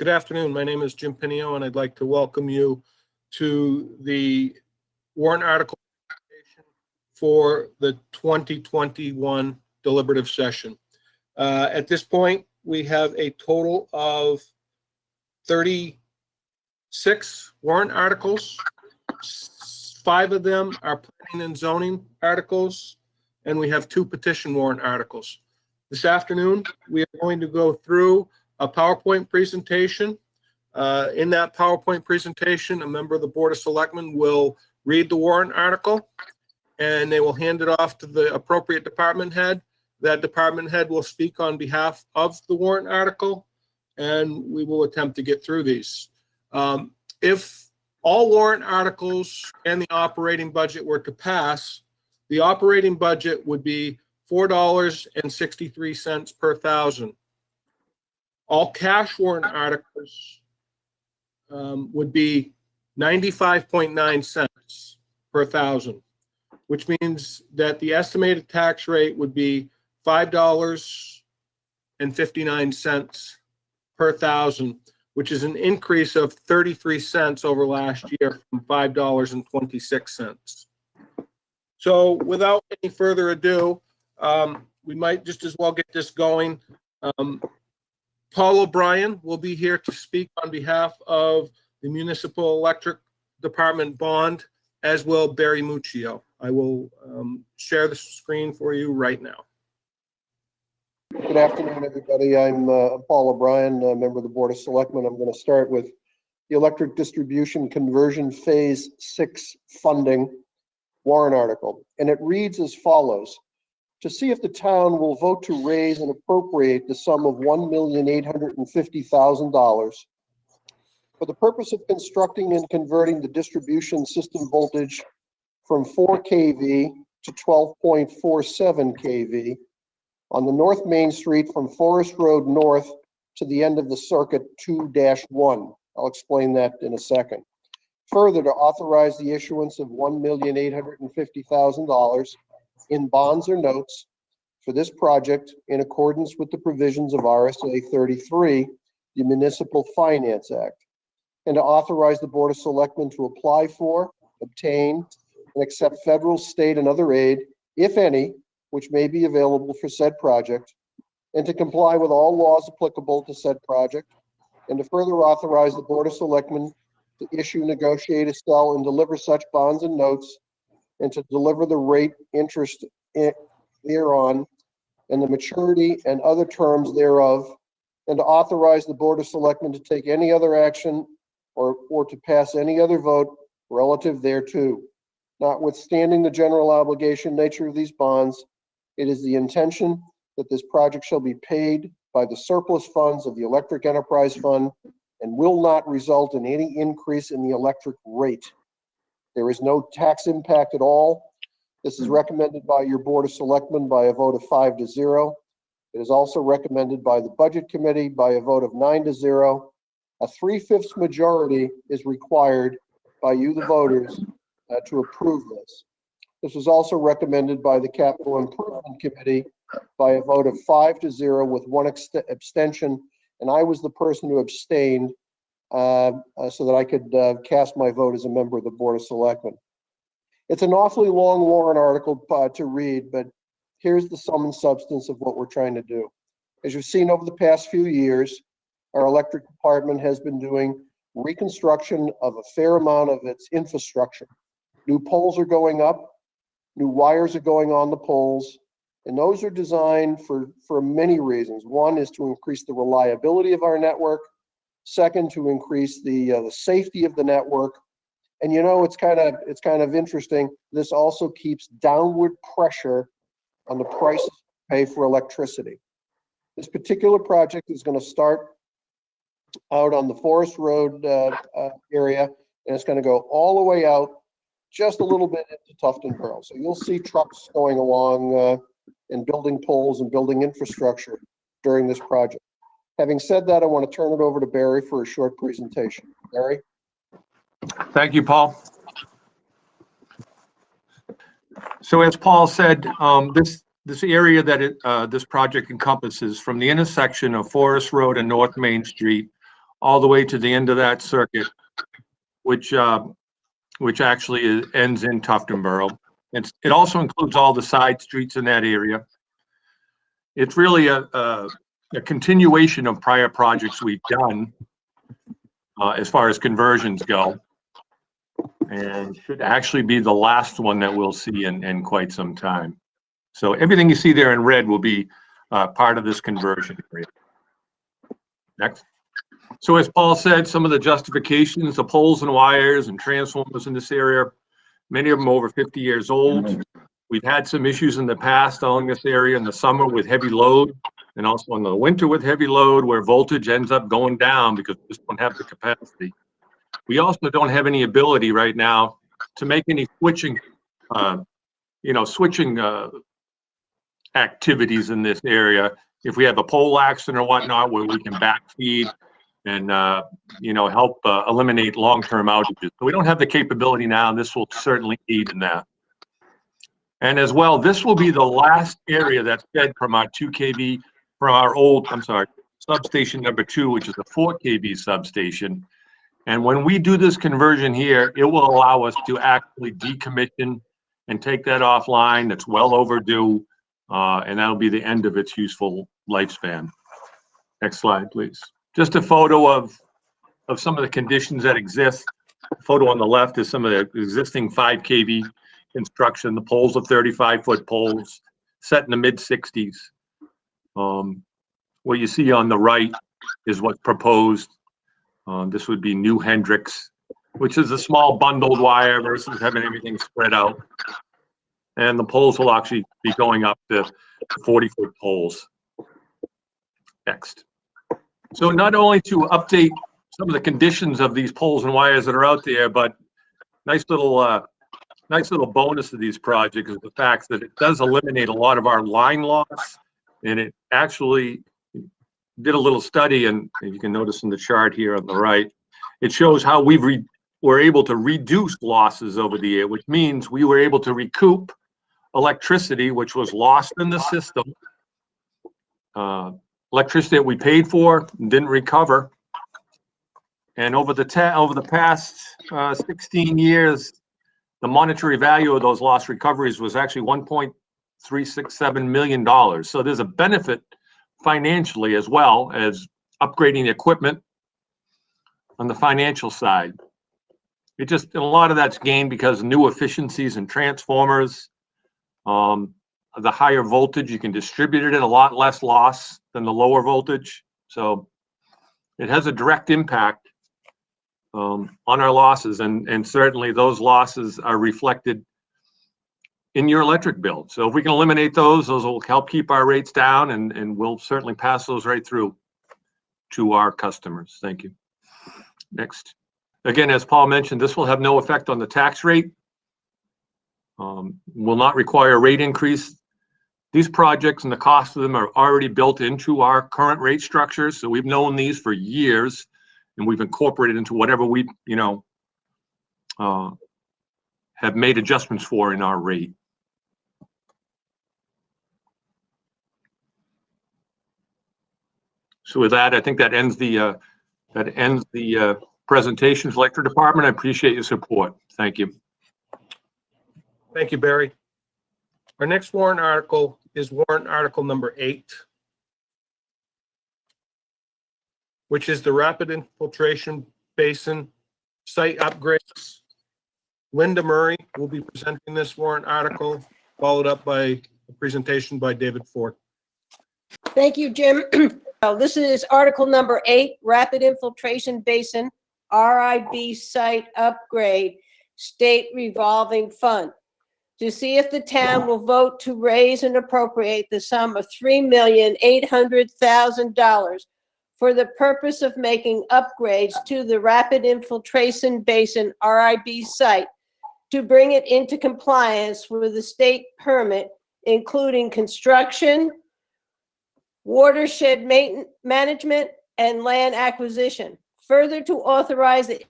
Good afternoon. My name is Jim Pinio, and I'd like to welcome you to the warrant article for the 2021 deliberative session. At this point, we have a total of 36 warrant articles. 5 of them are planning and zoning articles, and we have 2 petition warrant articles. This afternoon, we are going to go through a PowerPoint presentation. In that PowerPoint presentation, a member of the Board of Selectmen will read the warrant article, and they will hand it off to the appropriate department head. That department head will speak on behalf of the warrant article, and we will attempt to get through these. If all warrant articles and the operating budget were to pass, the operating budget would be $4.63 per thousand. All cash warrant articles would be 95.9 cents per thousand, which means that the estimated tax rate would be $5.59 per thousand, which is an increase of 33 cents over last year from $5.26. So without any further ado, we might just as well get this going. Paul O'Brien will be here to speak on behalf of the Municipal Electric Department bond, as will Barry Muccio. I will share the screen for you right now. Good afternoon, everybody. I'm Paul O'Brien, a member of the Board of Selectmen. I'm going to start with the Electric Distribution Conversion Phase 6 funding warrant article. And it reads as follows. To see if the town will vote to raise and appropriate the sum of $1,850,000 for the purpose of constructing and converting the distribution system voltage from 4 kV to 12.47 kV on the North Main Street from Forest Road North to the end of the circuit 2-1. I'll explain that in a second. Further, to authorize the issuance of $1,850,000 in bonds or notes for this project in accordance with the provisions of RSA 33, the Municipal Finance Act, and to authorize the Board of Selectmen to apply for, obtain, and accept federal, state, and other aid, if any, which may be available for said project, and to comply with all laws applicable to said project, and to further authorize the Board of Selectmen to issue, negotiate, sell, and deliver such bonds and notes, and to deliver the rate, interest thereon, and the maturity and other terms thereof, and to authorize the Board of Selectmen to take any other action or to pass any other vote relative thereto. Notwithstanding the general obligation nature of these bonds, it is the intention that this project shall be paid by the surplus funds of the Electric Enterprise Fund and will not result in any increase in the electric rate. There is no tax impact at all. This is recommended by your Board of Selectmen by a vote of 5-0. It is also recommended by the Budget Committee by a vote of 9-0. A 3/5 majority is required by you, the voters, to approve this. This was also recommended by the Capital Improvement Committee by a vote of 5-0 with 1 abstention, and I was the person who abstained so that I could cast my vote as a member of the Board of Selectmen. It's an awfully long warrant article to read, but here's the sum and substance of what we're trying to do. As you've seen over the past few years, our electric department has been doing reconstruction of a fair amount of its infrastructure. New poles are going up, new wires are going on the poles, and those are designed for many reasons. One is to increase the reliability of our network. Second, to increase the safety of the network. And you know, it's kind of interesting. This also keeps downward pressure on the prices we pay for electricity. This particular project is going to start out on the Forest Road area, and it's going to go all the way out just a little bit into Tufton Borough. So you'll see trucks going along and building poles and building infrastructure during this project. Having said that, I want to turn it over to Barry for a short presentation. Barry? Thank you, Paul. So as Paul said, this area that this project encompasses from the intersection of Forest Road and North Main Street all the way to the end of that circuit, which actually ends in Tuftonboro. It also includes all the side streets in that area. It's really a continuation of prior projects we've done as far as conversions go, and should actually be the last one that we'll see in quite some time. So everything you see there in red will be part of this conversion area. Next. So as Paul said, some of the justifications, the poles and wires and transformers in this area, many of them over 50 years old. We've had some issues in the past along this area in the summer with heavy load, and also in the winter with heavy load, where voltage ends up going down because we just don't have the capacity. We also don't have any ability right now to make any switching, activities in this area. If we have a pole accident or whatnot, where we can backfeed and help eliminate long-term outages. So we don't have the capability now, and this will certainly aid in that. And as well, this will be the last area that's fed from our 2 kV, from our old, substation number 2, which is a 4 kV substation. And when we do this conversion here, it will allow us to actually decommission and take that offline. That's well overdue, and that'll be the end of its useful lifespan. Next slide, please. Just a photo of some of the conditions that exist. The photo on the left is some of the existing 5 kV construction. The poles are 35-foot poles set in the mid-60s. What you see on the right is what's proposed. This would be New Hendrix, which is a small bundled wire versus having everything spread out. And the poles will actually be going up to 40-foot poles. Next. So not only to update some of the conditions of these poles and wires that are out there, but nice little bonus of these projects is the fact that it does eliminate a lot of our line loss. And it actually did a little study, and you can notice in the chart here on the right, it shows how we were able to reduce losses over the year, which means we were able to recoup electricity which was lost in the system. Electricity that we paid for and didn't recover. And over the past 16 years, the monetary value of those lost recoveries was actually $1.367 million. So there's a benefit financially as well as upgrading equipment on the financial side. A lot of that's gained because of new efficiencies in transformers. The higher voltage, you can distribute it at a lot less loss than the lower voltage. So it has a direct impact on our losses, and certainly those losses are reflected in your electric bill. So if we can eliminate those will help keep our rates down, and we'll certainly pass those right through to our customers. Thank you. Next. Again, as Paul mentioned, this will have no effect on the tax rate. Will not require a rate increase. These projects and the cost of them are already built into our current rate structures. So we've known these for years, and we've incorporated into whatever we, have made adjustments for in our rate. So with that, I think that ends the presentation for the Electric Department. I appreciate your support. Thank you. Thank you, Barry. Our next warrant article is warrant article number 8, which is the rapid infiltration basin site upgrades. Linda Murray will be presenting this warrant article, followed up by a presentation by David Ford. Thank you, Jim. This is article number 8, rapid infiltration basin RIB site upgrade state revolving fund. To see if the town will vote to raise and appropriate the sum of $3,800,000 for the purpose of making upgrades to the rapid infiltration basin RIB site to bring it into compliance with the state permit, including construction, watershed management, and land acquisition. Further, to authorize the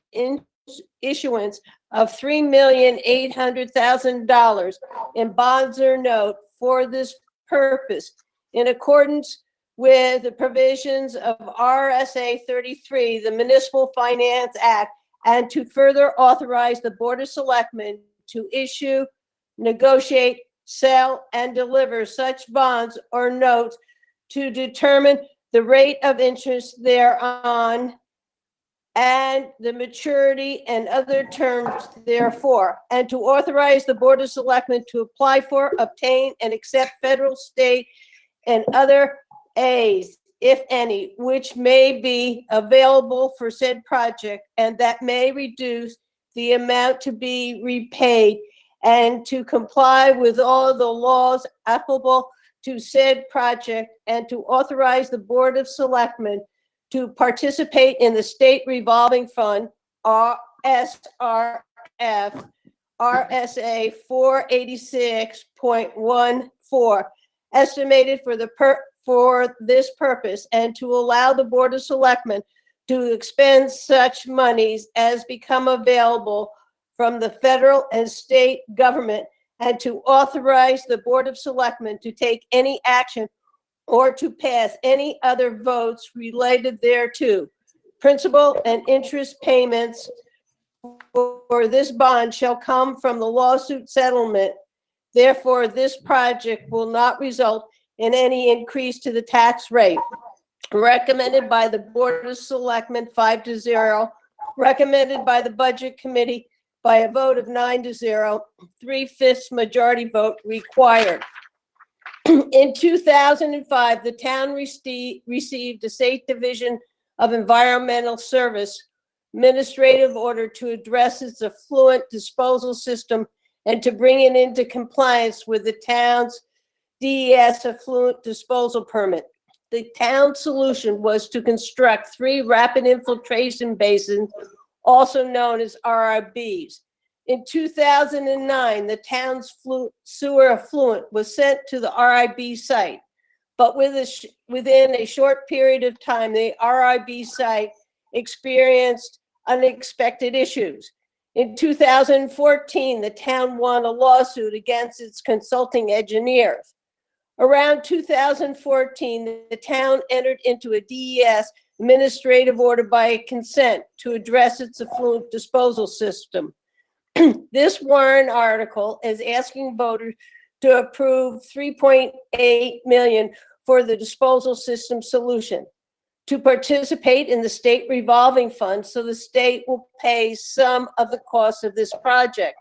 issuance of $3,800,000 in bonds or note for this purpose in accordance with the provisions of RSA 33, the Municipal Finance Act, and to further authorize the Board of Selectmen to issue, negotiate, sell, and deliver such bonds or notes to determine the rate of interest thereon and the maturity and other terms therefore, and to authorize the Board of Selectmen to apply for, obtain, and accept federal, state, and other aids, if any, which may be available for said project and that may reduce the amount to be repaid, and to comply with all the laws applicable to said project, and to authorize the Board of Selectmen to participate in the State Revolving Fund, SRF, RSA 486.14, estimated for this purpose, and to allow the Board of Selectmen to expend such monies as become available from the federal and state government, and to authorize the Board of Selectmen to take any action or to pass any other votes related thereto. Principal and interest payments for this bond shall come from the lawsuit settlement. Therefore, this project will not result in any increase to the tax rate. Recommended by the Board of Selectmen 5-0. Recommended by the Budget Committee by a vote of 9-0. 3/5 majority vote required. In 2005, the town received a State Division of Environmental Service administrative order to address its effluent disposal system and to bring it into compliance with the town's DES effluent disposal permit. The town solution was to construct 3 rapid infiltration basins, also known as RIBs. In 2009, the town's sewer effluent was sent to the RIB site, but within a short period of time, the RIB site experienced unexpected issues. In 2014, the town won a lawsuit against its consulting engineers. Around 2014, the town entered into a DES administrative order by consent to address its effluent disposal system. This warrant article is asking voters to approve $3.8 million for the disposal system solution, to participate in the state revolving fund so the state will pay some of the cost of this project,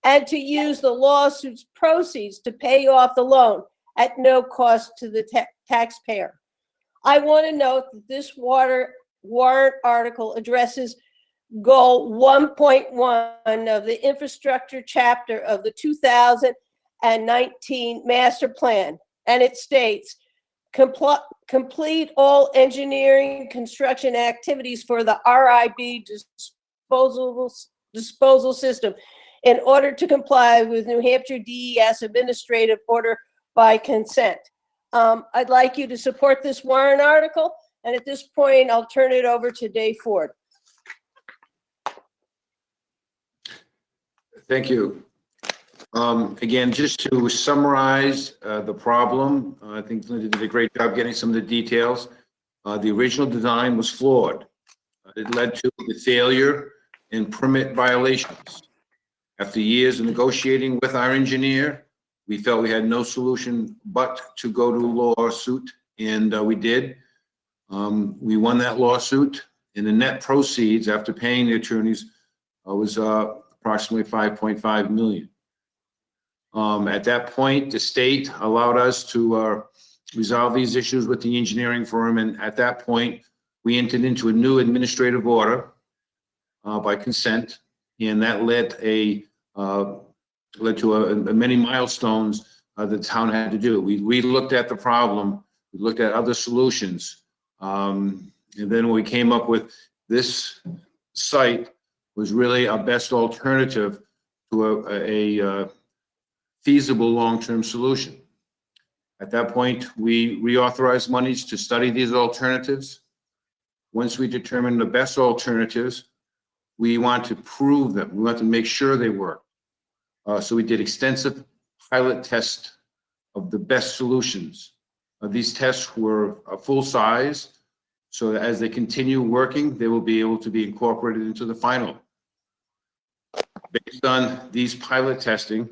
and to use the lawsuit's proceeds to pay off the loan at no cost to the taxpayer. I want to note that this warrant article addresses Goal 1.1 of the infrastructure chapter of the 2019 master plan, and it states, complete all engineering construction activities for the RIB disposal system in order to comply with New Hampshire DES administrative order by consent. I'd like you to support this warrant article, and at this point, I'll turn it over to Dave Ford. Thank you. Again, just to summarize the problem, I think Linda did a great job getting some of the details. The original design was flawed. It led to the failure and permit violations. After years of negotiating with our engineer, we felt we had no solution but to go to a lawsuit, and we did. We won that lawsuit, and the net proceeds after paying the attorneys was approximately $5.5 million. At that point, the state allowed us to resolve these issues with the engineering firm, and at that point, we entered into a new administrative order by consent, and that led to many milestones the town had to do. We looked at the problem, we looked at other solutions, and then we came up with this site was really our best alternative to a feasible long-term solution. At that point, we reauthorized monies to study these alternatives. Once we determined the best alternatives, we want to prove them. We want to make sure they work. So we did extensive pilot tests of the best solutions. These tests were full size, so that as they continue working, they will be able to be incorporated into the final. Based on these pilot testing,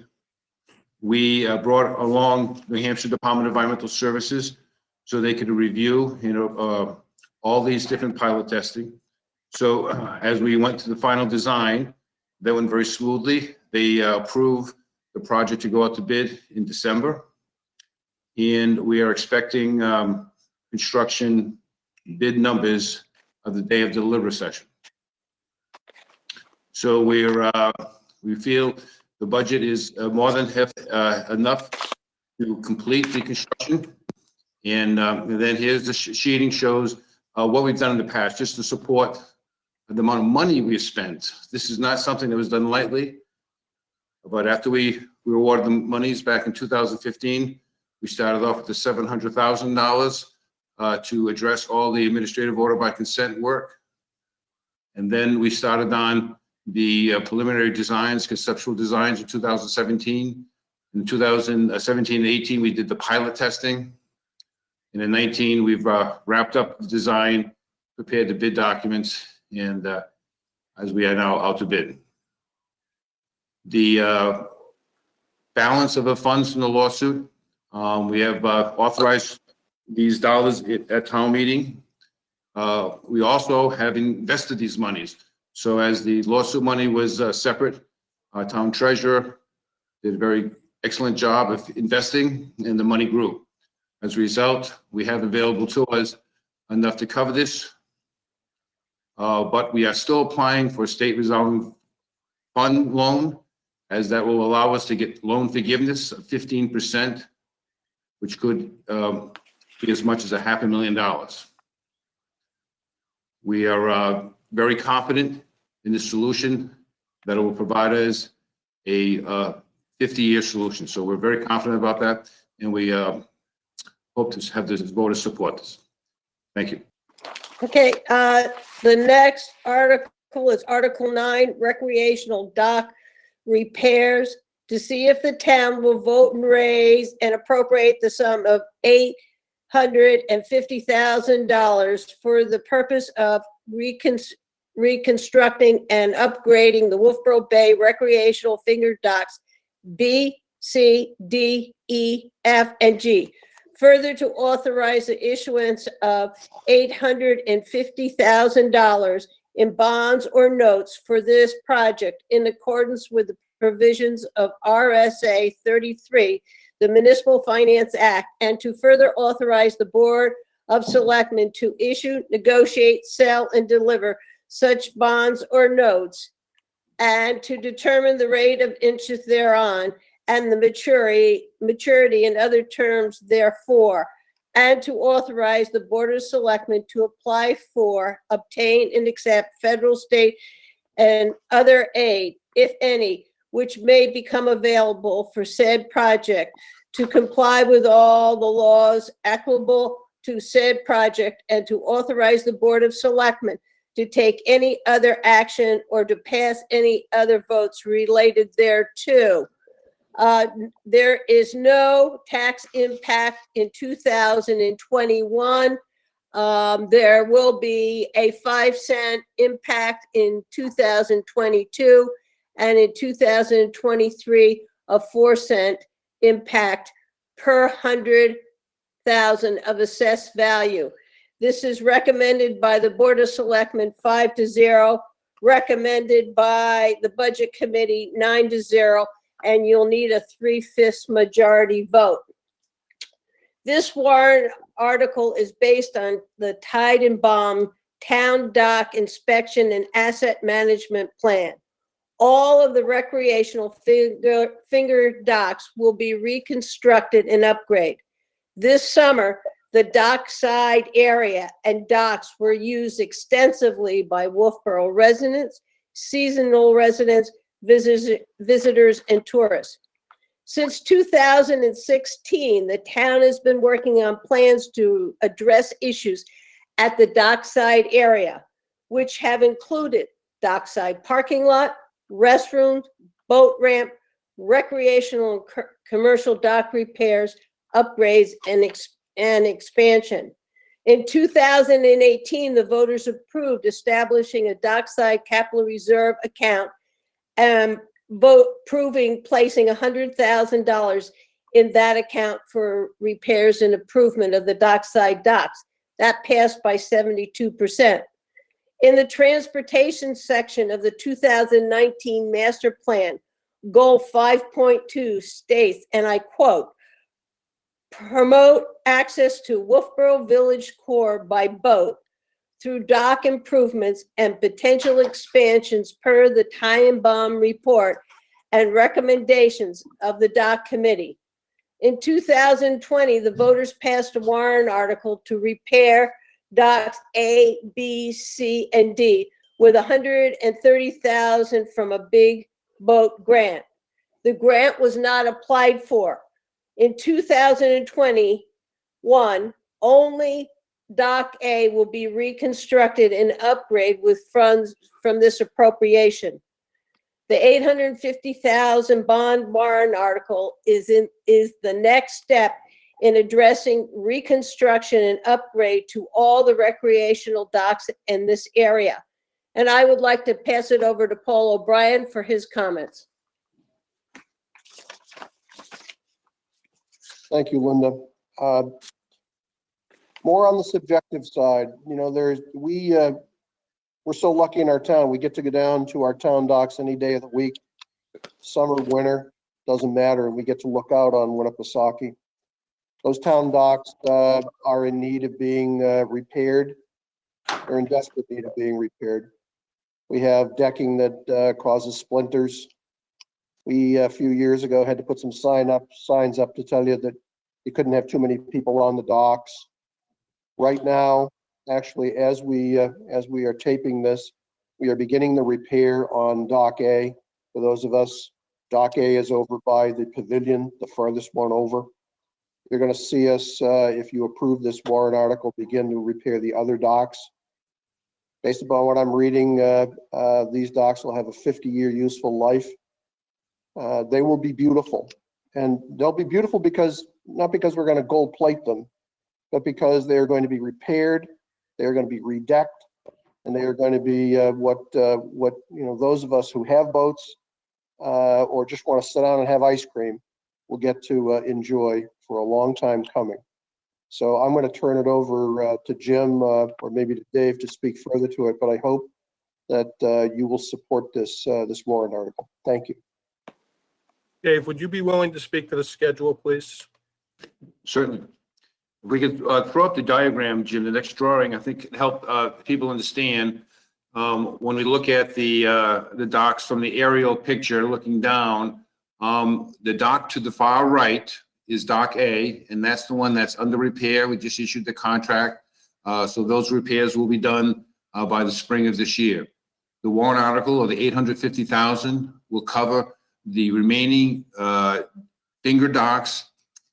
we brought along New Hampshire Department of Environmental Services so they could review, all these different pilot testing. So as we went to the final design, that went very smoothly. They approved the project to go out to bid in December. And we are expecting construction bid numbers of the day of the delivery session. So we feel the budget is more than enough to complete the construction. And then here's the sheeting shows what we've done in the past, just to support the amount of money we spent. This is not something that was done lightly, but after we awarded the monies back in 2015, we started off with the $700,000 to address all the administrative order by consent work. And then we started on the preliminary designs, conceptual designs in 2017. In 2017 and 18, we did the pilot testing. And in 19, we've wrapped up the design, prepared the bid documents, and as we are now out to bid. The balance of the funds from the lawsuit, we have authorized these dollars at town meeting. We also have invested these monies. So as the lawsuit money was separate, our town treasurer did a very excellent job of investing, and the money grew. As a result, we have available to us enough to cover this. But we are still applying for a state revolving fund loan, as that will allow us to get loan forgiveness of 15%, which could be as much as $500,000. We are very confident in the solution that it will provide us a 50-year solution. So we're very confident about that, and we hope to have this vote to support this. Thank you. Okay, the next article is Article 9, recreational dock repairs, to see if the town will vote and raise and appropriate the sum of $850,000 for the purpose of reconstructing and upgrading the Wolfeboro Bay recreational finger docks B, C, D, E, F, and G. Further, to authorize the issuance of $850,000 in bonds or notes for this project in accordance with the provisions of RSA 33, the Municipal Finance Act, and to further authorize the Board of Selectmen to issue, negotiate, sell, and deliver such bonds or notes, and to determine the rate of interest thereon and the maturity and other terms therefore, and to authorize the Board of Selectmen to apply for, obtain, and accept federal, state, and other aid, if any, which may become available for said project, to comply with all the laws applicable to said project, and to authorize the Board of Selectmen to take any other action or to pass any other votes related thereto. There is no tax impact in 2021. There will be a 5-cent impact in 2022, and in 2023, a 4-cent impact per 100,000 of assessed value. This is recommended by the Board of Selectmen 5-0, recommended by the Budget Committee 9-0, and you'll need a 3/5 majority vote. This warrant article is based on the Tide and Bomb Town Dock Inspection and Asset Management Plan. All of the recreational finger docks will be reconstructed and upgraded. This summer, the dockside area and docks were used extensively by Wolfeboro residents, seasonal residents, visitors, and tourists. Since 2016, the town has been working on plans to address issues at the dockside area, which have included dockside parking lot, restrooms, boat ramp, recreational and commercial dock repairs, upgrades, and and expansion. In 2018, the voters approved establishing a dockside capital reserve account and approving placing $100,000 in that account for repairs and improvement of the dockside docks. That passed by 72%. In the transportation section of the 2019 master plan, goal 5.2 states, and I quote, promote access to Wolfeboro Village core by boat through dock improvements and potential expansions per the Tannenbaum report and recommendations of the dock committee. In 2020, the voters passed a warrant article to repair docks A, B, C, and D with $130,000 from a big boat grant. The grant was not applied for. In 2021, only Dock A will be reconstructed and upgraded with funds from this appropriation. The $850,000 bond warrant article is the next step in addressing reconstruction and upgrade to all the recreational docks in this area. And I would like to pass it over to Paul O'Brien for his comments. Thank you, Linda. More on the subjective side, you know, we're so lucky in our town. We get to go down to our town docks any day of the week, summer, winter, doesn't matter. We get to look out on Winnipesaukee. Those town docks are in need of being repaired. They're in desperate need of being repaired. We have decking that causes splinters. We, a few years ago, had to put some signs up to tell you that you couldn't have too many people on the docks. Right now, actually, as we are taping this, we are beginning the repair on Dock A. For those of us, Dock A is over by the pavilion, the farthest one over. You're going to see us, if you approve this warrant article, begin to repair the other docks. Based upon what I'm reading, these docks will have a 50-year useful life. They will be beautiful, and they'll be beautiful because, not because we're going to gold plate them, but because they are going to be repaired, they are going to be redecked, and they are going to be what you know, those of us who have boats or just want to sit down and have ice cream will get to enjoy for a long time coming. So I'm going to turn it over to Jim or maybe to Dave to speak further to it, but I hope that you will support this warrant article. Thank you. Dave, would you be willing to speak to the schedule, please? Certainly. If we could throw up the diagram, Jim, the next drawing, I think can help people understand when we look at the docks from the aerial picture looking down, the dock to the far right is Dock A, and that's the one that's under repair. We just issued the contract. So those repairs will be done by the spring of this year. The warrant article, or the $850,000, will cover the remaining finger docks,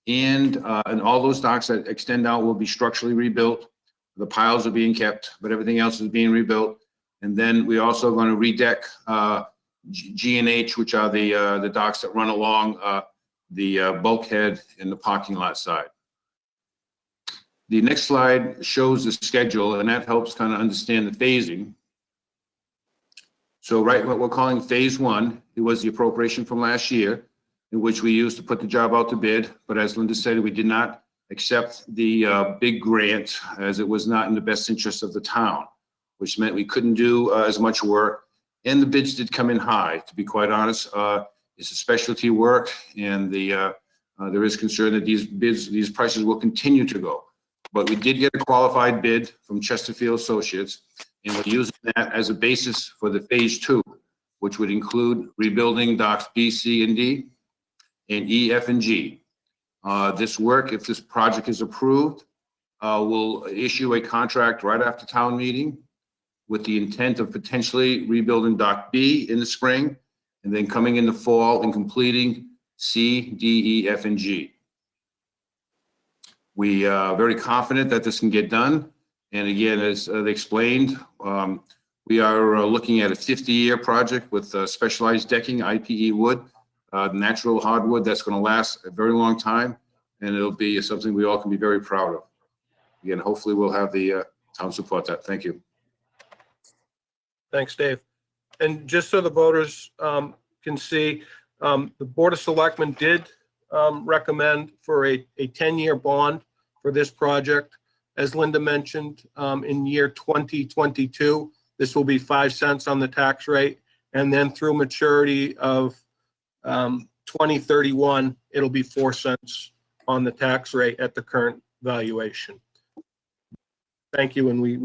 and all those docks that extend out will be structurally rebuilt. The piles are being kept, but everything else is being rebuilt. And then we're also going to redeck G and H, which are the docks that run along the bulkhead in the parking lot side. The next slide shows the schedule, and that helps kind of understand the phasing. So right, what we're calling phase one, it was the appropriation from last year, in which we used to put the job out to bid. But as Linda said, we did not accept the big grant, as it was not in the best interest of the town, which meant we couldn't do as much work. And the bids did come in high, to be quite honest. It's a specialty work, and there is concern that these prices will continue to go. But we did get a qualified bid from Chesterfield Associates, and we're using that as a basis for the phase two, which would include rebuilding docks B, C, and D, and E, F, and G. This work, if this project is approved, will issue a contract right after town meeting with the intent of potentially rebuilding Dock B in the spring, and then coming in the fall and completing C, D, E, F, and G. We are very confident that this can get done. And again, as they explained, we are looking at a 50-year project with specialized decking, IPE wood, natural hardwood that's going to last a very long time. and it'll be something we all can be very proud of. Again, hopefully we'll have the town support that. Thank you. Thanks, Dave. And just so the voters can see, the Board of Selectmen did recommend for a 10-year bond for this project. As Linda mentioned, in year 2022, this will be 5 cents on the tax rate. And then through maturity of 2031, it'll be 4 cents on the tax rate at the current valuation. Thank you, and we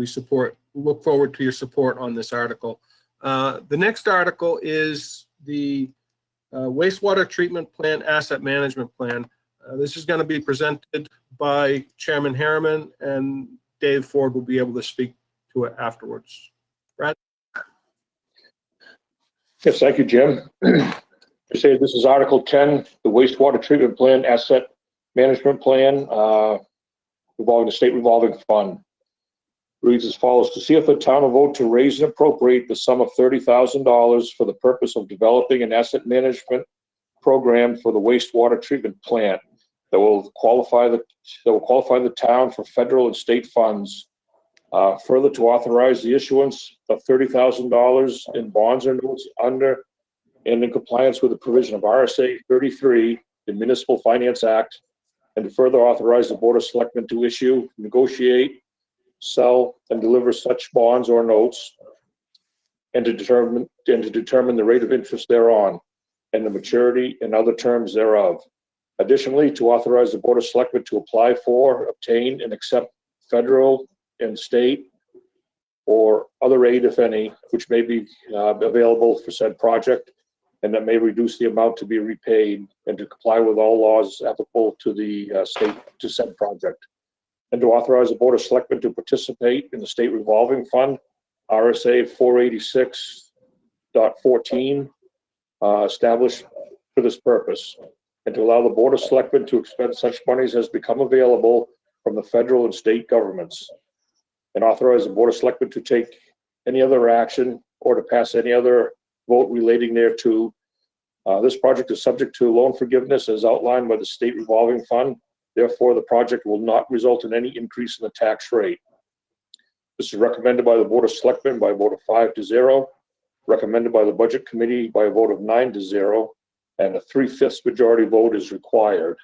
look forward to your support on this article. The next article is the wastewater treatment plant asset management plan. This is going to be presented by Chairman Harriman, and Dave Ford will be able to speak to it afterwards. Brad? Yes, thank you, Jim. To say this is Article 10, the wastewater treatment plan asset management plan involving the state revolving fund. Reads as follows: to see if the town will vote to raise and appropriate the sum of $30,000 for the purpose of developing an asset management program for the wastewater treatment plant that will qualify the town for federal and state funds. Further, to authorize the issuance of $30,000 in bonds or notes under and in compliance with the provision of RSA 33, the Municipal Finance Act, and to further authorize the Board of Selectmen to issue, negotiate, sell, and deliver such bonds or notes, and to determine the rate of interest thereon, and the maturity and other terms thereof. Additionally, to authorize the Board of Selectmen to apply for, obtain, and accept federal and state or other aid, if any, which may be available for said project, and that may reduce the amount to be repaid, and to comply with all laws applicable to the state to said project. And to authorize the Board of Selectmen to participate in the state revolving fund, RSA 486.14, established for this purpose, and to allow the Board of Selectmen to expend such monies as become available from the federal and state governments, and authorize the Board of Selectmen to take any other action or to pass any other vote relating thereto. This project is subject to loan forgiveness as outlined by the state revolving fund. Therefore, the project will not result in any increase in the tax rate. This is recommended by the Board of Selectmen by a vote of 5-0, recommended by the Budget Committee by a vote of 9-0, and a 3/5 majority vote is required.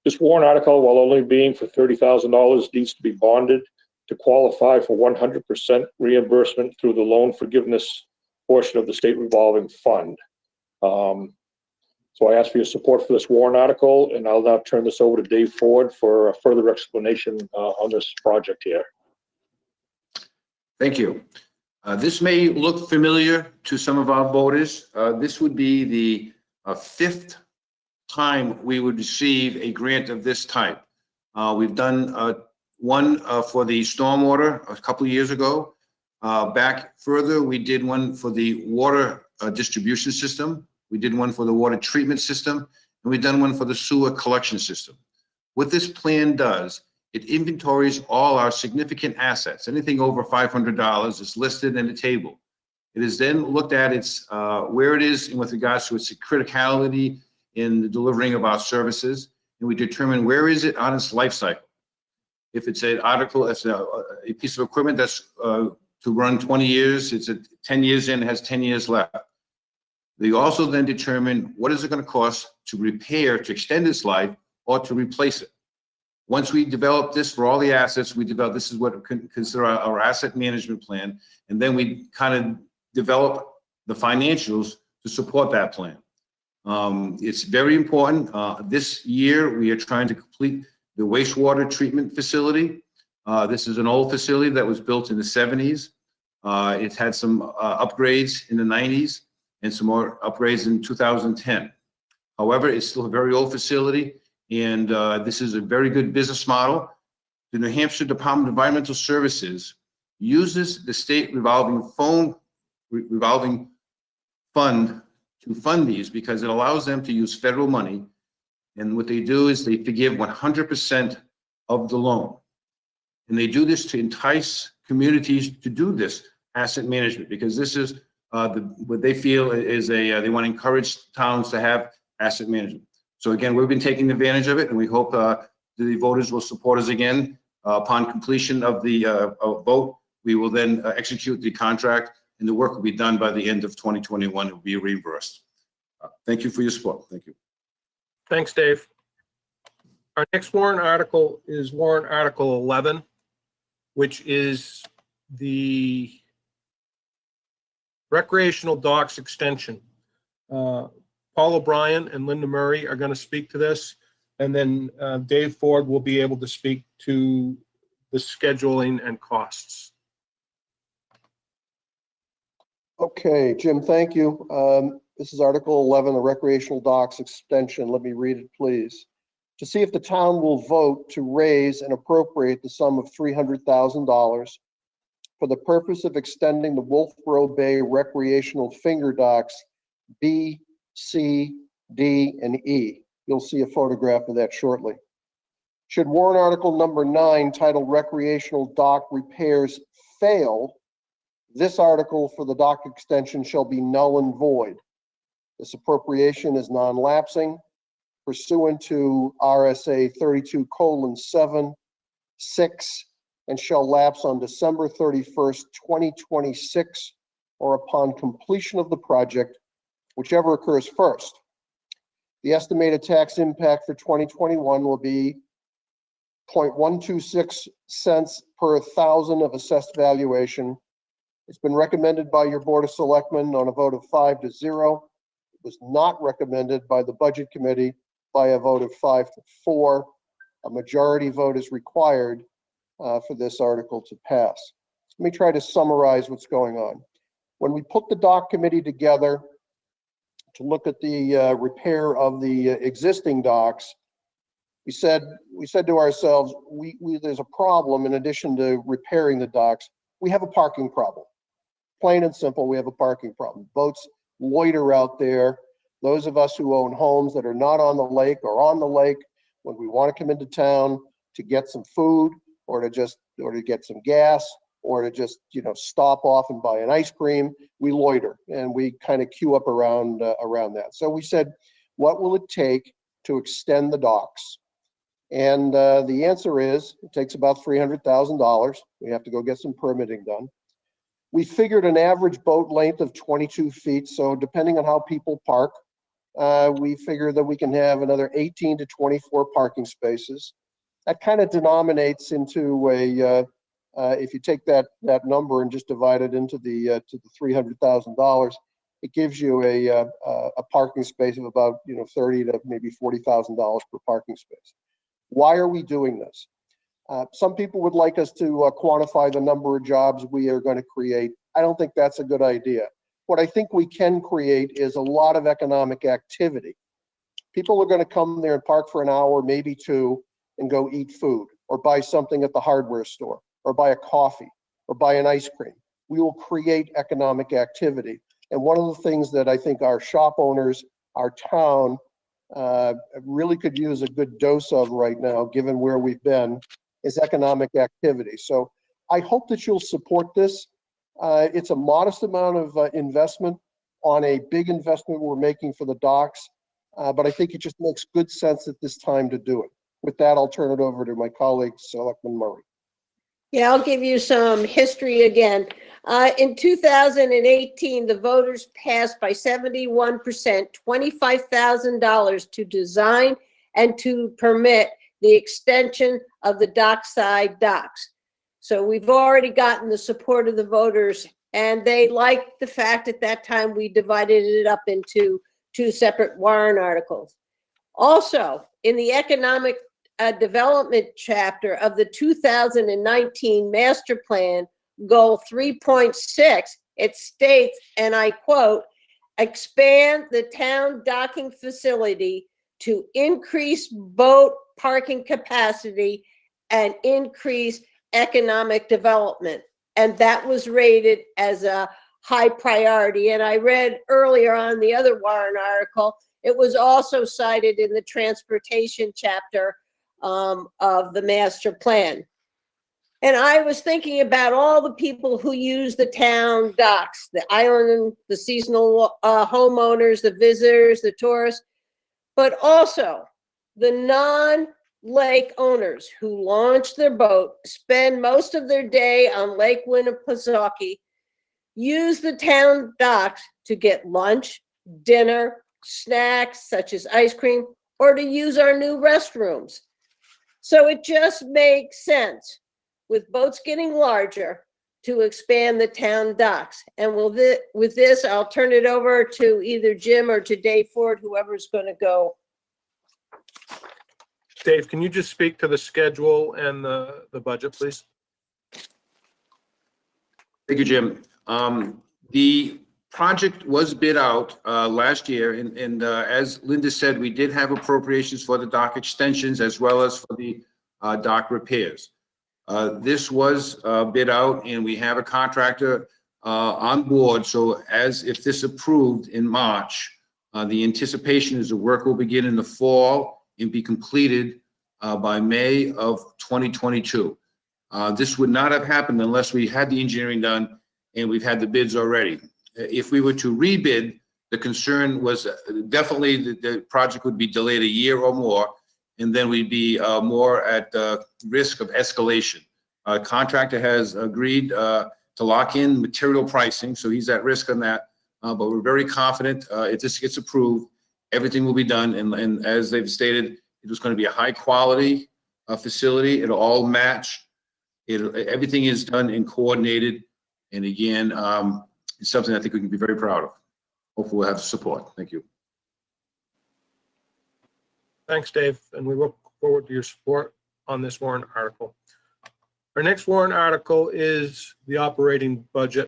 This warrant article, while only being for $30,000, needs to be bonded to qualify for 100% reimbursement through the loan forgiveness portion of the state revolving fund. So I ask for your support for this warrant article, and I'll now turn this over to Dave Ford for a further explanation on this project here. Thank you. This may look familiar to some of our voters. This would be the 5th time we would receive a grant of this type. We've done one for the stormwater a couple of years ago. Back further, we did one for the water distribution system. We did one for the water treatment system, and we've done one for the sewer collection system. What this plan does, it inventories all our significant assets. Anything over $500 is listed in a table. It is then looked at where it is with regards to its criticality in the delivering of our services, and we determine where is it on its life cycle. If it's an article, it's a piece of equipment that's to run 20 years, it's 10 years in, it has 10 years left. They also then determine what is it going to cost to repair, to extend its life, or to replace it. Once we develop this for all the assets, this is what we consider our asset management plan, and then we kind of develop the financials to support that plan. It's very important. This year, we are trying to complete the wastewater treatment facility. This is an old facility that was built in the 70s. It had some upgrades in the 90s and some more upgrades in 2010. However, it's still a very old facility, and this is a very good business model. The New Hampshire Department of Environmental Services uses the state revolving fund to fund these because it allows them to use federal money. And what they do is they forgive 100% of the loan. And they do this to entice communities to do this asset management, because this is what they feel is they want to encourage towns to have asset management. So again, we've been taking advantage of it, and we hope the voters will support us again. Upon completion of the vote, we will then execute the contract, and the work will be done by the end of 2021. It will be reimbursed. Thank you for your support. Thank you. Thanks, Dave. Our next warrant article is warrant article 11, which is the recreational docks extension. Paul O'Brien and Linda Murray are going to speak to this, and then Dave Ford will be able to speak to the scheduling and costs. Okay, Jim, thank you. This is Article 11, the recreational docks extension. Let me read it, please. To see if the town will vote to raise and appropriate the sum of $300,000 for the purpose of extending the Wolfeboro Bay recreational finger docks B, C, D, and E. You'll see a photograph of that shortly. Should warrant article number 9, titled Recreational Dock Repairs, fail, this article for the dock extension shall be null and void. This appropriation is non-lapsing pursuant to RSA 32:7, 6, and shall lapse on December 31st, 2026, or upon completion of the project, whichever occurs first. The estimated tax impact for 2021 will be 0.126 cents per 1,000 of assessed valuation. It's been recommended by your Board of Selectmen on a vote of 5-0. It was not recommended by the Budget Committee by a vote of 5-4. A majority vote is required for this article to pass. Let me try to summarize what's going on. When we put the dock committee together to look at the repair of the existing docks, we said to ourselves, there's a problem. In addition to repairing the docks, we have a parking problem. Plain and simple, we have a parking problem. Boats loiter out there. Those of us who own homes that are not on the lake or on the lake, when we want to come into town to get some food or to get some gas or to just, stop off and buy an ice cream, we loiter and we kind of queue up around that. So we said, what will it take to extend the docks? And the answer is, it takes about $300,000. We have to go get some permitting done. We figured an average boat length of 22 feet. So depending on how people park, we figure that we can have another 18 to 24 parking spaces. That kind of denominates into if you take that number and just divide it into the $300,000, it gives you a parking space of about $30,000 to maybe $40,000 per parking space. Why are we doing this? Some people would like us to quantify the number of jobs we are going to create. I don't think that's a good idea. What I think we can create is a lot of economic activity. People are going to come there and park for an hour, maybe two, and go eat food or buy something at the hardware store or buy a coffee or buy an ice cream. We will create economic activity. And one of the things that I think our shop owners, our town, really could use a good dose of right now, given where we've been, is economic activity. So I hope that you'll support this. It's a modest amount of investment on a big investment we're making for the docks, but I think it just makes good sense at this time to do it. With that, I'll turn it over to my colleague, Selectman Murray. Yeah, I'll give you some history again. In 2018, the voters passed by 71%, $25,000 to design and to permit the extension of the dockside docks. So we've already gotten the support of the voters, and they liked the fact at that time we divided it up into 2 separate warrant articles. Also, in the economic development chapter of the 2019 master plan, goal 3.6, it states, and I quote, expand the town docking facility to increase boat parking capacity and increase economic development. And that was rated as a high priority. And I read earlier on the other warrant article, it was also cited in the transportation chapter of the master plan. And I was thinking about all the people who use the town docks, the island, the seasonal homeowners, the visitors, the tourists. but also the non-lake owners who launch their boat, spend most of their day on Lake Winnipesaukee, use the town docks to get lunch, dinner, snacks such as ice cream, or to use our new restrooms. So it just makes sense, with boats getting larger, to expand the town docks. And with this, I'll turn it over to either Jim or to Dave Ford, whoever's going to go. Dave, can you just speak to the schedule and the budget, please? Thank you, Jim. The project was bid out last year, and as Linda said, we did have appropriations for the dock extensions as well as for the dock repairs. This was bid out, and we have a contractor on board. So as if this approved in March, the anticipation is the work will begin in the fall and be completed by May of 2022. This would not have happened unless we had the engineering done and we've had the bids already. If we were to rebid, the concern was definitely the project would be delayed a year or more, and then we'd be more at risk of escalation. Contractor has agreed to lock in material pricing, so he's at risk on that. But we're very confident if this gets approved, everything will be done. And as they've stated, it was going to be a high quality facility. It'll all match. Everything is done and coordinated. And again, it's something I think we can be very proud of. Hopefully we'll have the support. Thank you. Thanks, Dave, and we look forward to your support on this warrant article. Our next warrant article is the operating budget.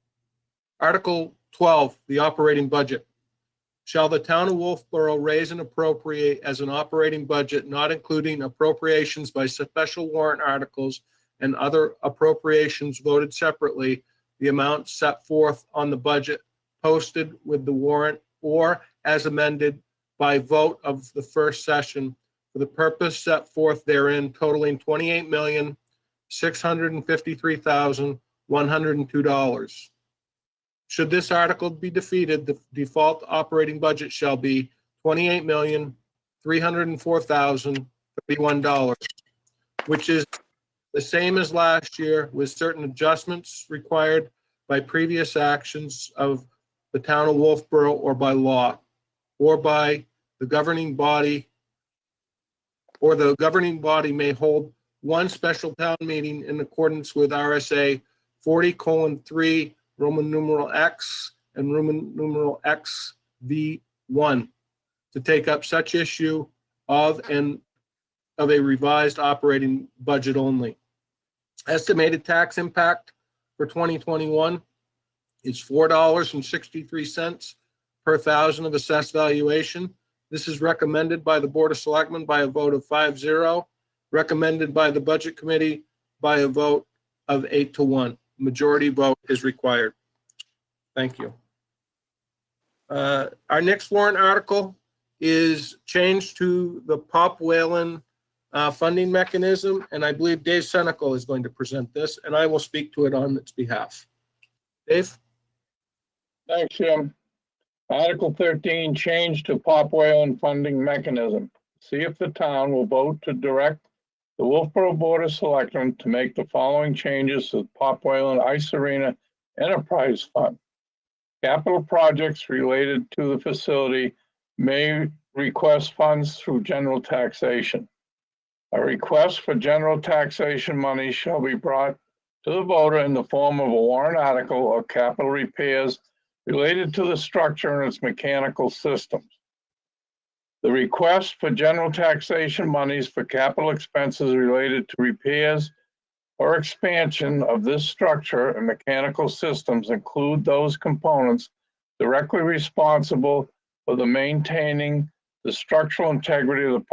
Article 12, the operating budget. Shall the town of Wolfeboro raise and appropriate as an operating budget, not including appropriations by special warrant articles and other appropriations voted separately, the amount set forth on the budget posted with the warrant or as amended by vote of the first session for the purpose set forth therein, totaling $28,653,102. Should this article be defeated, the default operating budget shall be $28,304,031, which is the same as last year, with certain adjustments required by previous actions of the town of Wolfeboro or by law, or by the governing body, or the governing body may hold one special town meeting in accordance with RSA 40:3, Roman numeral X and Roman numeral X V1 to take up such issue of a revised operating budget only. Estimated tax impact for 2021 is $4.63 per thousand of assessed valuation. This is recommended by the Board of Selectmen by a vote of 5-0, recommended by the Budget Committee by a vote of 8-1. Majority vote is required. Thank you. Our next warrant article is change to the WHALEN funding mechanism, and I believe Dave Senecal is going to present this, and I will speak to it on its behalf. Dave? Thanks, Jim. Article 13, change to WHALEN funding mechanism. See if the town will vote to direct the Wolfeboro Board of Selectmen to make the following changes to the WHALEN Ice Arena Enterprise Fund. Capital projects related to the facility may request funds through general taxation. A request for general taxation money shall be brought to the voter in the form of a warrant article or capital repairs related to the structure and its mechanical systems. The request for general taxation monies for capital expenses related to repairs or expansion of this structure and mechanical systems include those components directly responsible for the maintaining the structural integrity of the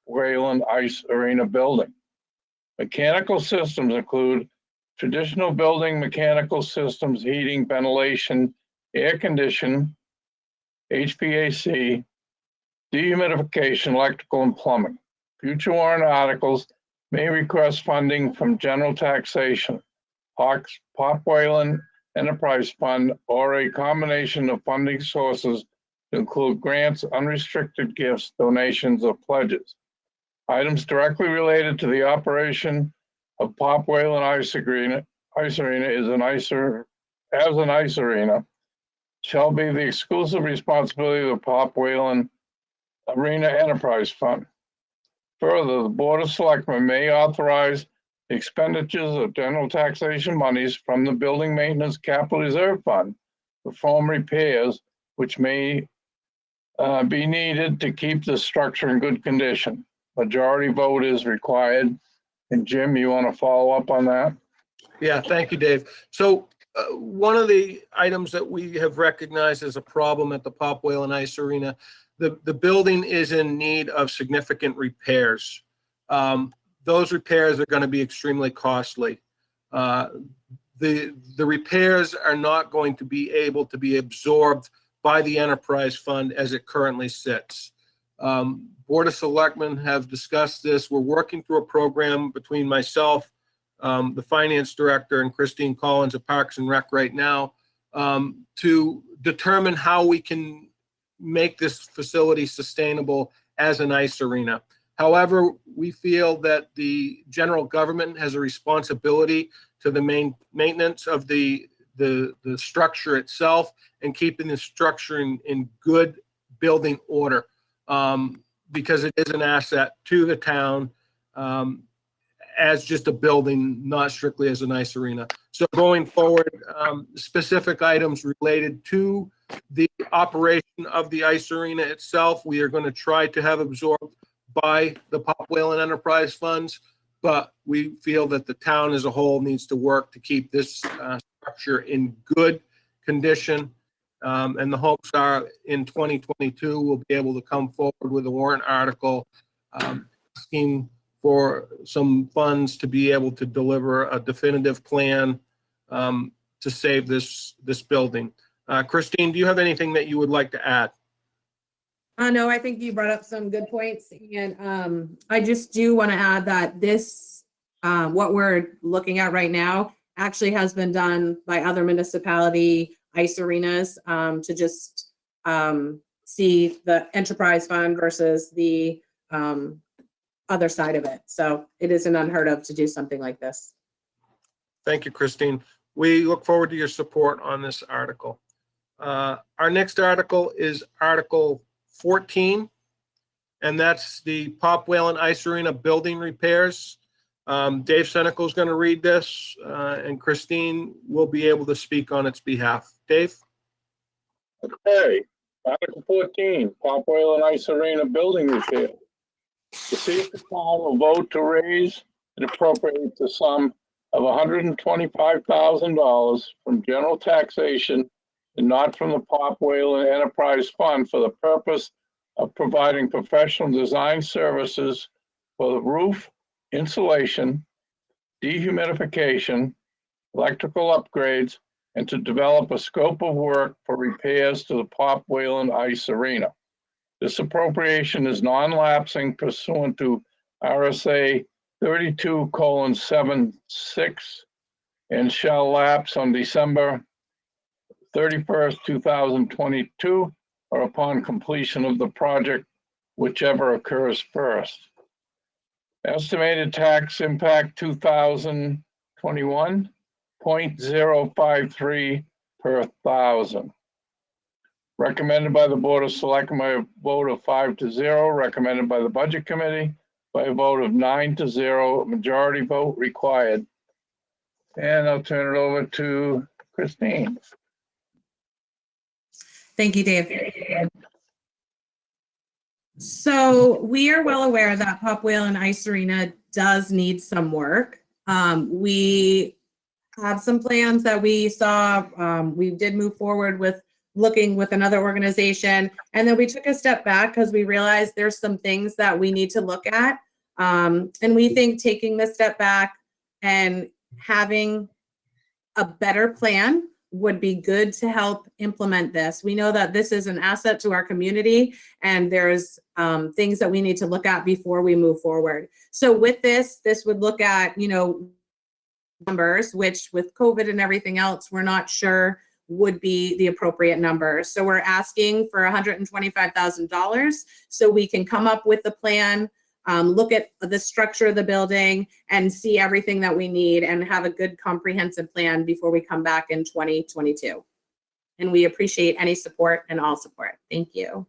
WHALEN Ice Arena building. Mechanical systems include traditional building mechanical systems, heating, ventilation, air conditioning, HVAC, dehumidification, electrical, and plumbing. Future warrant articles may request funding from general taxation, WHALEN Enterprise Fund, or a combination of funding sources to include grants, unrestricted gifts, donations, or pledges. Items directly related to the operation of Pop Whalen Ice Arena as an ice arena shall be the exclusive responsibility of the Pop Whalen Arena Enterprise Fund. Further, the Board of Selectmen may authorize the expenditures of general taxation monies from the Building Maintenance Capital Reserve Fund to perform repairs which may be needed to keep the structure in good condition. Majority vote is required. And Jim, you want to follow up on that? Yeah, thank you, Dave. So one of the items that we have recognized as a problem at the Pop Whalen Ice Arena, the building is in need of significant repairs. Those repairs are going to be extremely costly. The repairs are not going to be able to be absorbed by the enterprise fund as it currently sits. Board of Selectmen have discussed this. We're working through a program between myself, the finance director, and Christine Collins at Parks and Rec right now to determine how we can make this facility sustainable as an ice arena. However, we feel that the general government has a responsibility to the maintenance of the structure itself and keeping the structure in good building order, because it is an asset to the town as just a building, not strictly as an ice arena. So going forward, specific items related to the operation of the ice arena itself, we are going to try to have absorbed by the Pop Whalen Enterprise Funds, but we feel that the town as a whole needs to work to keep this structure in good condition. And the hopes are in 2022, we'll be able to come forward with a warrant article asking for some funds to be able to deliver a definitive plan to save this building. Christine, do you have anything that you would like to add? No, I think you brought up some good points, and I just do want to add that this, what we're looking at right now, actually has been done by other municipality ice arenas to just see the enterprise fund versus the other side of it. So it isn't unheard of to do something like this. Thank you, Christine. We look forward to your support on this article. Our next article is Article 14, and that's the Pop Whalen Ice Arena building repairs. Dave Senecal is going to read this, and Christine will be able to speak on its behalf. Dave? Okay, Article 14, Pop Whalen Ice Arena building repair. To see if the town will vote to raise and appropriate the sum of $125,000 from general taxation and not from the Pop Whalen Enterprise Fund for the purpose of providing professional design services for the roof, insulation, dehumidification, electrical upgrades, and to develop a scope of work for repairs to the Pop Whalen Ice Arena. This appropriation is non-lapsing pursuant to RSA 32:76 and shall lapse on December 31st, 2022, or upon completion of the project, whichever occurs first. Estimated tax impact 2021, 0.053 per thousand. Recommended by the Board of Selectmen by a vote of 5-0, recommended by the Budget Committee by a vote of 9-0, majority vote required. And I'll turn it over to Christine. Thank you, Dave. So we are well aware that Pop Whalen Ice Arena does need some work. We have some plans that we saw. We did move forward with looking with another organization, and then we took a step back because we realized there's some things that we need to look at. And we think taking the step back and having a better plan would be good to help implement this. We know that this is an asset to our community, and there's things that we need to look at before we move forward. So with this would look at, numbers, which with COVID and everything else, we're not sure would be the appropriate number. So we're asking for $125,000 so we can come up with the plan, look at the structure of the building and see everything that we need and have a good comprehensive plan before we come back in 2022. And we appreciate any support and all support. Thank you.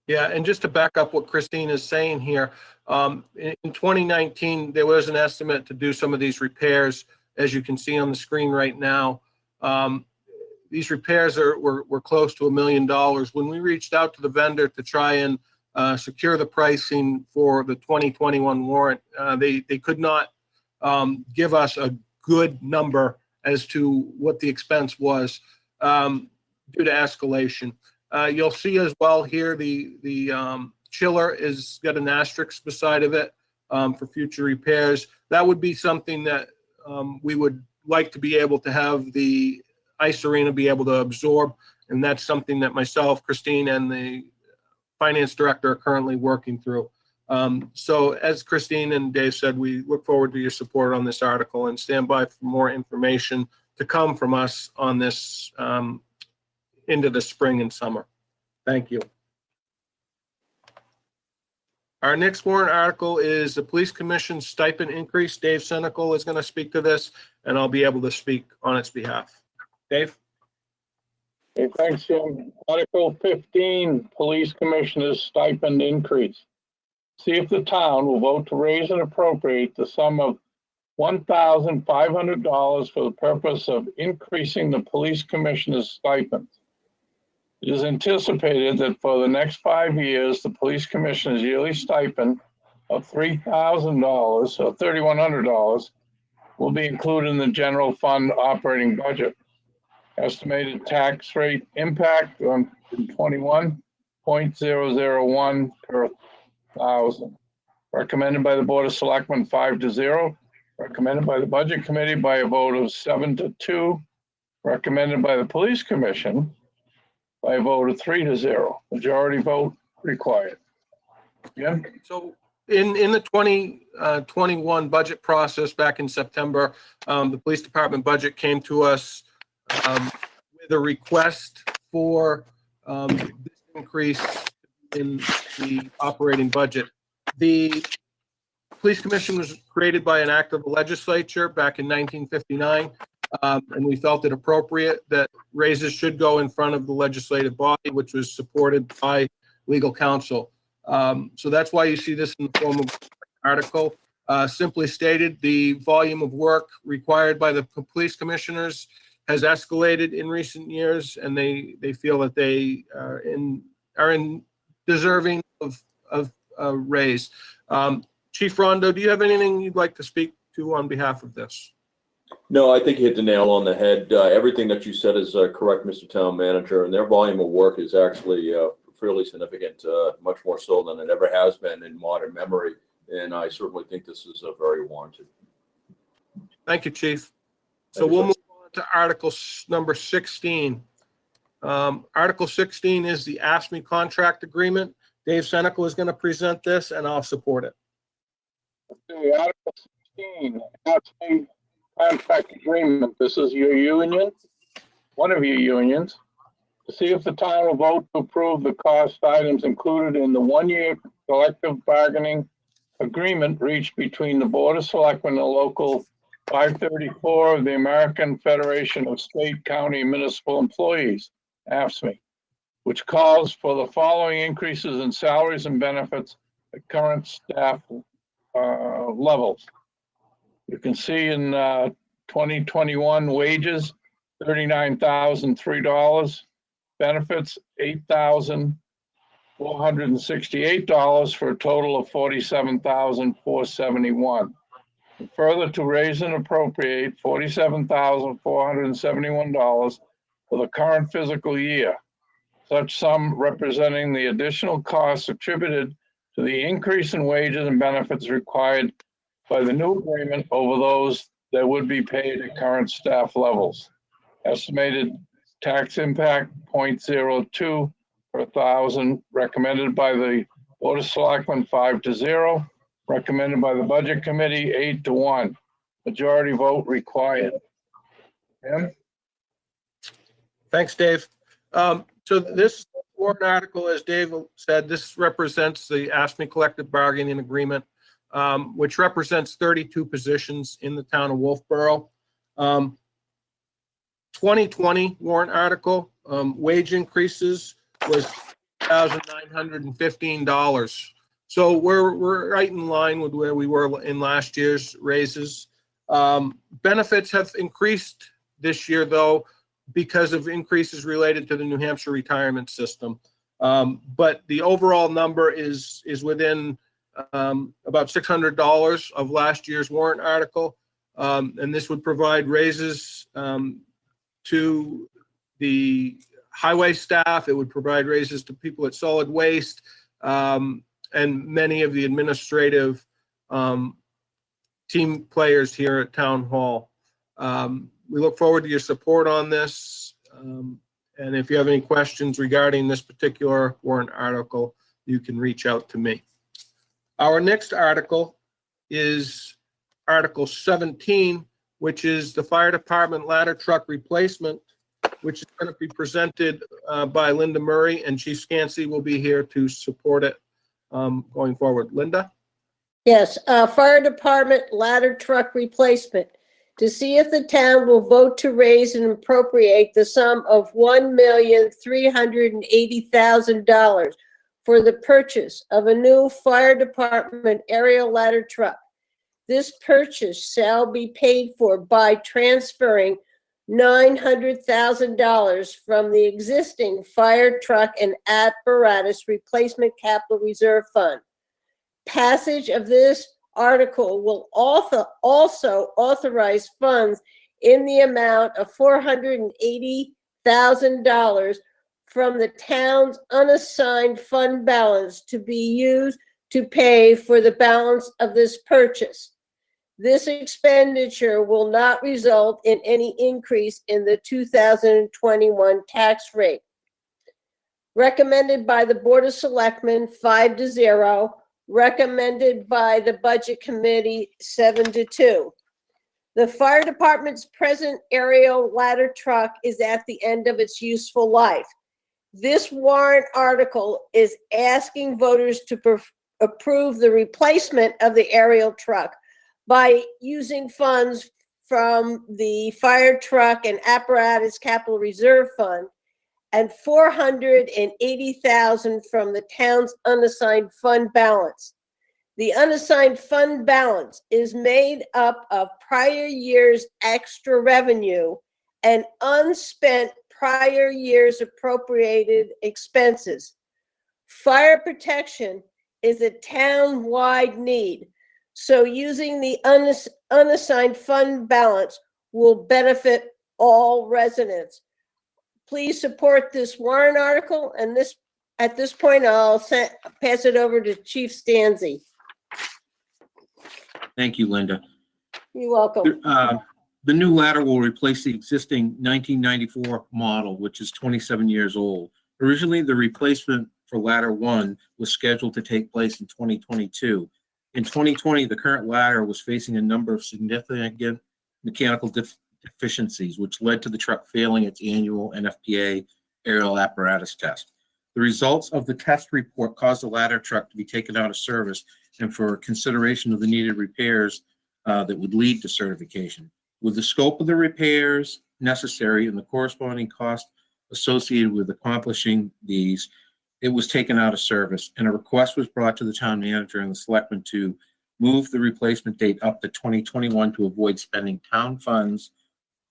Yeah, and just to back up what Christine is saying here, in 2019, there was an estimate to do some of these repairs, as you can see on the screen right now. These repairs were close to $1 million. When we reached out to the vendor to try and secure the pricing for the 2021 warrant, they could not give us a good number as to what the expense was due to escalation. You'll see as well here the chiller is got an asterisk beside of it for future repairs. That would be something that we would like to be able to have the ice arena be able to absorb, and that's something that myself, Christine, and the finance director are currently working through. So as Christine and Dave said, we look forward to your support on this article and stand by for more information to come from us on this into the spring and summer. Thank you. Our next warrant article is the Police Commission stipend increase. Dave Senecal is going to speak to this, and I'll be able to speak on its behalf. Dave? Okay, thanks, Jim. Article 15, Police Commissioners stipend increase. See if the town will vote to raise and appropriate the sum of $1,500 for the purpose of increasing the police commissioners' stipend. It is anticipated that for the next 5 years, the police commissioner's yearly stipend of $3,000 or $3,100 will be included in the general fund operating budget. Estimated tax rate impact on 21.001 per thousand. Recommended by the Board of Selectmen 5-0. Recommended by the Budget Committee by a vote of 7-2. Recommended by the Police Commission by a vote of 3-0. Majority vote required. Jim? So in the 2021 budget process back in September, the police department budget came to us with a request for this increase in the operating budget. The police commission was created by an act of the legislature back in 1959, and we felt it appropriate that raises should go in front of the legislative body, which was supported by legal counsel. So that's why you see this in the form of an article. Simply stated, the volume of work required by the police commissioners has escalated in recent years, and they feel that they are in deserving of a raise. Chief Rondo, do you have anything you'd like to speak to on behalf of this? No, I think you hit the nail on the head. Everything that you said is correct, Mr. Town Manager, and their volume of work is actually fairly significant, much more so than it ever has been in modern memory, and I certainly think this is very warranted. Thank you, Chief. So we'll move on to Article number 16. Article 16 is the AFSCME contract agreement. Dave Senecal is going to present this, and I'll support it. Okay, Article 16, AFSCME contract agreement. This is your union, one of your unions, to see if the town will vote to approve the cost items included in the one-year collective bargaining agreement reached between the Board of Selectmen and Local 534 of the American Federation of State, County, and Municipal Employees, AFSCME, which calls for the following increases in salaries and benefits at current staff levels. You can see in 2021 wages, $39,003, benefits, $8,468 for a total of $47,471. Further, to raise and appropriate $47,471 for the current fiscal year. Such sum representing the additional costs attributed to the increase in wages and benefits required by the new agreement over those that would be paid at current staff levels. Estimated tax impact 0.02 per thousand, recommended by the Board of Selectmen 5-0, recommended by the Budget Committee 8-1. Majority vote required. Jim? Thanks, Dave. So this warrant article, as Dave said, this represents the AFSCME collective bargaining agreement, which represents 32 positions in the town of Wolfeboro. 2020 warrant article, wage increases was $1,915. So we're right in line with where we were in last year's raises. Benefits have increased this year, though, because of increases related to the New Hampshire retirement system. But the overall number is within about $600 of last year's warrant article. And this would provide raises to the highway staff. It would provide raises to people at solid waste, and many of the administrative team players here at Town Hall. We look forward to your support on this. And if you have any questions regarding this particular warrant article, you can reach out to me. Our next article is Article 17, which is the fire department ladder truck replacement, which is going to be presented by Linda Murray, and Chief Scansey will be here to support it going forward. Linda? Yes, fire department ladder truck replacement. To see if the town will vote to raise and appropriate the sum of $1,380,000 for the purchase of a new fire department aerial ladder truck. This purchase shall be paid for by transferring $900,000 from the existing fire truck and apparatus replacement capital reserve fund. Passage of this article will also authorize funds in the amount of $480,000 from the town's unassigned fund balance to be used to pay for the balance of this purchase. This expenditure will not result in any increase in the 2021 tax rate. Recommended by the Board of Selectmen 5-0. Recommended by the Budget Committee 7-2. The fire department's present aerial ladder truck is at the end of its useful life. This warrant article is asking voters to approve the replacement of the aerial truck by using funds from the fire truck and apparatus capital reserve fund and $480,000 from the town's unassigned fund balance. The unassigned fund balance is made up of prior year's extra revenue and unspent prior year's appropriated expenses. Fire protection is a town-wide need, so using the unassigned fund balance will benefit all residents. Please support this warrant article, and at this point, I'll pass it over to Chief Scansey. Thank you, Linda. You're welcome. The new ladder will replace the existing 1994 model, which is 27 years old. Originally, the replacement for ladder 1 was scheduled to take place in 2022. In 2020, the current ladder was facing a number of significant mechanical deficiencies, which led to the truck failing its annual NFPA aerial apparatus test. The results of the test report caused the ladder truck to be taken out of service and for consideration of the needed repairs that would lead to certification. With the scope of the repairs necessary and the corresponding cost associated with accomplishing these, it was taken out of service, and a request was brought to the town manager and the selectmen to move the replacement date up to 2021 to avoid spending town funds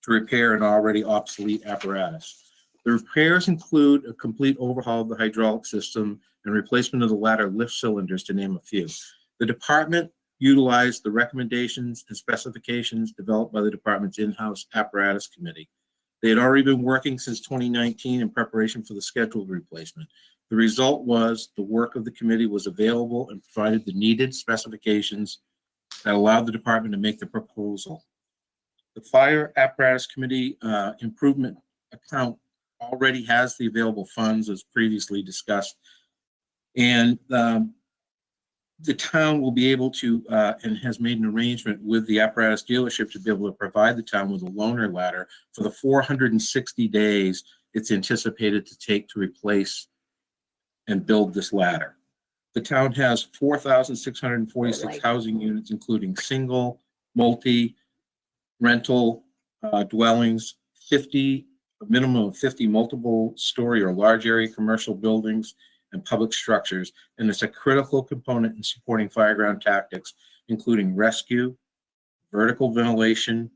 to repair an already obsolete apparatus. The repairs include a complete overhaul of the hydraulic system and replacement of the ladder lift cylinders, to name a few. The department utilized the recommendations and specifications developed by the department's in-house apparatus committee. They had already been working since 2019 in preparation for the scheduled replacement. The result was the work of the committee was available and provided the needed specifications that allowed the department to make the proposal. The Fire Apparatus Committee improvement account already has the available funds, as previously discussed, and the town will be able to and has made an arrangement with the apparatus dealership to be able to provide the town with a loaner ladder for the 460 days it's anticipated to take to replace and build this ladder. The town has 4,646 housing units, including single, multi, rental dwellings, a minimum of 50 multiple story or large area commercial buildings and public structures. And it's a critical component in supporting fireground tactics, including rescue, vertical ventilation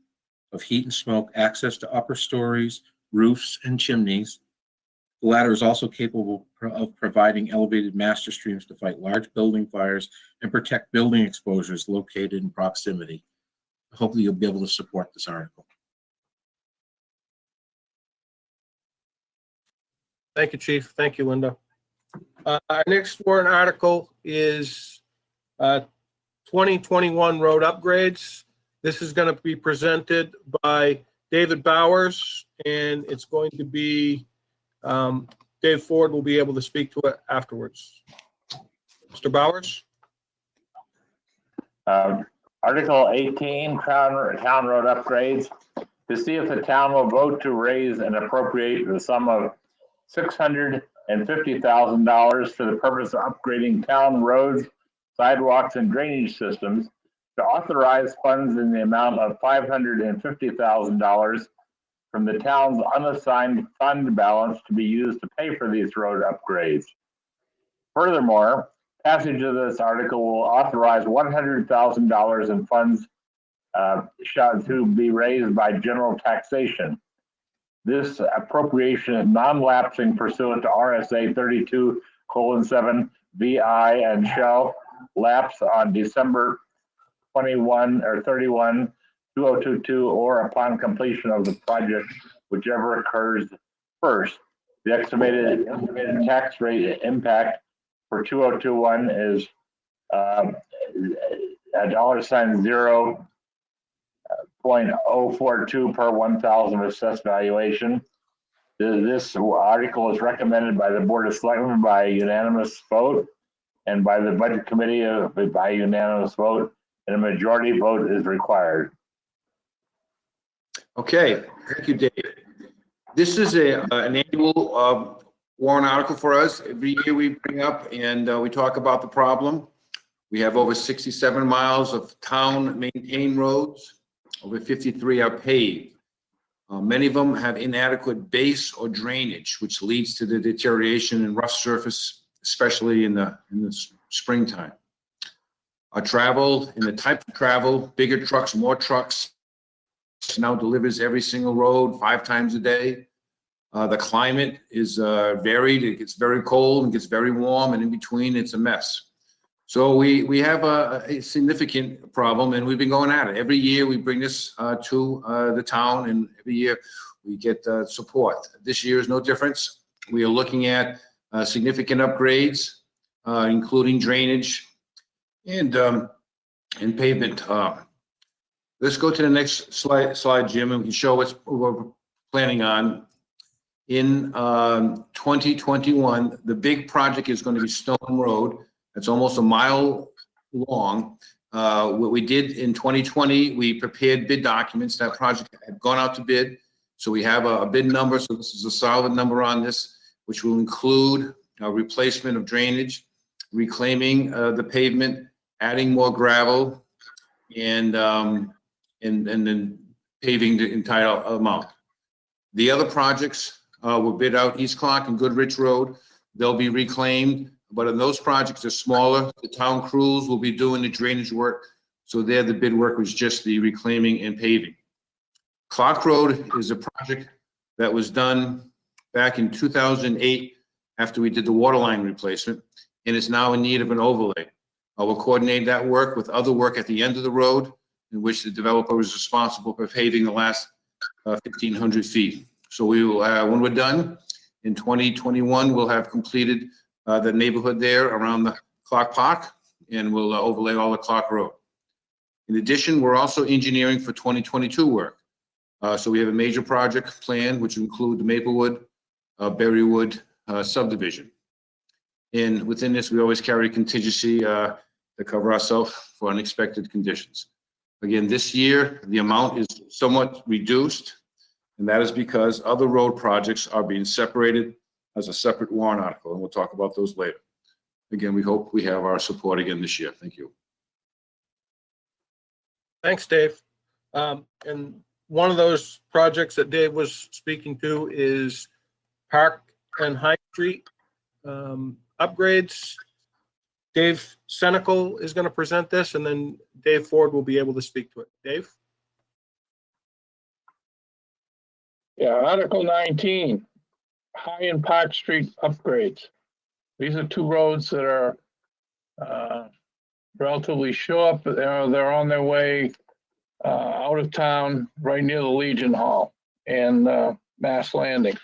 of heat and smoke, access to upper stories, roofs, and chimneys. The ladder is also capable of providing elevated master streams to fight large building fires and protect building exposures located in proximity. Hopefully you'll be able to support this article. Thank you, Chief. Thank you, Linda. Our next warrant article is 2021 road upgrades. This is going to be presented by David Bowers, and it's going to be, Dave Ford will be able to speak to it afterwards. Mr. Bowers? Article 18, town road upgrades. To see if the town will vote to raise and appropriate the sum of $650,000 for the purpose of upgrading town roads, sidewalks, and drainage systems, to authorize funds in the amount of $550,000 from the town's unassigned fund balance to be used to pay for these road upgrades. Furthermore, passage of this article will authorize $100,000 in funds to be raised by general taxation. This appropriation is non-lapsing pursuant to RSA 32:7 VI and shall lapse on December 21 or 31, 2022, or upon completion of the project, whichever occurs first. The estimated tax rate impact for 2021 is $0.042 per 1,000 assessed valuation. This article is recommended by the Board of Selectmen by unanimous vote, and by the Budget Committee by unanimous vote, and a majority vote is required. Okay, thank you, Dave. This is an annual warrant article for us. Every year we bring up and we talk about the problem. We have over 67 miles of town maintained roads. Over 53 are paved. Many of them have inadequate base or drainage, which leads to the deterioration in rough surface, especially in the springtime. Our travel and the type of travel, bigger trucks, more trucks, now delivers every single road 5 times a day. The climate is varied. It gets very cold and gets very warm, and in between it's a mess. So we have a significant problem, and we've been going at it. Every year we bring this to the town, and every year we get support. This year is no difference. We are looking at significant upgrades, including drainage and pavement. Let's go to the next slide, Jim, and we can show what we're planning on. In 2021, the big project is going to be Stone Road. It's almost a mile long. What we did in 2020, we prepared bid documents. That project had gone out to bid. So we have a bid number. So this is a solid number on this, which will include a replacement of drainage, reclaiming the pavement, adding more gravel, and then paving the entire amount. The other projects were bid out, East Clark and Goodrich Road. They'll be reclaimed, but in those projects are smaller. The town crews will be doing the drainage work. So there the bid work was just the reclaiming and paving. Clark Road is a project that was done back in 2008 after we did the water line replacement, and is now in need of an overlay. I will coordinate that work with other work at the end of the road, in which the developer was responsible for paving the last 1,500 feet. So we will, when we're done in 2021, we'll have completed the neighborhood there around the Clark Park, and we'll overlay all the Clark Road. In addition, we're also engineering for 2022 work. So we have a major project plan, which will include the Maplewood, Berrywood subdivision. And within this, we always carry contingency to cover ourselves for unexpected conditions. Again, this year, the amount is somewhat reduced. And that is because other road projects are being separated as a separate warrant article, and we'll talk about those later. Again, we hope we have our support again this year. Thank you. Thanks, Dave. And one of those projects that Dave was speaking to is Park and High Street upgrades. Dave Senecal is going to present this, and then Dave Ford will be able to speak to it. Dave? Yeah, Article 19, High and Park Street upgrades. These are two roads that are relatively short, but they're on their way out of town, right near the Legion Hall and Mass Landing.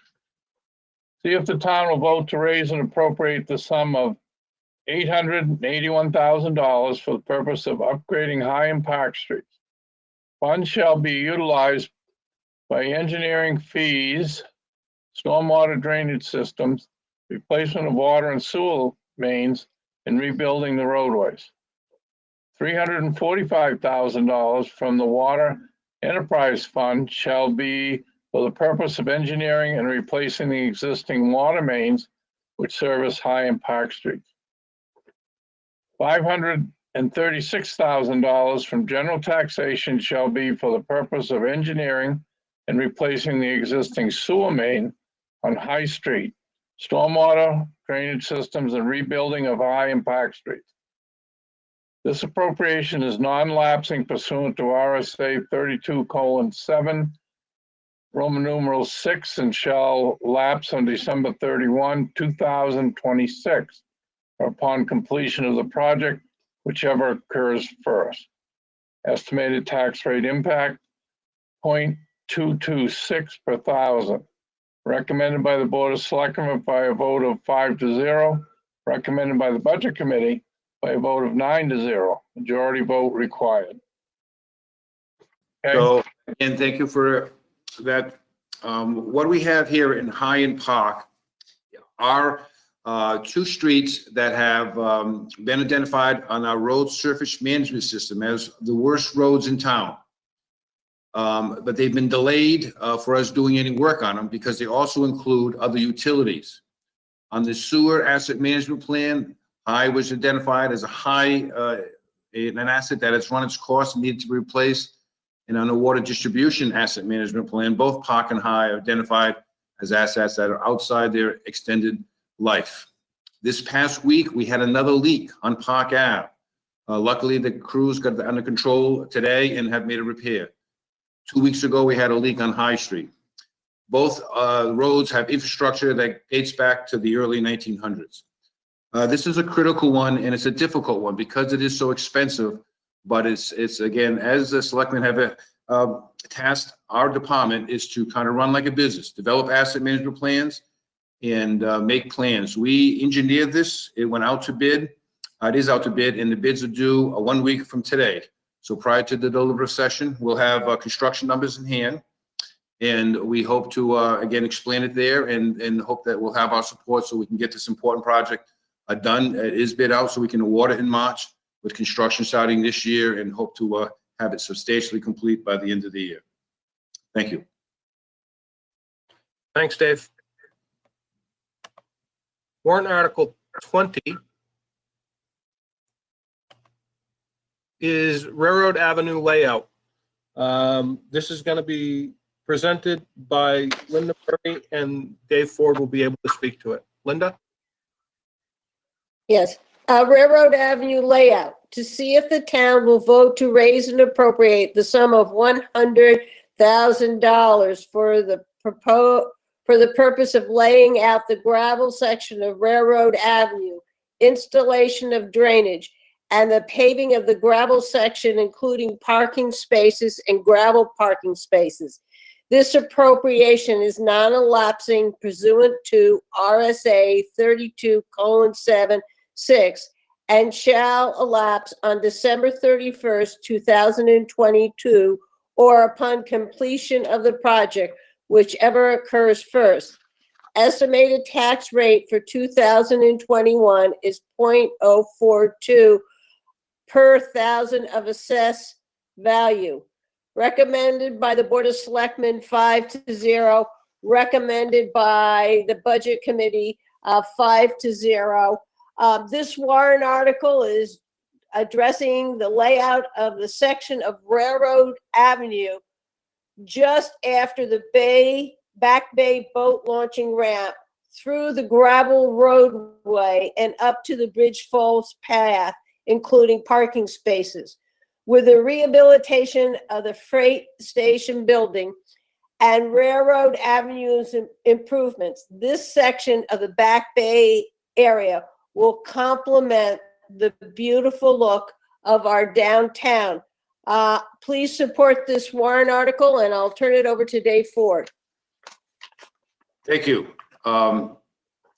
See if the town will vote to raise and appropriate the sum of $881,000 for the purpose of upgrading High and Park Streets. Funds shall be utilized by engineering fees, stormwater drainage systems, replacement of water and sewer mains, and rebuilding the roadways. $345,000 from the Water Enterprise Fund shall be for the purpose of engineering and replacing the existing water mains which service High and Park Streets. $536,000 from general taxation shall be for the purpose of engineering and replacing the existing sewer main on High Street, stormwater drainage systems, and rebuilding of High and Park Streets. This appropriation is non-lapsing pursuant to RSA 32:7, Roman numeral 6, and shall lapse on December 31, 2026, or upon completion of the project, whichever occurs first. Estimated tax rate impact, 0.226 per thousand. Recommended by the Board of Selectmen by a vote of 5-0. Recommended by the Budget Committee by a vote of 9-0. Majority vote required. Okay. So, again, thank you for that. What we have here in High and Park are two streets that have been identified on our road surface management system as the worst roads in town. But they've been delayed for us doing any work on them because they also include other utilities. On the sewer asset management plan, High was identified as an asset that has run its course and needed to be replaced. And on the water distribution asset management plan, both Park and High are identified as assets that are outside their extended life. This past week, we had another leak on Park Ave. Luckily, the crews got it under control today and have made a repair. 2 weeks ago, we had a leak on High Street. Both roads have infrastructure that dates back to the early 1900s. This is a critical one, and it's a difficult one because it is so expensive. But it's again, as the selectmen have tasked our department, is to kind of run like a business, develop asset management plans, and make plans. We engineered this. It went out to bid. It is out to bid, and the bids are due 1 week from today. So prior to the deliberative session, we'll have construction numbers in hand, and we hope to again explain it there, and hope that we'll have our support so we can get this important project done. It is bid out, so we can award it in March, with construction starting this year, and hope to have it substantially complete by the end of the year. Thank you. Thanks, Dave. Warrant Article 20 is Railroad Avenue layout. This is going to be presented by Linda Murray, and Dave Ford will be able to speak to it. Linda? Yes, Railroad Avenue layout, to see if the town will vote to raise and appropriate the sum of $100,000 for the purpose of laying out the gravel section of Railroad Avenue, installation of drainage, and the paving of the gravel section, including parking spaces and gravel parking spaces. This appropriation is non-elapsing pursuant to RSA 32:7-6 and shall elapse on December 31st, 2022, or upon completion of the project, whichever occurs first. Estimated tax rate for 2021 is 0.042 per thousand of assessed value. recommended by the Board of Selectmen 5-0, recommended by the Budget Committee 5-0. This warrant article is addressing the layout of the section of Railroad Avenue just after the Back Bay boat launching ramp through the gravel roadway and up to the Bridge Falls path, including parking spaces. With the rehabilitation of the freight station building and Railroad Avenue's improvements, this section of the Back Bay area will complement the beautiful look of our downtown. Please support this warrant article, and I'll turn it over to Dave Ford. Thank you,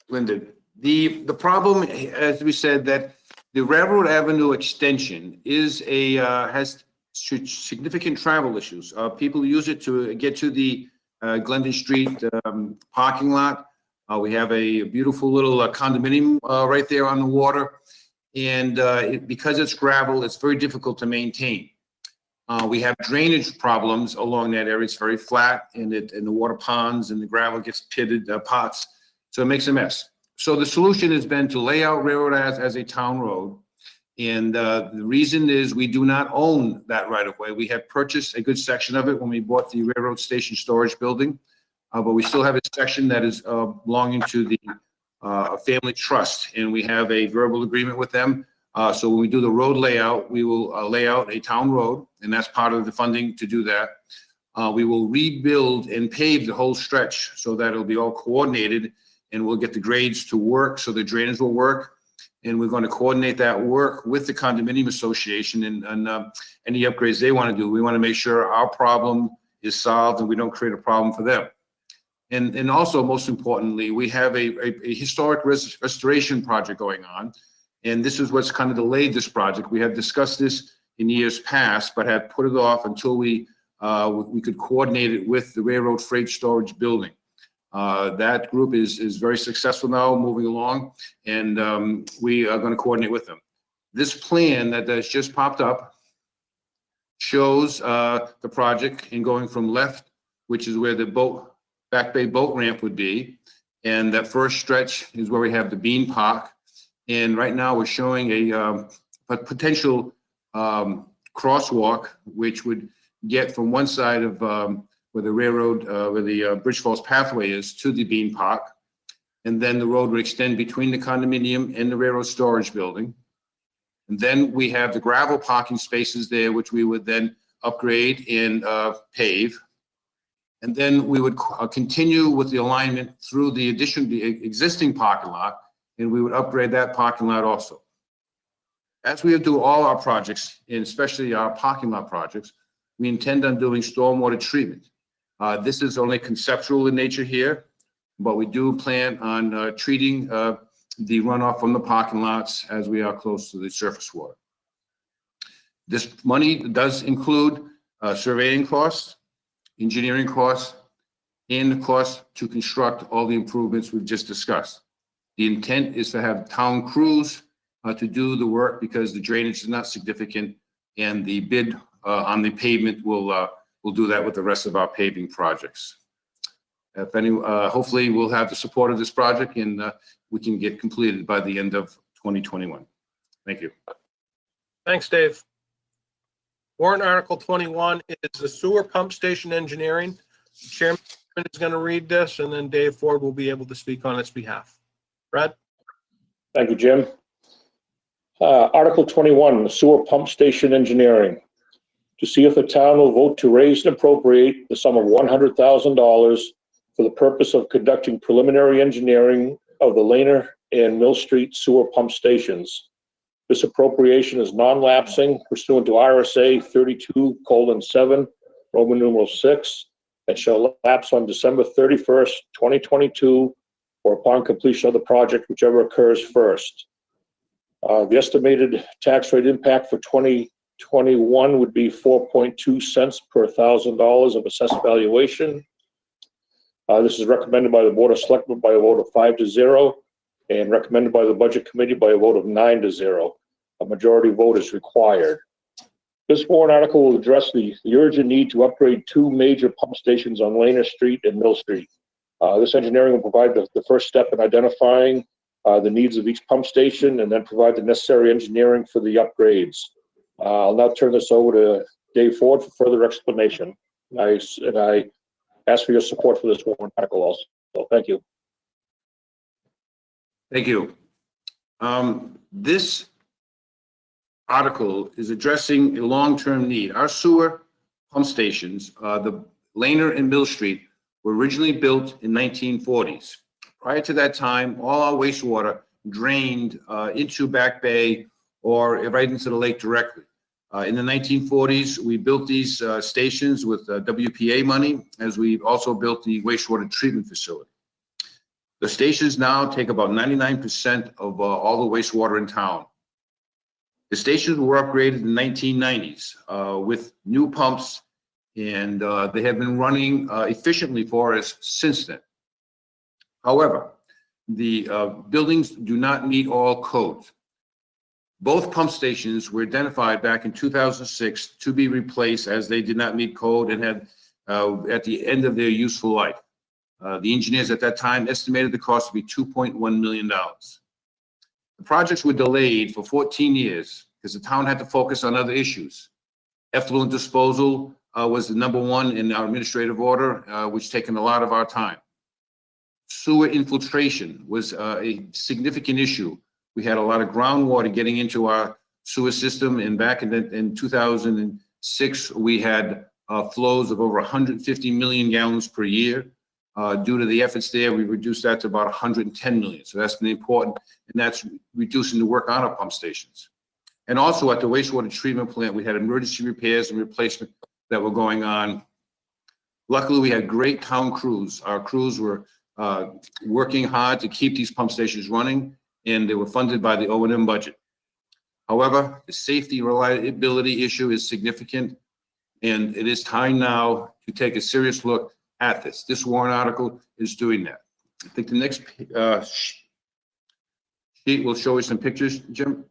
Linda. The problem, as we said, that the Railroad Avenue extension is has significant travel issues. People use it to get to the Glendon Street parking lot. We have a beautiful little condominium right there on the water. And because it's gravel, it's very difficult to maintain. We have drainage problems along that area. It's very flat, and the water ponds and the gravel gets pitted pots, so it makes a mess. So the solution has been to lay out Railroad as a town road, and the reason is we do not own that right of way. We have purchased a good section of it when we bought the railroad station storage building, but we still have a section that is belonging to the family trust, and we have a verbal agreement with them. So when we do the road layout, we will lay out a town road, and that's part of the funding to do that. We will rebuild and pave the whole stretch so that it'll be all coordinated, and we'll get the grades to work so the drainage will work. And we're going to coordinate that work with the condominium association and any upgrades they want to do. We want to make sure our problem is solved and we don't create a problem for them. And also, most importantly, we have a historic restoration project going on. And this is what's kind of delayed this project. We had discussed this in years past, but had put it off until we could coordinate it with the railroad freight storage building. That group is very successful now, moving along, and we are going to coordinate with them. This plan that has just popped up shows the project in going from left, which is where the Back Bay boat ramp would be, and that first stretch is where we have the bean park. And right now we're showing a potential crosswalk, which would get from one side of where the railroad, where the Bridge Falls pathway is, to the bean park. And then the road would extend between the condominium and the railroad storage building. And then we have the gravel parking spaces there, which we would then upgrade and pave. And then we would continue with the alignment through the existing parking lot, and we would upgrade that parking lot also. As we do all our projects, and especially our parking lot projects, we intend on doing stormwater treatment. This is only conceptual in nature here, but we do plan on treating the runoff from the parking lots as we are close to the surface water. This money does include surveying costs, engineering costs, and the cost to construct all the improvements we've just discussed. The intent is to have town crews to do the work because the drainage is not significant, and the bid on the pavement will do that with the rest of our paving projects. If any, hopefully we'll have the support of this project, and we can get completed by the end of 2021. Thank you. Thanks, Dave. Warrant Article 21 is the sewer pump station engineering. The Chairman is going to read this, and then Dave Ford will be able to speak on its behalf. Brad? Thank you, Jim. Article 21, the sewer pump station engineering. To see if the town will vote to raise and appropriate the sum of $100,000 for the purpose of conducting preliminary engineering of the Laner and Mill Street sewer pump stations. This appropriation is non-lapsing pursuant to RSA 32:7, Roman numeral 6, and shall lapse on December 31st, 2022, or upon completion of the project, whichever occurs first. The estimated tax rate impact for 2021 would be 4.2 cents per $1,000 of assessed valuation. This is recommended by the Board of Selectmen by a vote of 5-0, and recommended by the Budget Committee by a vote of 9-0. A majority vote is required. This warrant article will address the urgent need to upgrade two major pump stations on Laner Street and Mill Street. This engineering will provide the first step in identifying the needs of each pump station and then provide the necessary engineering for the upgrades. I'll now turn this over to Dave Ford for further explanation. And I ask for your support for this warrant article also. So thank you. Thank you. This article is addressing a long-term need. Our sewer pump stations, the Laner and Mill Street, were originally built in 1940s. Prior to that time, all our wastewater drained into Back Bay or right into the lake directly. In the 1940s, we built these stations with WPA money, as we also built the wastewater treatment facility. The stations now take about 99% of all the wastewater in town. The stations were upgraded in the 1990s with new pumps, and they have been running efficiently for us since then. However, the buildings do not meet all codes. Both pump stations were identified back in 2006 to be replaced as they did not meet code and had at the end of their useful life. The engineers at that time estimated the cost to be $2.1 million. The projects were delayed for 14 years because the town had to focus on other issues. Effluent disposal was the #1 in our administrative order, which taken a lot of our time. Sewer infiltration was a significant issue. We had a lot of groundwater getting into our sewer system, and back in 2006, we had flows of over 150 million gallons per year. Due to the efforts there, we reduced that to about 110 million. So that's been important, and that's reducing the work on our pump stations. And also at the wastewater treatment plant, we had emergency repairs and replacement that were going on. Luckily, we had great town crews. Our crews were working hard to keep these pump stations running, and they were funded by the O&M budget. However, the safety reliability issue is significant, and it is time now to take a serious look at this. This warrant article is doing that. I think the next sheet will show you some pictures, Jim.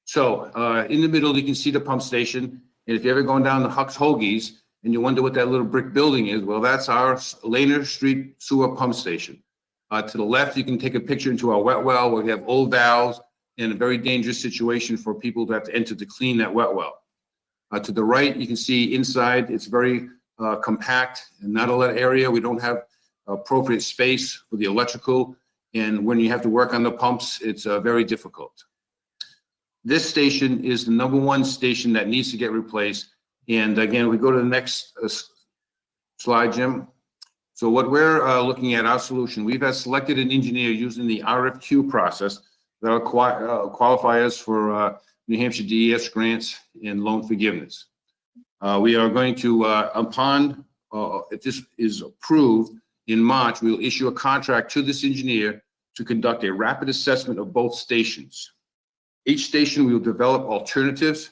So in the middle, you can see the pump station. And if you're ever going down the Huck's Hoagies and you wonder what that little brick building is, well, that's our Laner Street sewer pump station. To the left, you can take a picture into our wet well where we have old valves in a very dangerous situation for people to have to enter to clean that wet well. To the right, you can see inside, it's very compact and not a lot of area. We don't have appropriate space for the electrical. And when you have to work on the pumps, it's very difficult. This station is the #1 station that needs to get replaced. And again, we go to the next slide, Jim. So what we're looking at, our solution, we've selected an engineer using the RFQ process that will qualify us for New Hampshire DES grants and loan forgiveness. We are going to, if this is approved in March, we'll issue a contract to this engineer to conduct a rapid assessment of both stations. Each station, we will develop alternatives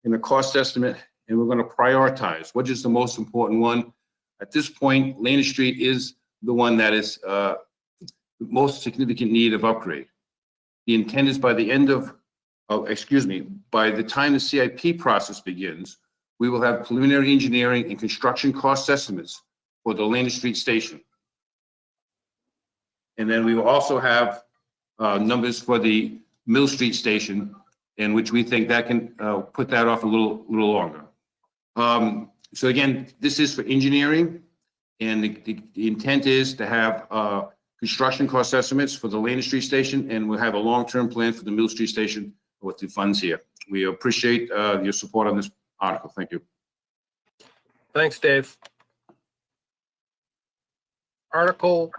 and a cost estimate, and we're going to prioritize what is the most important one. At this point, Laner Street is the one that is the most significant need of upgrade. The intent is by the end of, by the time the CIP process begins, we will have preliminary engineering and construction cost estimates for the Laner Street station. And then we will also have numbers for the Mill Street station, in which we think that can put that off a little longer. So again, this is for engineering, and the intent is to have construction cost estimates for the Laner Street station, and we'll have a long-term plan for the Mill Street station with the funds here. We appreciate your support on this article. Thank you. Thanks, Dave. Article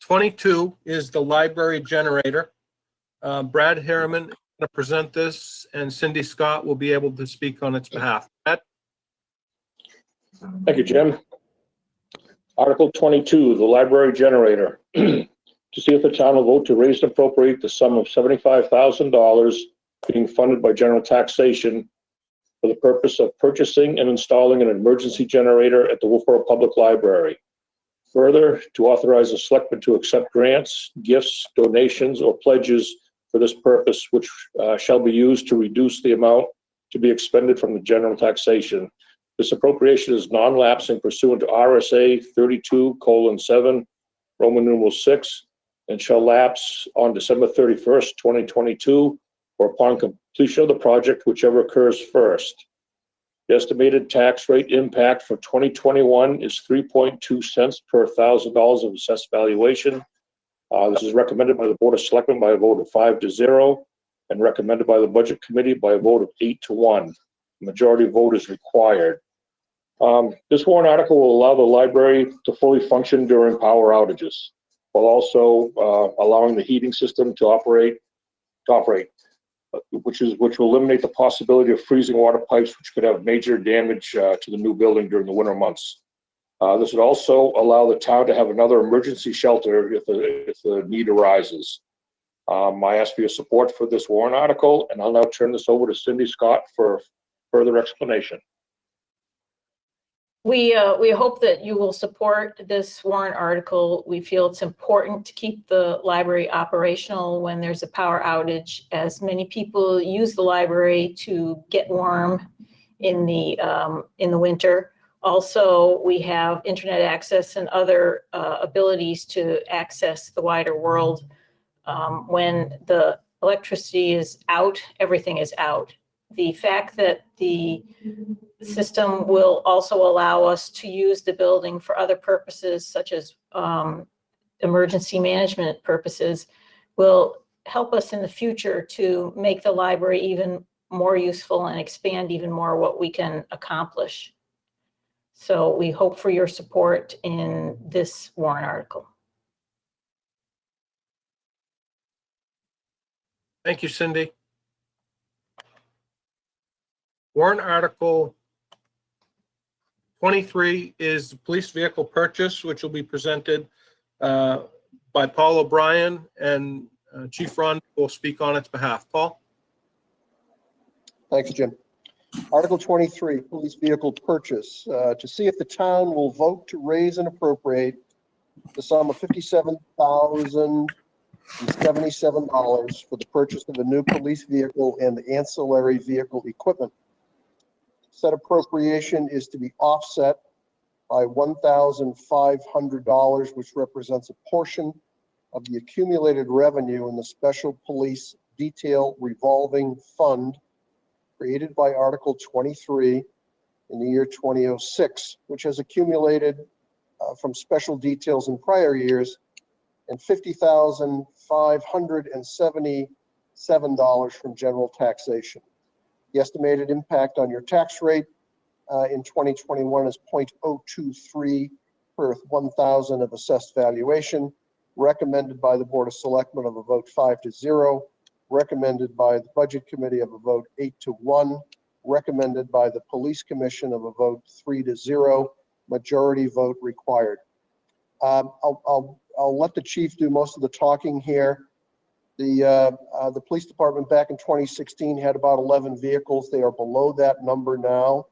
22 is the library generator. Brad Harriman is going to present this, and Cindy Scott will be able to speak on its behalf. Brad? Thank you, Jim. Article 22, the library generator. To see if the town will vote to raise and appropriate the sum of $75,000 being funded by general taxation for the purpose of purchasing and installing an emergency generator at the Wolfeboro Public Library. Further, to authorize the selectmen to accept grants, gifts, donations, or pledges for this purpose, which shall be used to reduce the amount to be expended from the general taxation. This appropriation is non-lapsing pursuant to RSA 32:7, Roman numeral 6, and shall lapse on December 31st, 2022, or upon completion of the project, whichever occurs first. The estimated tax rate impact for 2021 is 3.2 cents per $1,000 of assessed valuation. This is recommended by the Board of Selectmen by a vote of 5-0 and recommended by the Budget Committee by a vote of 8-1. Majority vote is required. This warrant article will allow the library to fully function during power outages, while also allowing the heating system to operate, which will eliminate the possibility of freezing water pipes, which could have major damage to the new building during the winter months. This would also allow the town to have another emergency shelter if the need arises. I ask for your support for this warrant article, and I'll now turn this over to Cindy Scott for further explanation. We hope that you will support this warrant article. We feel it's important to keep the library operational when there's a power outage, as many people use the library to get warm in the winter. Also, we have internet access and other abilities to access the wider world. When the electricity is out, everything is out. The fact that the system will also allow us to use the building for other purposes, such as emergency management purposes, will help us in the future to make the library even more useful and expand even more what we can accomplish. So we hope for your support in this warrant article. Thank you, Cindy. Warrant Article 23 is the police vehicle purchase, which will be presented by Paul O'Brien, and Chief Ron will speak on its behalf. Paul? Thanks, Jim. Article 23, police vehicle purchase. To see if the town will vote to raise and appropriate the sum of $57,077 for the purchase of a new police vehicle and ancillary vehicle equipment. Said appropriation is to be offset by $1,500, which represents a portion of the accumulated revenue in the Special Police Detail Revolving Fund created by Article 23 in the year 2006, which has accumulated from special details in prior years, and $50,577 from general taxation. The estimated impact on your tax rate in 2021 is 0.023 per 1,000 of assessed valuation, recommended by the Board of Selectmen of a vote 5-0, recommended by the Budget Committee of a vote 8-1, recommended by the Police Commission of a vote 3-0, majority vote required. I'll let the chief do most of the talking here. The police department back in 2016 had about 11 vehicles. They are below that number now.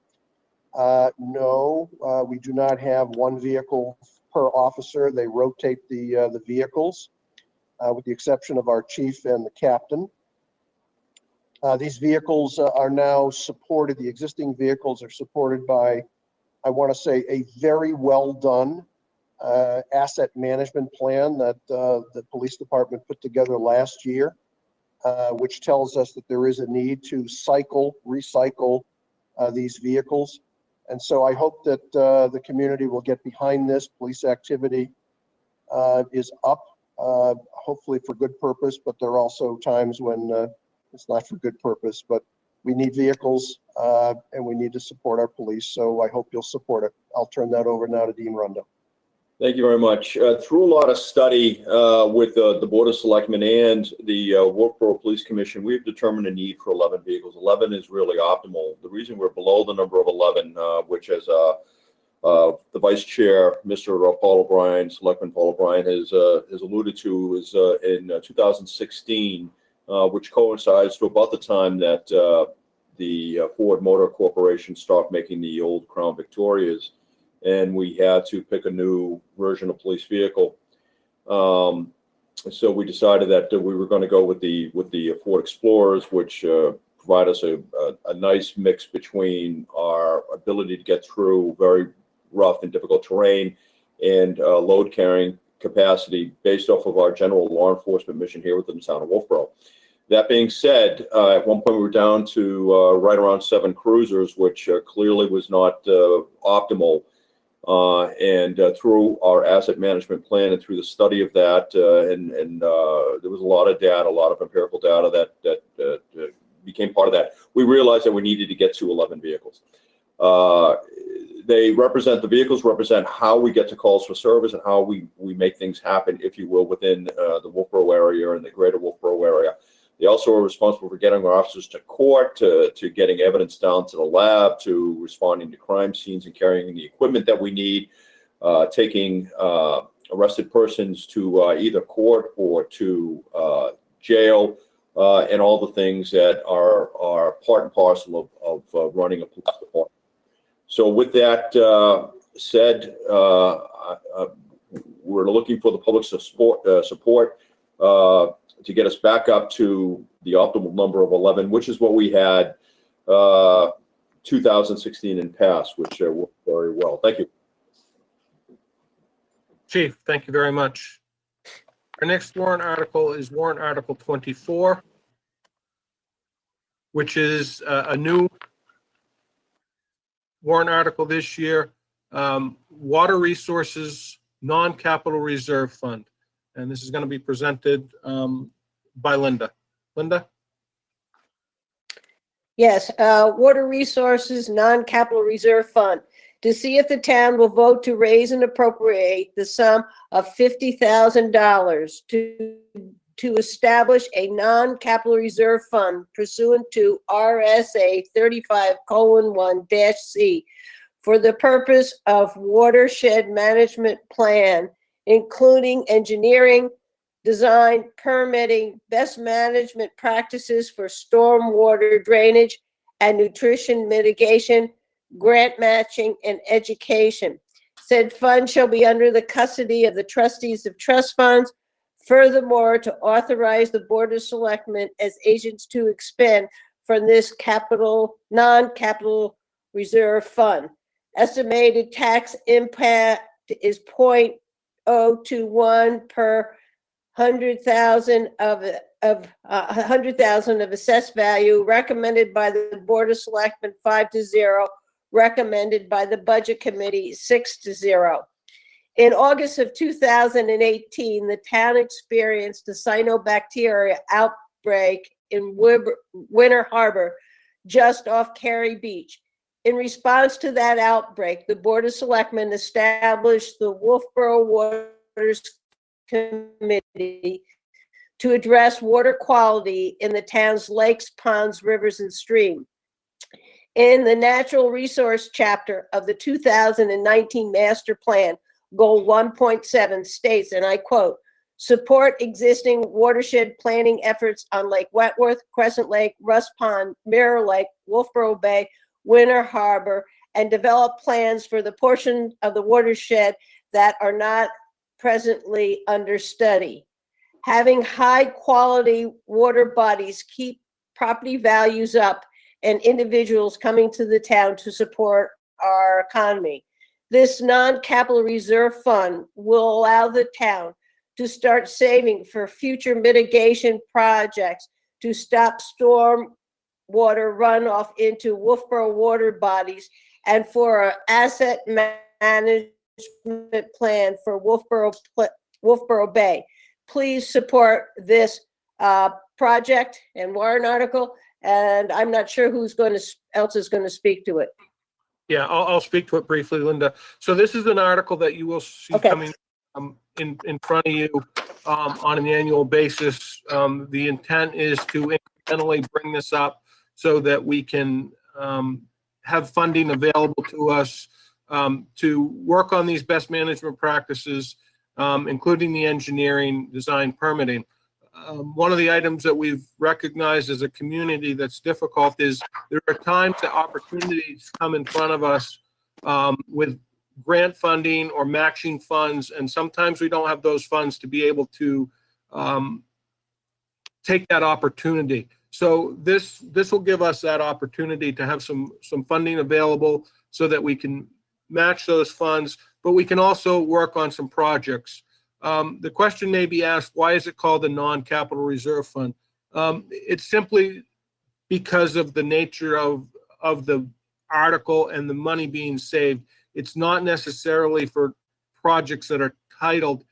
No, we do not have one vehicle per officer. They rotate the vehicles, with the exception of our chief and the captain. These vehicles are now supported. The existing vehicles are supported by, I want to say, a very well done asset management plan that the police department put together last year, which tells us that there is a need to recycle these vehicles. And so I hope that the community will get behind this. Police activity is up, hopefully for good purpose, but there are also times when it's not for good purpose. But we need vehicles and we need to support our police. So I hope you'll support it. I'll turn that over now to Dean Rundo. Thank you very much. Through a lot of study with the Board of Selectmen and the Wolfeboro Police Commission, we've determined a need for 11 vehicles. 11 is really optimal. The reason we're below the number of 11, which as the Vice Chair, Mr. Paul O'Brien, Selectman Paul O'Brien has alluded to, is in 2016, which coincides to about the time that the Ford Motor Corporation stopped making the old Crown Victorias, and we had to pick a new version of police vehicle. So we decided that we were going to go with the Ford Explorers, which provide us a nice mix between our ability to get through very rough and difficult terrain and load carrying capacity based off of our general law enforcement mission here within the town of Wolfeboro. That being said, at one point we were down to right around 7 cruisers, which clearly was not optimal. And through our asset management plan and through the study of that, there was a lot of data, a lot of empirical data that became part of that. We realized that we needed to get to 11 vehicles. The vehicles represent how we get to calls for service and how we make things happen, if you will, within the Wolfeboro area and the greater Wolfeboro area. They also are responsible for getting our officers to court, to getting evidence down to the lab, to responding to crime scenes and carrying the equipment that we need, taking arrested persons to either court or to jail, and all the things that are part and parcel of running a police department. So with that said, we're looking for the public's support to get us back up to the optimal number of 11, which is what we had 2016 and past, which worked very well. Thank you. Chief, thank you very much. Our next warrant article is warrant article 24, which is a new warrant article this year, Water Resources Non-Capital Reserve Fund. And this is going to be presented by Linda. Linda? Yes, Water Resources Non-Capital Reserve Fund, to see if the town will vote to raise and appropriate the sum of $50,000 to establish a non-capital reserve fund pursuant to RSA 35:1-C for the purpose of watershed management plan, including engineering, design, permitting, best management practices for stormwater drainage and nutrition mitigation, grant matching, and education. Said fund shall be under the custody of the trustees of trust funds. Furthermore, to authorize the Board of Selectmen as agents to expend from this non-capital reserve fund. Estimated tax impact is 0.021 per 100,000 of assessed value, recommended by the Board of Selectmen 5-0, recommended by the Budget Committee 6-0. In August of 2018, the town experienced a cyanobacteria outbreak in Winter Harbor, just off Cary Beach. In response to that outbreak, the Board of Selectmen established the Wolfeboro Waters Committee to address water quality in the town's lakes, ponds, rivers, and streams. In the natural resource chapter of the 2019 master plan, Goal 1.7 states, and I quote, support existing watershed planning efforts on Lake Wentworth, Crescent Lake, Russ Pond, Mirror Lake, Wolfeboro Bay, Winter Harbor, and develop plans for the portion of the watershed that are not presently under study. Having high quality water bodies keep property values up and individuals coming to the town to support our economy. This non-capital reserve fund will allow the town to start saving for future mitigation projects to stop storm water runoff into Wolfeboro water bodies and for an asset management plan for Wolfeboro Bay. Please support this project and warrant article, and I'm not sure who's else is going to speak to it. Yeah, I'll speak to it briefly, Linda. So this is an article that you will see coming in front of you on an annual basis. The intent is to incrementally bring this up so that we can have funding available to us to work on these best management practices, including the engineering, design, permitting. One of the items that we've recognized as a community that's difficult is there are times that opportunities come in front of us with grant funding or matching funds, and sometimes we don't have those funds to be able to take that opportunity. So this will give us that opportunity to have some funding available so that we can match those funds, but we can also work on some projects. The question may be asked, why is it called a non-capital reserve fund? It's simply because of the nature of the article and the money being saved. It's not necessarily for projects that are titled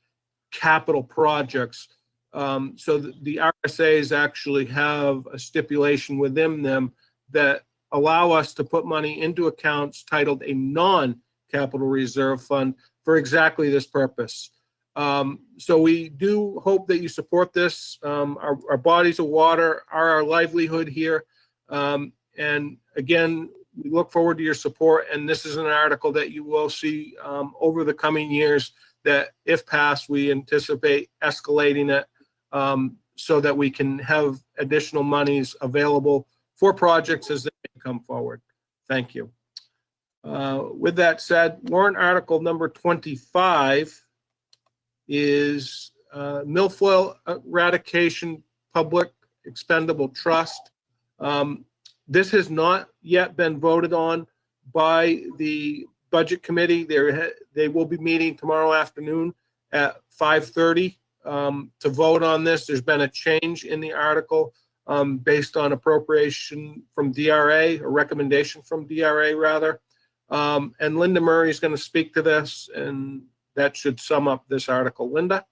capital projects. So the RSAs actually have a stipulation within them that allow us to put money into accounts titled a non-capital reserve fund for exactly this purpose. So we do hope that you support this. Our bodies of water are our livelihood here. And again, we look forward to your support. And this is an article that you will see over the coming years that, if passed, we anticipate escalating it so that we can have additional monies available for projects as they come forward. Thank you. With that said, warrant article number 25 is MILFOIL eradication public expendable trust. This has not yet been voted on by the budget committee. They will be meeting tomorrow afternoon at 5:30 to vote on this. There's been a change in the article based on appropriation from DRA, or recommendation from DRA rather. And Linda Murray is going to speak to this, and that should sum up this article. Linda?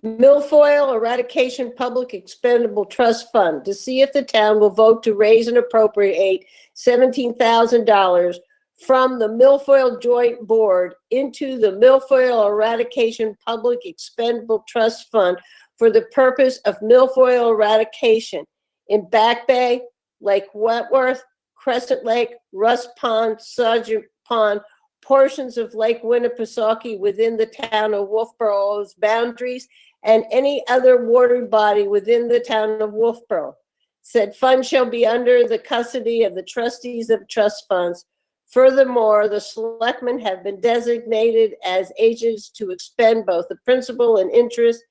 MILFOIL Eradication Public Expendable Trust Fund, to see if the town will vote to raise and appropriate $17,000 from the MILFOIL Joint Board into the MILFOIL Eradication Public Expendable Trust Fund for the purpose of MILFOIL eradication in Back Bay, Lake Wentworth, Crescent Lake, Russ Pond, Sergeant Pond, portions of Lake Winnipesaukee within the town of Wolfeboro's boundaries, and any other water body within the town of Wolfeboro. Said fund shall be under the custody of the trustees of trust funds. Furthermore, the selectmen have been designated as agents to expend both the principal and interest.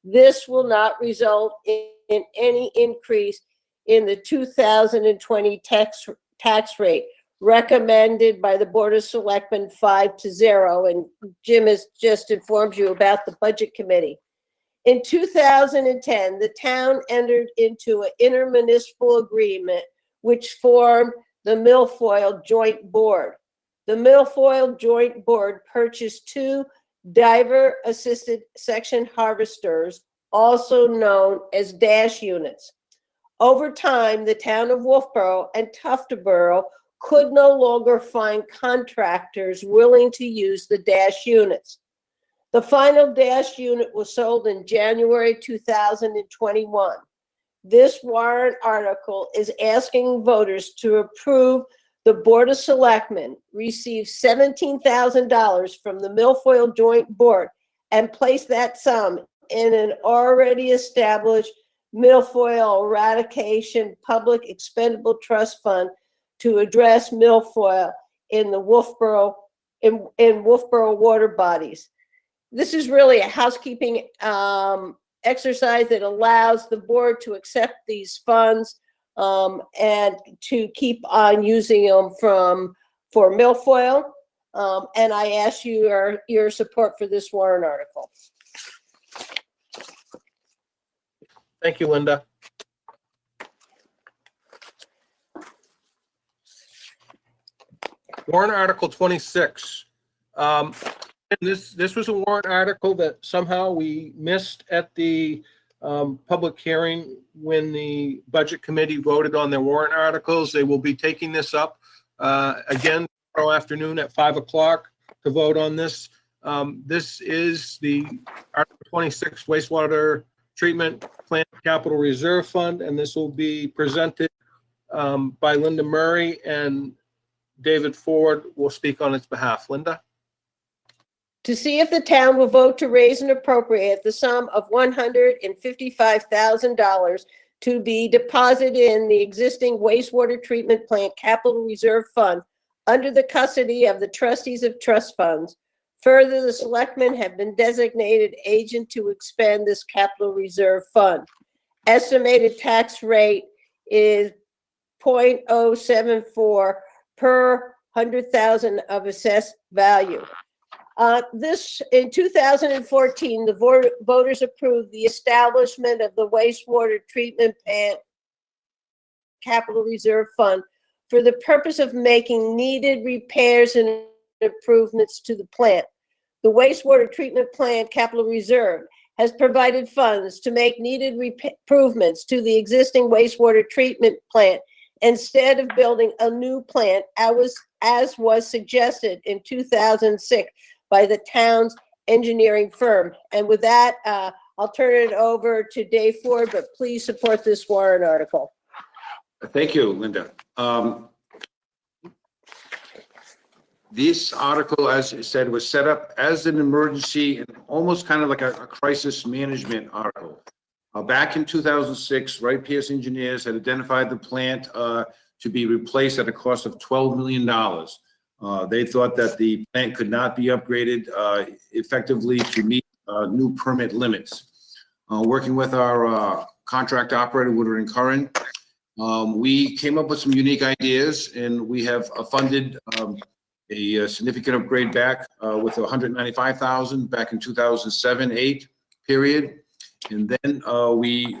This will not result in any increase in the 2020 tax rate recommended by the Board of Selectmen 5-0. And Jim has just informed you about the Budget Committee. In 2010, the town entered into an intermunicipal agreement which formed the MILFOIL Joint Board. The MILFOIL Joint Board purchased 2 diver-assisted section harvesters, also known as dash units. Over time, the town of Wolfeboro and Tuftonboro could no longer find contractors willing to use the dash units. The final dash unit was sold in January 2021. This warrant article is asking voters to approve the Board of Selectmen receive $17,000 from the MILFOIL Joint Board and place that sum in an already established MILFOIL Eradication Public Expendable Trust Fund to address MILFOIL in the Wolfeboro water bodies. This is really a housekeeping exercise that allows the board to accept these funds and to keep on using them for MILFOIL. And I ask your support for this warrant article. Thank you, Linda. Warrant Article 26. And this was a warrant article that somehow we missed at the public hearing when the Budget Committee voted on their warrant articles. They will be taking this up again tomorrow afternoon at 5 o'clock to vote on this. This is the Article 26 wastewater treatment plant capital reserve fund, and this will be presented by Linda Murray, and David Ford will speak on its behalf. Linda? To see if the town will vote to raise and appropriate the sum of $155,000 to be deposited in the existing wastewater treatment plant capital reserve fund under the custody of the trustees of trust funds. Further, the selectmen have been designated agent to expend this capital reserve fund. estimated tax rate is 0.074 per 100,000 of assessed value. In 2014, the voters approved the establishment of the wastewater treatment plant capital reserve fund for the purpose of making needed repairs and improvements to the plant. The wastewater treatment plant capital reserve has provided funds to make needed improvements to the existing wastewater treatment plant instead of building a new plant, as was suggested in 2006 by the town's engineering firm. And with that, I'll turn it over to Dave Ford, but please support this warrant article. Thank you, Linda. This article, as you said, was set up as an emergency and almost kind of like a crisis management article. Back in 2006, Wright Pierce engineers had identified the plant to be replaced at a cost of $12 million. They thought that the plant could not be upgraded effectively to meet new permit limits. Working with our contract operator, Woodard & Curran, we came up with some unique ideas, and we have funded a significant upgrade back with $195,000 back in 2007-8 period. And then we,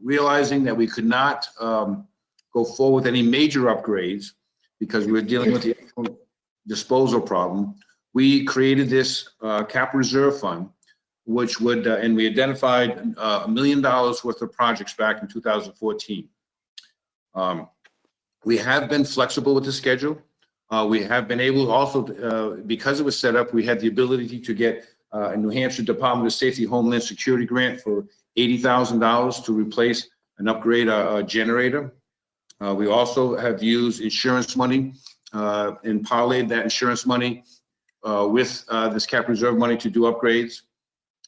realizing that we could not go forward with any major upgrades because we were dealing with the disposal problem, we created this capital reserve fund, which would, and we identified $1 million worth of projects back in 2014. We have been flexible with the schedule. We have been able also, because it was set up, we had the ability to get a New Hampshire Department of Safety Homeland Security grant for $80,000 to replace and upgrade a generator. We also have used insurance money and parlayed that insurance money with this capital reserve money to do upgrades.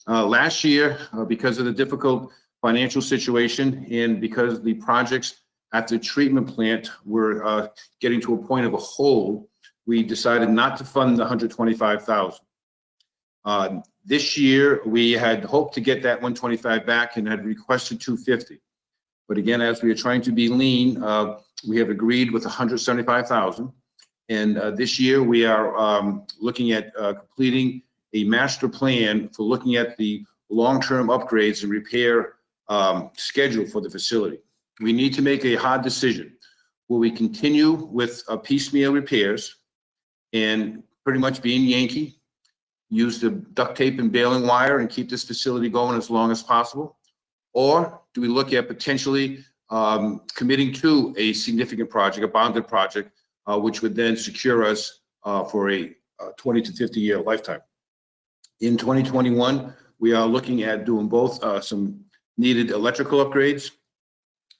Last year, because of the difficult financial situation and because the projects at the treatment plant were getting to a point of a hold, we decided not to fund the $125,000. This year, we had hoped to get that 125 back and had requested 250. But again, as we are trying to be lean, we have agreed with 175,000. And this year, we are looking at completing a master plan for looking at the long-term upgrades and repair schedule for the facility. We need to make a hard decision. Will we continue with piecemeal repairs and pretty much being Yankee, use the duct tape and baling wire and keep this facility going as long as possible? Or do we look at potentially committing to a significant project, a bonded project, which would then secure us for a 20 to 50 year lifetime? In 2021, we are looking at doing both some needed electrical upgrades,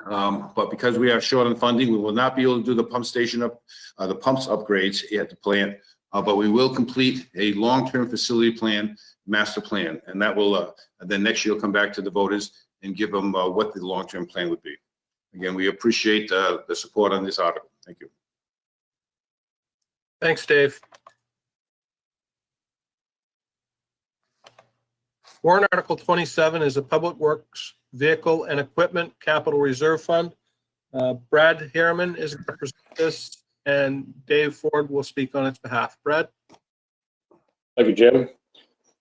but because we are short on funding, we will not be able to do the pump station the pumps upgrades at the plant, but we will complete a long-term facility plan, master plan, and that will then next year will come back to the voters and give them what the long-term plan would be. Again, we appreciate the support on this article. Thank you. Thanks, Dave. Warrant Article 27 is a Public Works Vehicle and Equipment Capital Reserve Fund. Brad Harriman is going to present this, and Dave Ford will speak on its behalf. Brad? Thank you, Jim.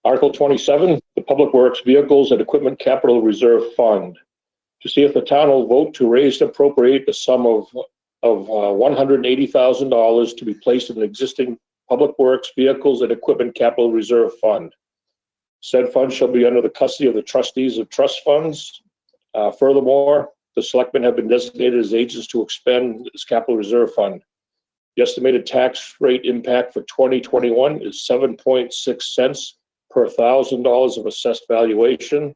Article 27, the Public Works Vehicles and Equipment Capital Reserve Fund. To see if the town will vote to raise and appropriate the sum of $180,000 to be placed in the existing Public Works Vehicles and Equipment Capital Reserve Fund. Said fund shall be under the custody of the trustees of trust funds. Furthermore, the selectmen have been designated as agents to expend this capital reserve fund. The estimated tax rate impact for 2021 is 7.6 cents per $1,000 of assessed valuation.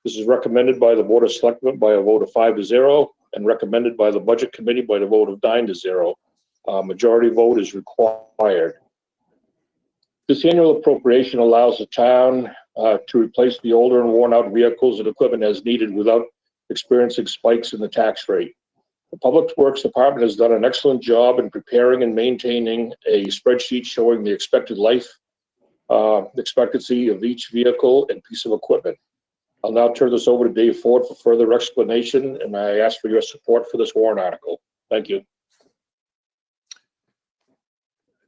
This is recommended by the Board of Selectmen by a vote of 5-0 and recommended by the Budget Committee by the vote of 9-0. Majority vote is required. This annual appropriation allows the town to replace the older and worn out vehicles and equipment as needed without experiencing spikes in the tax rate. The Public Works Department has done an excellent job in preparing and maintaining a spreadsheet showing the expected life expectancy of each vehicle and piece of equipment. I'll now turn this over to Dave Ford for further explanation, and I ask for your support for this warrant article. Thank you.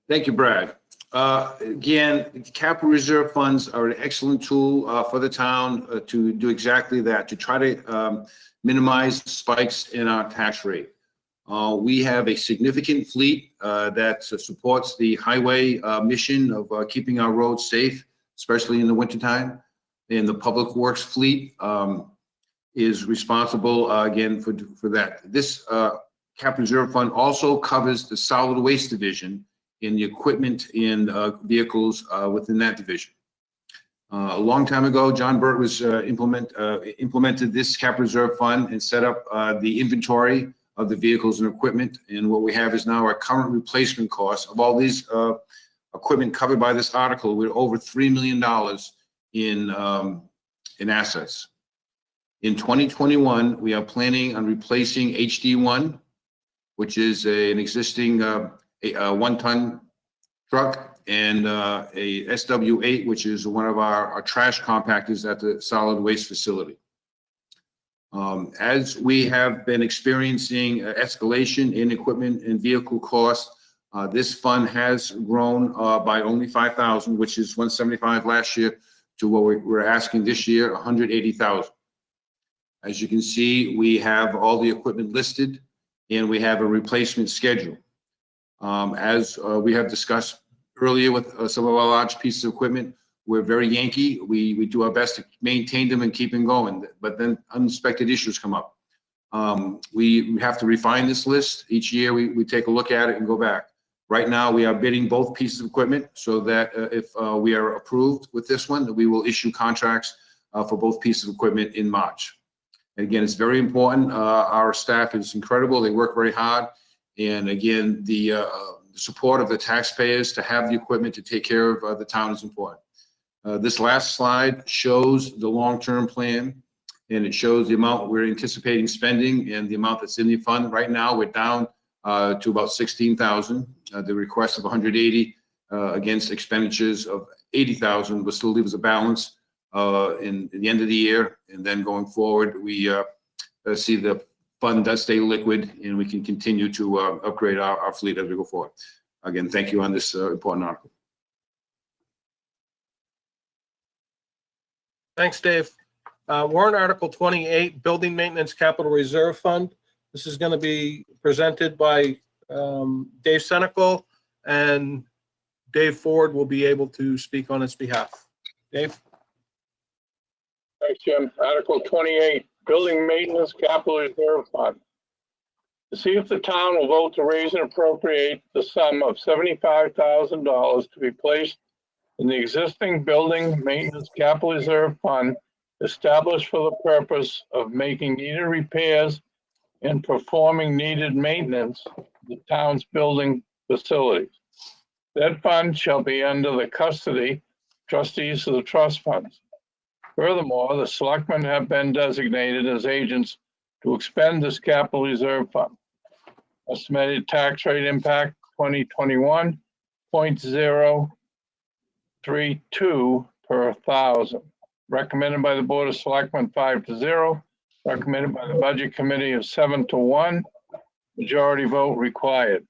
Thank you, Brad. Again, capital reserve funds are an excellent tool for the town to do exactly that, to try to minimize spikes in our tax rate. We have a significant fleet that supports the highway mission of keeping our roads safe, especially in the wintertime. And the public works fleet is responsible again for that. This capital reserve fund also covers the solid waste division in the equipment and vehicles within that division. A long time ago, John Burt was implemented this capital reserve fund and set up the inventory of the vehicles and equipment. And what we have is now our current replacement cost of all these equipment covered by this article. We're over $3 million in assets. In 2021, we are planning on replacing HD1, which is an existing a one-ton truck, and a SW8, which is one of our trash compactors at the solid waste facility. As we have been experiencing escalation in equipment and vehicle costs, this fund has grown by only $5,000, which is $175 last year, to what we're asking this year, $180,000. As you can see, we have all the equipment listed, and we have a replacement schedule. As we have discussed earlier with some of our large pieces of equipment, we're very Yankee. We do our best to maintain them and keep them going, but then unexpected issues come up. We have to refine this list. Each year we take a look at it and go back. Right now, we are bidding both pieces of equipment so that if we are approved with this one, we will issue contracts for both pieces of equipment in March. And again, it's very important. Our staff is incredible. They work very hard. And again, the support of the taxpayers to have the equipment to take care of the town is important. This last slide shows the long-term plan, and it shows the amount we're anticipating spending and the amount that's in the fund. Right now, we're down to about $16,000. The request of 180 against expenditures of 80,000 will still leave us a balance in the end of the year. And then going forward, we see the fund does stay liquid, and we can continue to upgrade our fleet as we go forward. Again, thank you on this important article. Thanks, Dave. Warrant Article 28, Building Maintenance Capital Reserve Fund. This is going to be presented by Dave Senecal, and Dave Ford will be able to speak on its behalf. Dave? Thanks, Jim. Article 28, Building Maintenance Capital Reserve Fund. To see if the town will vote to raise and appropriate the sum of $75,000 to be placed in the existing Building Maintenance Capital Reserve Fund established for the purpose of making needed repairs and performing needed maintenance of the town's building facilities. That fund shall be under the custody trustees of the trust funds. Furthermore, the selectmen have been designated as agents to expend this capital reserve fund. Estimated tax rate impact 2021, 0.032 per thousand. Recommended by the Board of Selectmen 5-0. Recommended by the Budget Committee of 7-1. Majority vote required.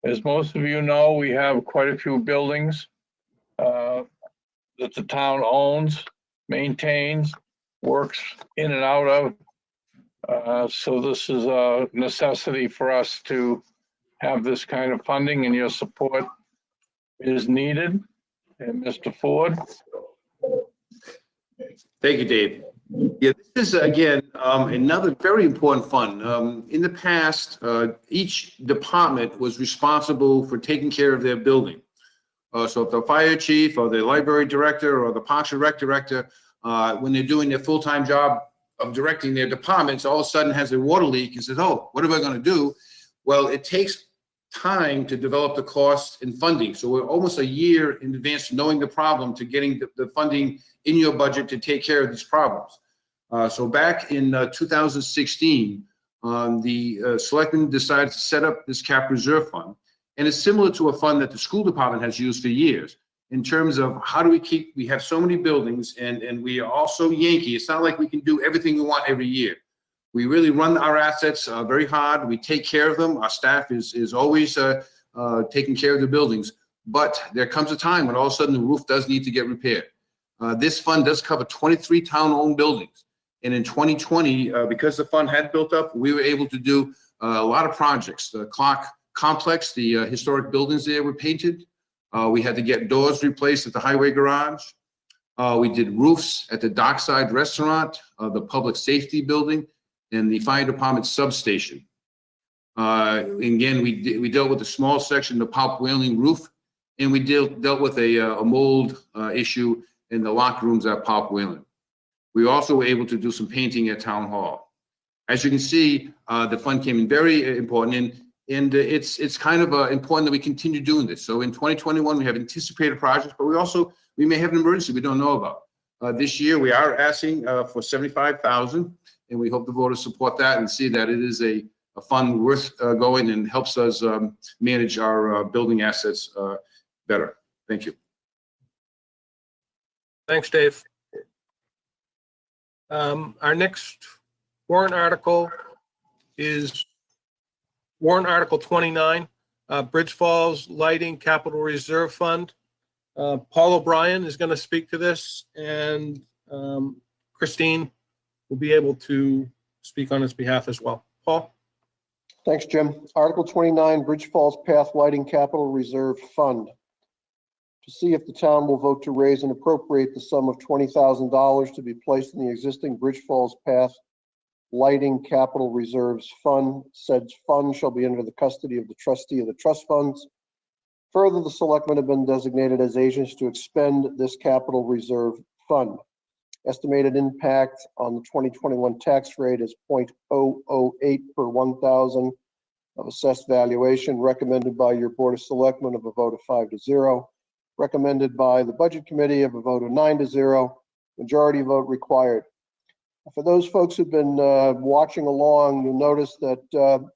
As most of you know, we have quite a few buildings that the town owns, maintains, works in and out of. So this is a necessity for us to have this kind of funding, and your support is needed. And Mr. Ford? Thank you, Dave. Yeah, this is, again, another very important fund. In the past, each department was responsible for taking care of their building. So if the fire chief or the library director or the Parks and Rec director, when they're doing their full-time job of directing their departments, all of a sudden has a water leak and says, oh, what am I going to do? Well, it takes time to develop the cost and funding. So we're almost a year in advance knowing the problem to getting the funding in your budget to take care of these problems. So back in 2016, the selectmen decided to set up this cap reserve fund. And it's similar to a fund that the school department has used for years. in terms of how do we have so many buildings and we are also Yankee. It's not like we can do everything we want every year. We really run our assets very hard. We take care of them. Our staff is always taking care of the buildings. But there comes a time when all of a sudden the roof does need to get repaired. This fund does cover 23 town-owned buildings. And in 2020, because the fund had built up, we were able to do a lot of projects. The Clark Complex, the historic buildings there were painted. We had to get doors replaced at the highway garage. We did roofs at the Dockside Restaurant, the Public Safety Building, and the Fire Department substation. Again, we dealt with a small section, the Pop Whaling roof, and we dealt with a mold issue in the locker rooms at Pop Whaling. We also were able to do some painting at Town Hall. As you can see, the fund came in very important, and it's kind of important that we continue doing this. So in 2021, we have anticipated projects, but we may have an emergency we don't know about. This year, we are asking for $75,000, and we hope the voters support that and see that it is a fund worth going and helps us manage our building assets better. Thank you. Thanks, Dave. Our next warrant article is warrant Article 29, Bridge Falls Lighting Capital Reserve Fund. Paul O'Brien is going to speak to this, and Christine will be able to speak on his behalf as well. Paul? Thanks, Jim. Article 29, Bridge Falls Path Lighting Capital Reserve Fund. To see if the town will vote to raise and appropriate the sum of $20,000 to be placed in the existing Bridge Falls Path Lighting Capital Reserves Fund. Said fund shall be under the custody of the trustee of the trust funds. Further, the selectmen have been designated as agents to expend this capital reserve fund. Estimated impact on the 2021 tax rate is 0.008 per 1,000 of assessed valuation, recommended by your Board of Selectmen of a vote of 5-0. Recommended by the Budget Committee of a vote of 9-0, majority vote required. For those folks who've been watching along, you'll notice that the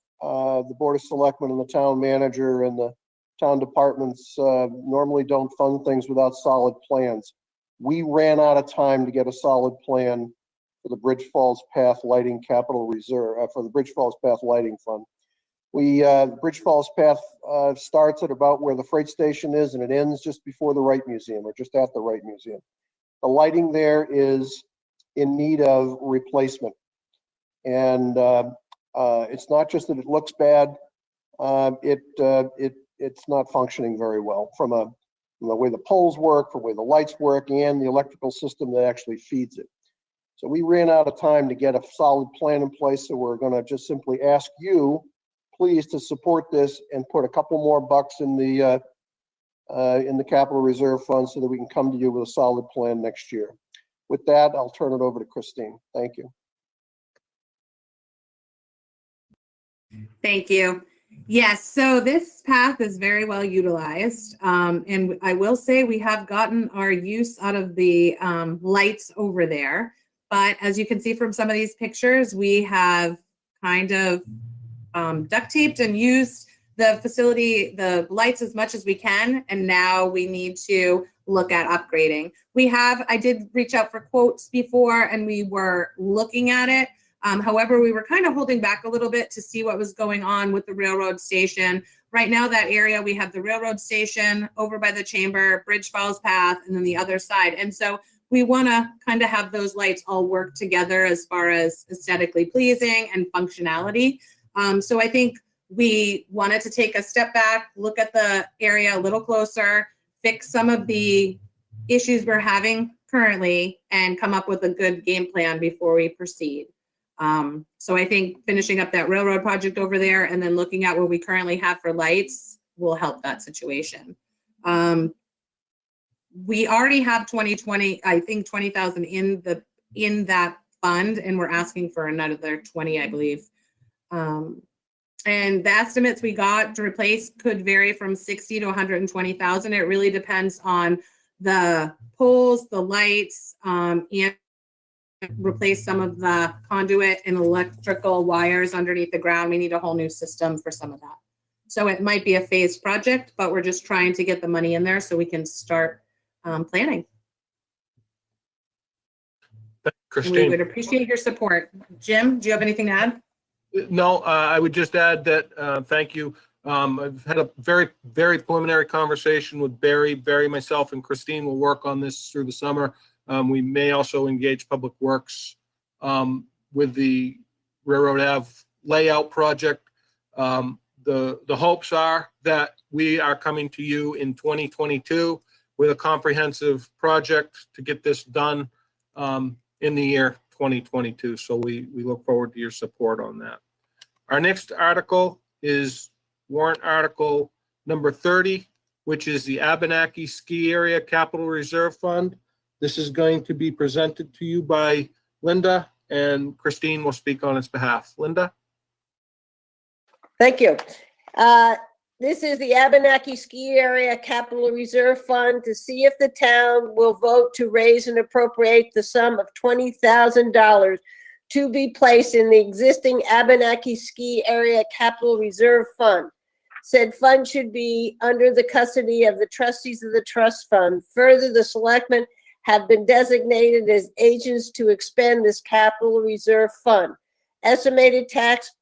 Board of Selectmen and the town manager and the town departments normally don't fund things without solid plans. We ran out of time to get a solid plan for the Bridge Falls Path Lighting Capital Reserve, for the Bridge Falls Path Lighting Fund. Bridge Falls Path starts at about where the freight station is, and it ends just before the Wright Museum, or just at the Wright Museum. The lighting there is in need of replacement. And it's not just that it looks bad, it's not functioning very well from the way the poles work, from the way the lights work, and the electrical system that actually feeds it. So we ran out of time to get a solid plan in place, so we're gonna just simply ask you, please, to support this and put a couple more bucks in the capital reserve fund so that we can come to you with a solid plan next year. With that, I'll turn it over to Christine. Thank you. Thank you. Yes, so this path is very well utilized. And I will say we have gotten our use out of the lights over there. But as you can see from some of these pictures, we have kind of duct taped and used the facility, the lights as much as we can. And now we need to look at upgrading. I did reach out for quotes before and we were looking at it. However, we were kind of holding back a little bit to see what was going on with the railroad station. Right now, that area, we have the railroad station over by the chamber, Bridge Falls Path, and then the other side. And so we want to kind of have those lights all work together as far as aesthetically pleasing and functionality. So I think we wanted to take a step back, look at the area a little closer, fix some of the issues we're having currently, and come up with a good game plan before we proceed. So I think finishing up that railroad project over there and then looking at what we currently have for lights will help that situation. We already have 20,000 in that fund, and we're asking for another 20, I believe. And the estimates we got to replace could vary from 60 to 120,000. It really depends on the poles, the lights, and replace some of the conduit and electrical wires underneath the ground. We need a whole new system for some of that. So it might be a phased project, but we're just trying to get the money in there so we can start planning. And we Christine. would appreciate your support. Jim, do you have anything to add? No, I would just add that, thank you. I've had a very, very preliminary conversation with Barry. Barry, myself, and Christine will work on this through the summer. We may also engage Public Works with the Railroad Ave layout project. The hopes are that we are coming to you in 2022 with a comprehensive project to get this done in the year 2022. So we look forward to your support on that. Our next article is warrant article number 30, which is the ABENAKI Ski Area Capital Reserve Fund. This is going to be presented to you by Linda, and Christine will speak on its behalf. Linda? Thank you. This is the ABENAKI Ski Area Capital Reserve Fund to see if the town will vote to raise and appropriate the sum of $20,000 to be placed in the existing ABENAKI Ski Area Capital Reserve Fund. Said fund should be under the custody of the trustees of the trust fund. Further, the selectmen have been designated as agents to expend this capital reserve fund. Estimated tax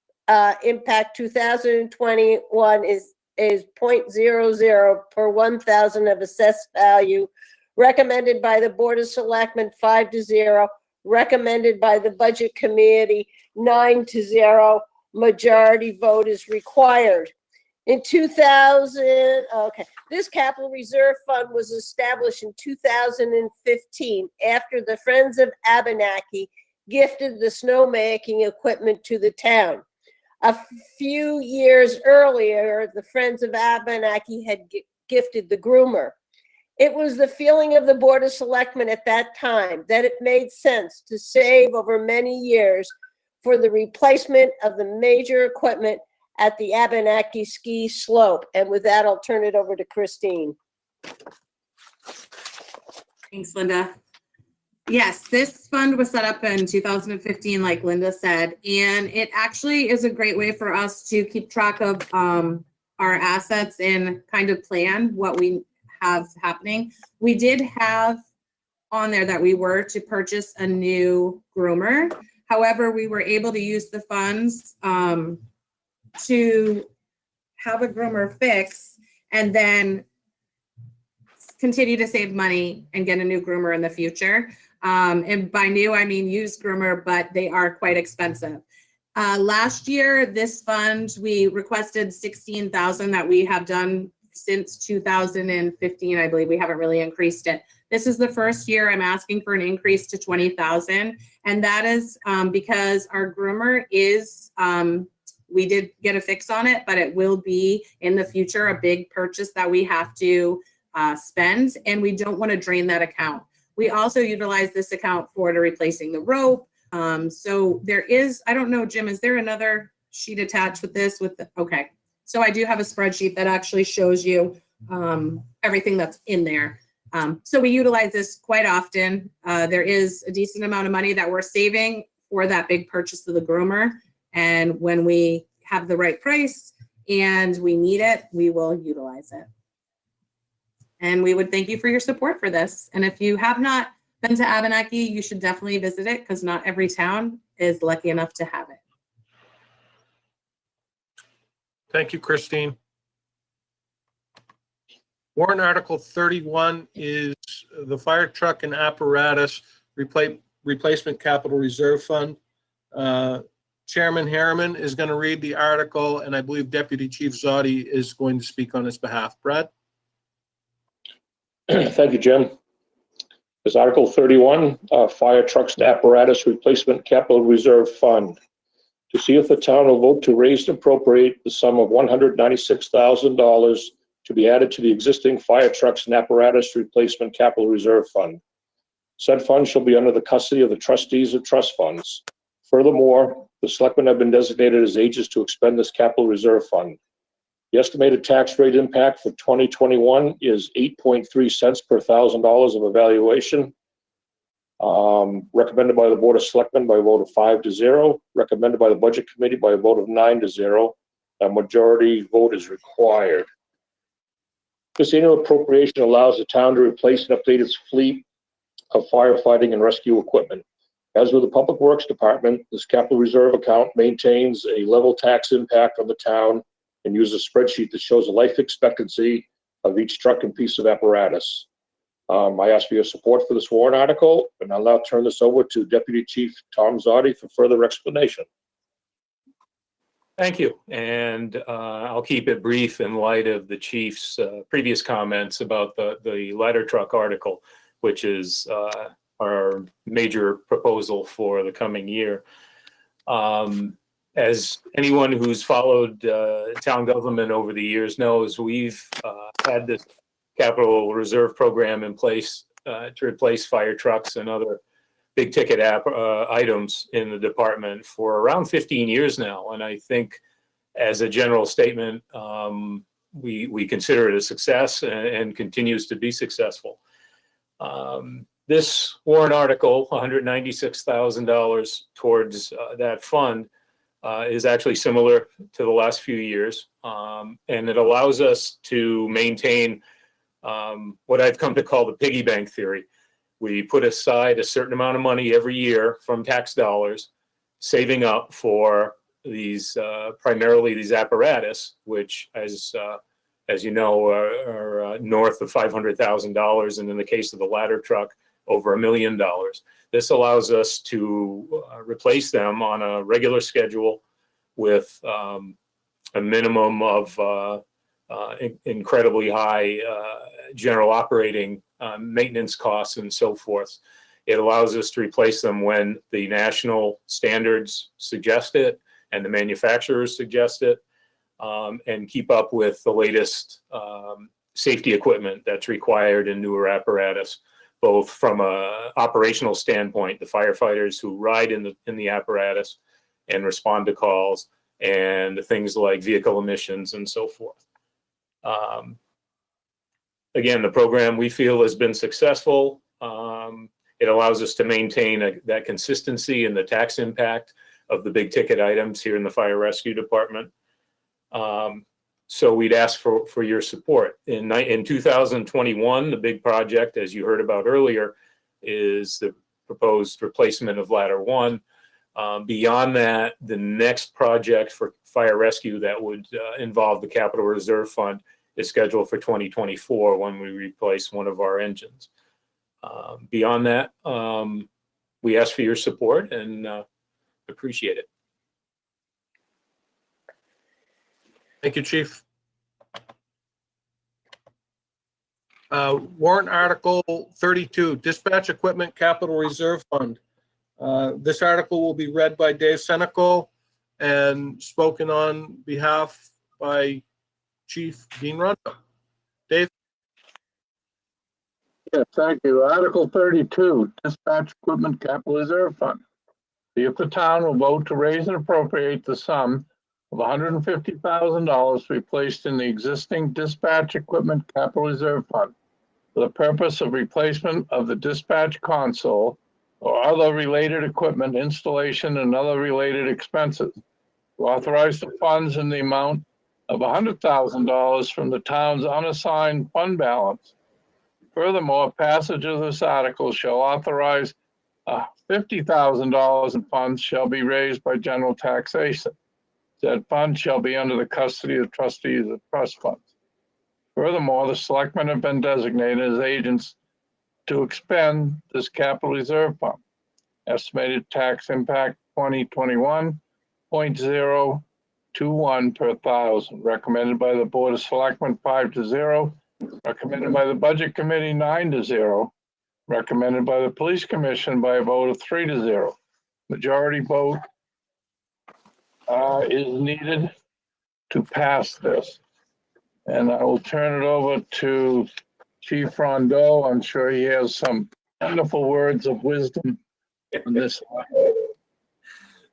impact 2021 is 0.00 per 1,000 of assessed value. Recommended by the Board of Selectmen 5-0. Recommended by the Budget Committee 9-0. Majority vote is required. In 2000, this capital reserve fund was established in 2015 after the Friends of ABENAKI gifted the snowmaking equipment to the town. A few years earlier, the Friends of ABENAKI had gifted the groomer. It was the feeling of the Board of Selectmen at that time that it made sense to save over many years for the replacement of the major equipment at the ABENAKI ski slope. And with that, I'll turn it over to Christine. Thanks, Linda. Yes, this fund was set up in 2015, like Linda said, and it actually is a great way for us to keep track of our assets and kind of plan what we have happening. We did have on there that we were to purchase a new groomer. However, we were able to use the funds to have a groomer fix and then continue to save money and get a new groomer in the future. And by new, I mean used groomer, but they are quite expensive. Last year, this fund, we requested $16,000 that we have done since 2015. I believe we haven't really increased it. This is the first year I'm asking for an increase to $20,000. And that is because our groomer is, we did get a fix on it, but it will be in the future a big purchase that we have to spend, and we don't want to drain that account. We also utilize this account for replacing the rope. So there is, I don't know, Jim, is there another sheet attached with this? Okay. So I do have a spreadsheet that actually shows you everything that's in there. So we utilize this quite often. There is a decent amount of money that we're saving for that big purchase of the groomer. And when we have the right price and we need it, we will utilize it. And we would thank you for your support for this. And if you have not been to ABENAKI, you should definitely visit it because not every town is lucky enough to have it. Thank you, Christine. Warrant Article 31 is the fire truck and apparatus replacement capital reserve fund. Chairman Harriman is going to read the article, and I believe Deputy Chief Zotti is going to speak on his behalf. Brad? Thank you, Jim. This Article 31, Fire Trucks and Apparatus Replacement Capital Reserve Fund. To see if the town will vote to raise and appropriate the sum of $196,000 to be added to the existing Fire Trucks and Apparatus Replacement Capital Reserve Fund. Said fund shall be under the custody of the trustees of trust funds. Furthermore, the selectmen have been designated as agents to expend this capital reserve fund. The estimated tax rate impact for 2021 is 8.3 cents per $1,000 of evaluation. Recommended by the Board of Selectmen by a vote of 5-0. Recommended by the Budget Committee by a vote of 9-0. A majority vote is required. This annual appropriation allows the town to replace and update its fleet of firefighting and rescue equipment. As with the Public Works Department, this capital reserve account maintains a level tax impact on the town and uses a spreadsheet that shows the life expectancy of each truck and piece of apparatus. I ask for your support for this warrant article, and I'll now turn this over to Deputy Chief Tom Zotti for further explanation. Thank you, and I'll keep it brief in light of the chief's previous comments about the ladder truck article, which is our major proposal for the coming year. As anyone who's followed town government over the years knows, we've had this capital reserve program in place to replace fire trucks and other big ticket items in the department for around 15 years now. And I think as a general statement, we consider it a success and continues to be successful. This warrant article, $196,000 towards that fund, is actually similar to the last few years. And it allows us to maintain what I've come to call the piggy bank theory. We put aside a certain amount of money every year from tax dollars, saving up for these, primarily these apparatus, which as you know, are north of $500,000. And in the case of the ladder truck, over $1 million. This allows us to replace them on a regular schedule with a minimum of incredibly high general operating maintenance costs and so forth. It allows us to replace them when the national standards suggest it and the manufacturers suggest it, and keep up with the latest safety equipment that's required in newer apparatus, both from a operational standpoint, the firefighters who ride in the apparatus and respond to calls, and things like vehicle emissions and so forth. Again, the program we feel has been successful. It allows us to maintain that consistency in the tax impact of the big ticket items here in the fire rescue department. So we'd ask for your support. In 2021, the big project, as you heard about earlier, is the proposed replacement of ladder 1. Beyond that, the next project for fire rescue that would involve the capital reserve fund is scheduled for 2024 when we replace one of our engines. Beyond that, we ask for your support and appreciate it. Thank you, Chief. Warrant Article 32, Dispatch Equipment Capital Reserve Fund. This article will be read by Dave Senecal and spoken on behalf by Chief Dean Rondo. Dave? Yeah, thank you. Article 32, Dispatch Equipment Capital Reserve Fund. See if the town will vote to raise and appropriate the sum of $150,000 to be placed in the existing Dispatch Equipment Capital Reserve Fund for the purpose of replacement of the dispatch console or other related equipment installation and other related expenses. To authorize the funds in the amount of $100,000 from the town's unassigned fund balance. Furthermore, passage of this article shall authorize $50,000 in funds shall be raised by general taxation. Said fund shall be under the custody of trustees of trust funds. Furthermore, the selectmen have been designated as agents to expend this capital reserve fund. Estimated tax impact 2021, 0.021 per thousand. Recommended by the Board of Selectmen 5-0. Recommended by the Budget Committee 9-0. Recommended by the Police Commission by a vote of 3-0. Majority vote is needed to pass this. And I will turn it over to Chief Rondo. I'm sure he has some wonderful words of wisdom on this.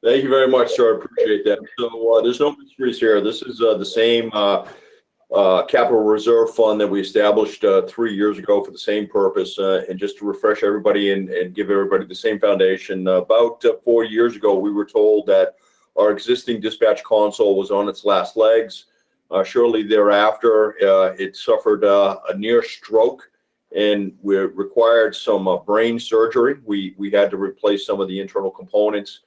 Thank you very much, sir. I appreciate that. So there's no mysteries here. This is the same capital reserve fund that we established 3 years ago for the same purpose. And just to refresh everybody and give everybody the same foundation, about 4 years ago, we were told that our existing dispatch console was on its last legs. Shortly thereafter, it suffered a near stroke, and we required some brain surgery. We had to replace some of the internal components.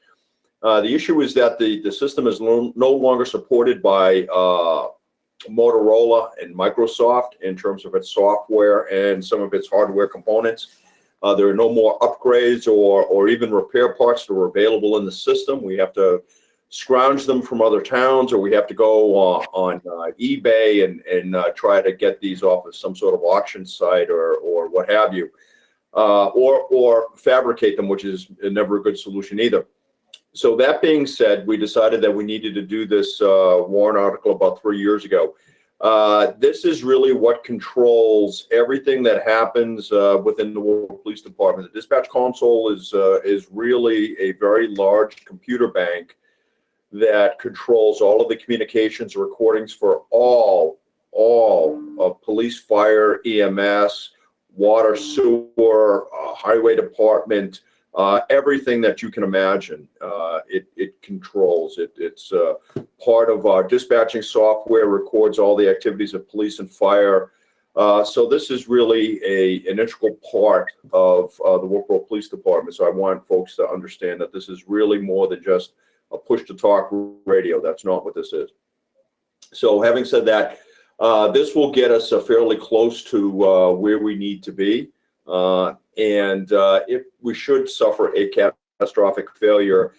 The issue is that the system is no longer supported by Motorola and Microsoft in terms of its software and some of its hardware components. There are no more upgrades or even repair parts that are available in the system. We have to scrounge them from other towns, or we have to go on eBay and try to get these off of some sort of auction site or what have you, or fabricate them, which is never a good solution either. So that being said, we decided that we needed to do this warrant article about 3 years ago. This is really what controls everything that happens within the Wolfeboro Police Department. The dispatch console is really a very large computer bank that controls all of the communications recordings for all of police, fire, EMS, water, sewer, highway department, everything that you can imagine. It controls it. It's part of our dispatching software, records all the activities of police and fire. So this is really an integral part of the Wolfeboro Police Department. So I want folks to understand that this is really more than just a push-to-talk radio. That's not what this is. So having said that, this will get us fairly close to where we need to be. And if we should suffer a catastrophic failure,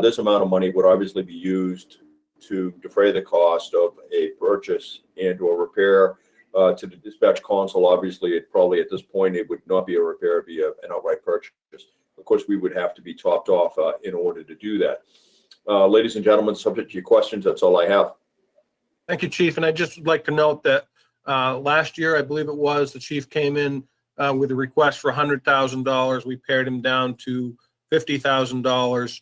this amount of money would obviously be used to defray the cost of a purchase and or repair to the dispatch console. Obviously, it probably at this point, it would not be a repair, it'd be an outright purchase. Of course, we would have to be topped off in order to do that. Ladies and gentlemen, subject to your questions, that's all I have. Thank you, Chief. And I'd just like to note that last year, I believe it was, the chief came in with a request for $100,000. We pared him down to $50,000.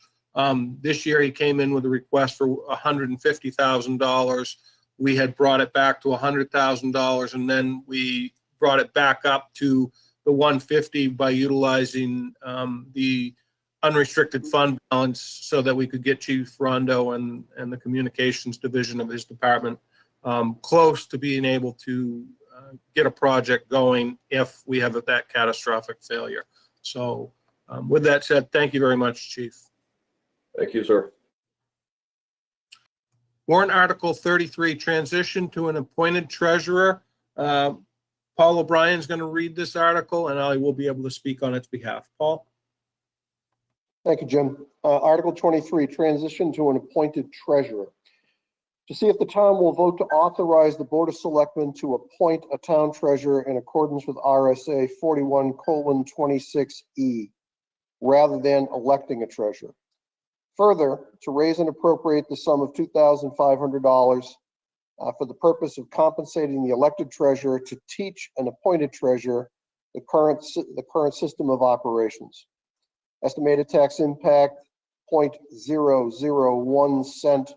This year, he came in with a request for $150,000. We had brought it back to $100,000, and then we brought it back up to the $150,000 by utilizing the unrestricted fund balance so that we could get Chief Rondo and the communications division of his department close to being able to get a project going if we have that catastrophic failure. So with that said, thank you very much, Chief. Thank you, sir. Warrant Article 33, transition to an appointed treasurer. Paul O'Brien's going to read this article, and I will be able to speak on its behalf. Paul? Thank you, Jim. Article 23, transition to an appointed treasurer. To see if the town will vote to authorize the Board of Selectmen to appoint a town treasurer in accordance with RSA 41:26E, rather than electing a treasurer. Further, to raise and appropriate the sum of $2,500 for the purpose of compensating the elected treasurer to teach an appointed treasurer the current system of operations. Estimated tax impact, 0.001 cent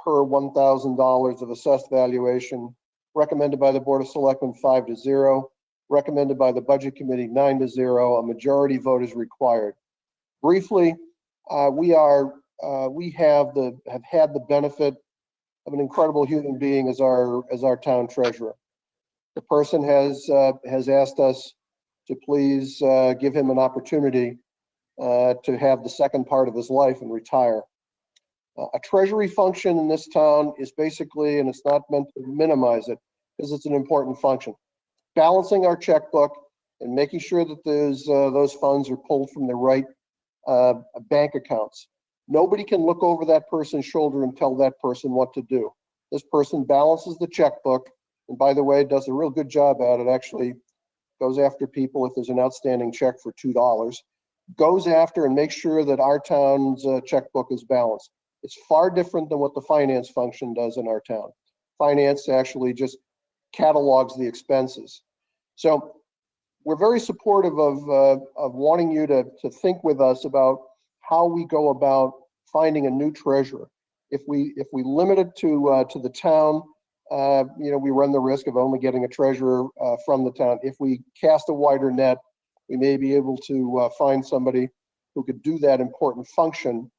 per $1,000 of assessed valuation. Recommended by the Board of Selectmen 5-0. Recommended by the Budget Committee 9-0. A majority vote is required. Briefly, we have had the benefit of an incredible human being as our town treasurer. The person has asked us to please give him an opportunity to have the second part of his life and retire. A treasury function in this town is basically, and it's not meant to minimize it, because it's an important function, balancing our checkbook and making sure that those funds are pulled from the right bank accounts. Nobody can look over that person's shoulder and tell that person what to do. This person balances the checkbook, and by the way, does a real good job at it. Actually goes after people if there's an outstanding check for $2. Goes after and makes sure that our town's checkbook is balanced. It's far different than what the finance function does in our town. Finance actually just catalogs the expenses. So we're very supportive of wanting you to think with us about how we go about finding a new treasurer. If we limit it to the town, we run the risk of only getting a treasurer from the town. If we cast a wider net, we may be able to find somebody who could do that important function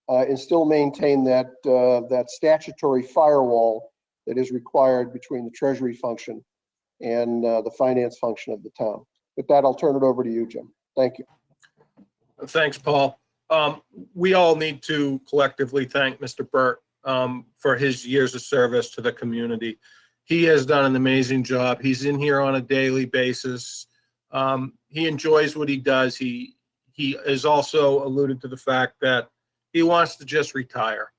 and still maintain that statutory firewall that is required between the treasury function and the finance function of the town. With that, I'll turn it over to you, Jim. Thank you. Thanks, Paul. We all need to collectively thank Mr. Burt for his years of service to the community. He has done an amazing job. He's in here on a daily basis. He enjoys what he does. He has also alluded to the fact that he wants to just retire.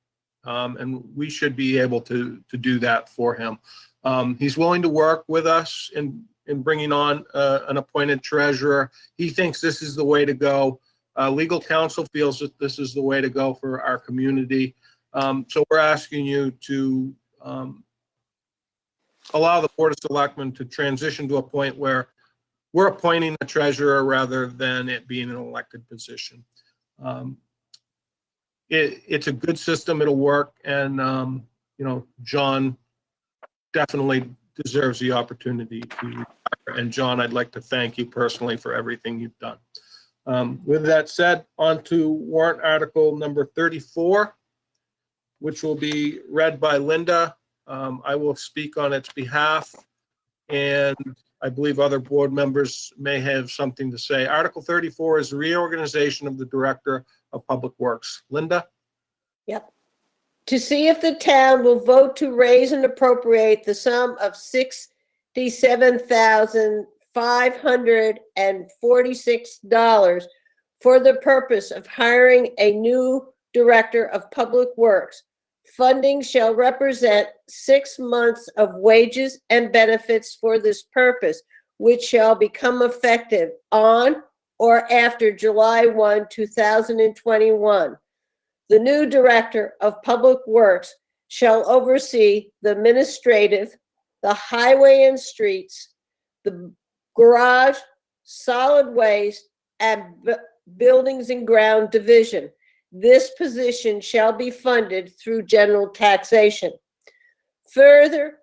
And we should be able to do that for him. He's willing to work with us in bringing on an appointed treasurer. He thinks this is the way to go. Legal counsel feels that this is the way to go for our community. So we're asking you to allow the Board of Selectmen to transition to a point where we're appointing a treasurer rather than it being an elected position. It's a good system, it'll work, and you know, John definitely deserves the opportunity to retire. And John, I'd like to thank you personally for everything you've done. With that said, on to warrant article number 34, which will be read by Linda. I will speak on its behalf, and I believe other board members may have something to say. Article 34 is the reorganization of the Director of Public Works. Linda? Yep. To see if the town will vote to raise and appropriate the sum of $67,546 for the purpose of hiring a new Director of Public Works. Funding shall represent 6 months of wages and benefits for this purpose, which shall become effective on or after July 1, 2021. The new Director of Public Works shall oversee the administrative, the highway and streets, the garage, solid waste, and buildings and ground division. This position shall be funded through general taxation. Further,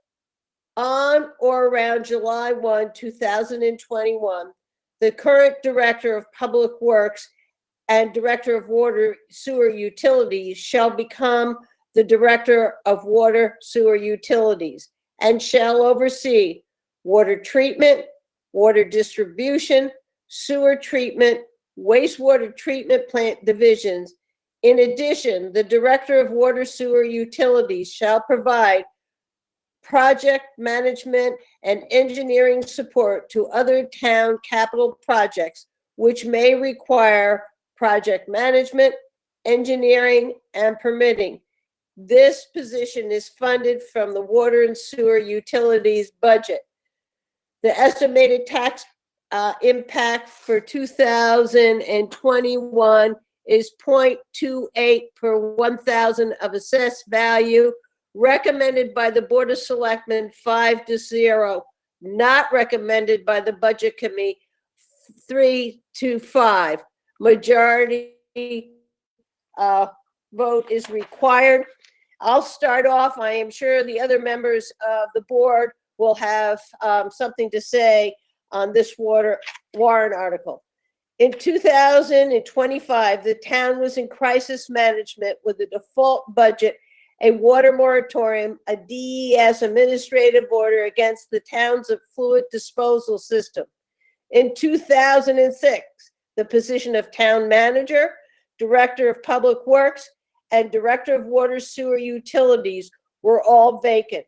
on or around July 1, 2021, the current Director of Public Works and Director of Water Sewer Utilities shall become the Director of Water Sewer Utilities and shall oversee water treatment, water distribution, sewer treatment, wastewater treatment plant divisions. In addition, the Director of Water Sewer Utilities shall provide project management and engineering support to other town capital projects which may require project management, engineering, and permitting. This position is funded from the Water and Sewer Utilities budget. The estimated tax impact for 2021 is 0.28 per 1,000 of assessed value, recommended by the Board of Selectmen 5-0, not recommended by the Budget Committee 3-5. Majority vote is required. I'll start off. I am sure the other members of the board will have something to say on this warrant article. In 2025, the town was in crisis management with a default budget, a water moratorium, a DES administrative order against the town's effluent disposal system. In 2006, the position of town manager, Director of Public Works, and Director of Water Sewer Utilities were all vacant.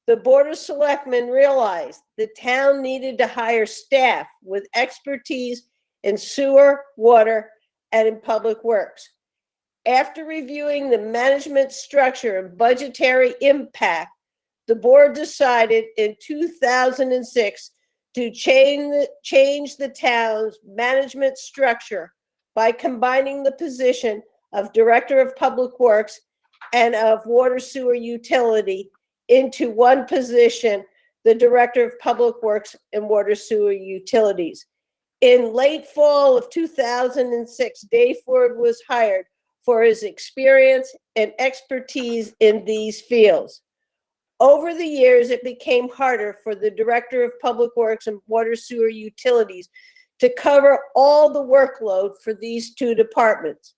The Board of Selectmen realized the town needed to hire staff with expertise in sewer, water, and in public works. After reviewing the management structure and budgetary impact, the board decided in 2006 to change the town's management structure by combining the position of Director of Public Works and of Water Sewer Utility into one position, the Director of Public Works and Water Sewer Utilities. In late fall of 2006, Dave Ford was hired for his experience and expertise in these fields. Over the years, it became harder for the Director of Public Works and Water Sewer Utilities to cover all the workload for these two departments.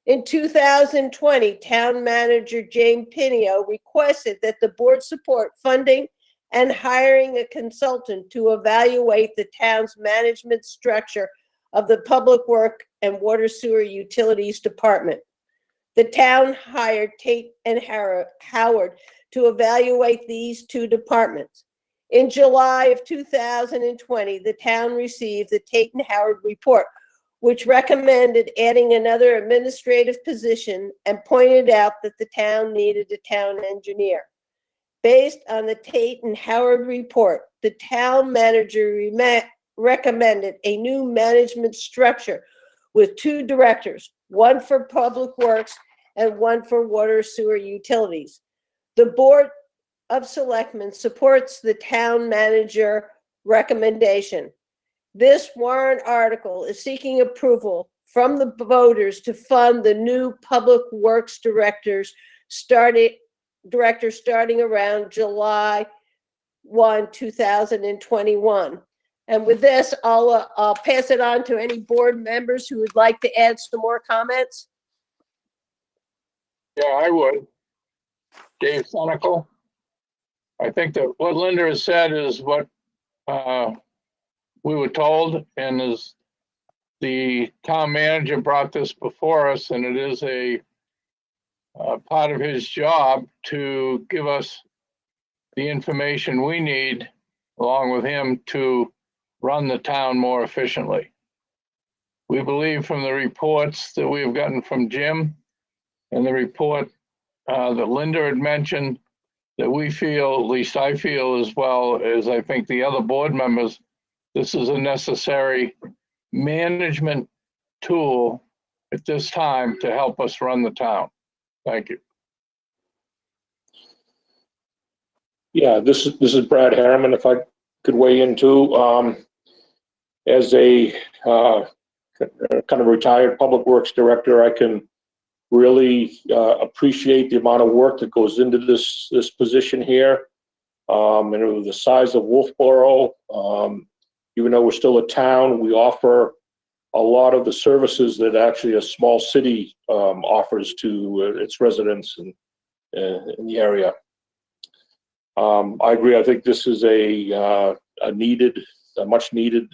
In 2020, Town Manager Jane Pinio requested that the board support funding and hiring a consultant to evaluate the town's management structure of the Public Work and Water Sewer Utilities Department. The town hired Tate and Howard to evaluate these two departments. In July of 2020, the town received the Tate and Howard report, which recommended adding another administrative position and pointed out that the town needed a town engineer. Based on the Tate and Howard report, the town manager recommended a new management structure with two directors, one for Public Works and one for Water Sewer Utilities. The Board of Selectmen supports the town manager recommendation. This warrant article is seeking approval from the voters to fund the new Public Works director starting around July 1, 2021. And with this, I'll pass it on to any board members who would like to add some more comments. Yeah, I would. Dave Senical. I think that what Linda has said is what we were told, and as the town manager brought this before us, and it is a part of his job to give us the information we need, along with him, to run the town more efficiently. We believe from the reports that we have gotten from Jim and the report that Linda had mentioned, that we feel, at least I feel as well as I think the other board members, this is a necessary management tool at this time to help us run the town. Thank you. Yeah, this is Brad Harriman. If I could weigh in too, as a kind of retired public works director, I can really appreciate the amount of work that goes into this position here. And with the size of Wolfeboro, even though we're still a town, we offer a lot of the services that actually a small city offers to its residents in the area. I agree. I think this is a much needed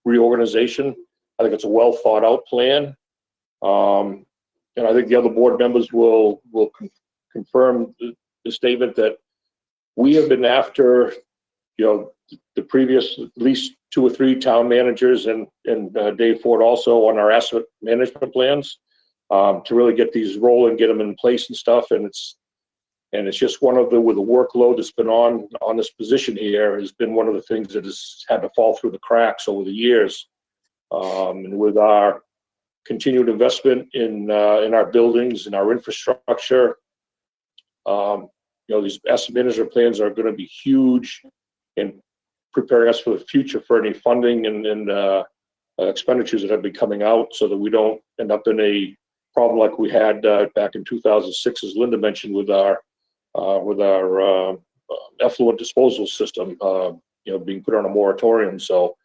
reorganization. I think it's a well thought out plan. And I think the other board members will confirm the statement that we have been after, the previous at least 2 or 3 town managers and Dave Ford also on our asset management plans to really get these rolling, get them in place and stuff. And it's just one of with the workload that's been on this position here has been one of the things that has had to fall through the cracks over the years. And with our continued investment in our buildings and our infrastructure, these asset management plans are going to be huge in preparing us for the future for any funding and expenditures that have been coming out, so that we don't end up in a problem like we had back in 2006, as Linda mentioned, with our effluent disposal system, being put on a moratorium. So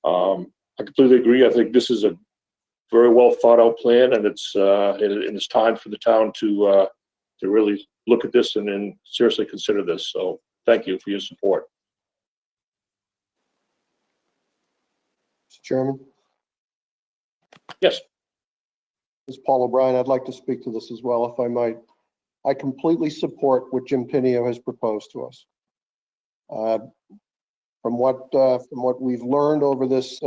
I completely agree. I think this is a very well thought out plan, and it's time for the town to really look at this and seriously consider this. So thank you for your support. Mr. Chairman? Yes. This is Paul O'Brien. I'd like to speak to this as well, if I might. I completely support what Jim Pinio has proposed to us. From what we've learned over this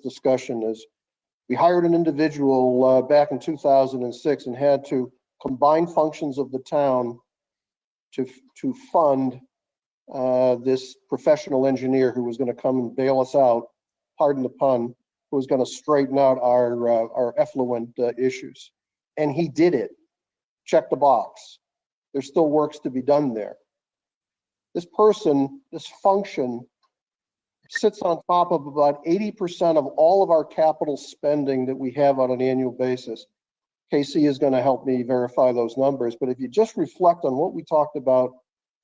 discussion is, we hired an individual back in 2006 and had to combine functions of the town to fund this professional engineer who was going to come and bail us out, pardon the pun, who was going to straighten out our effluent issues. And he did it. Check the box. There's still works to be done there. This function sits on top of about 80% of all of our capital spending that we have on an annual basis. Casey is going to help me verify those numbers, but if you just reflect on what we talked about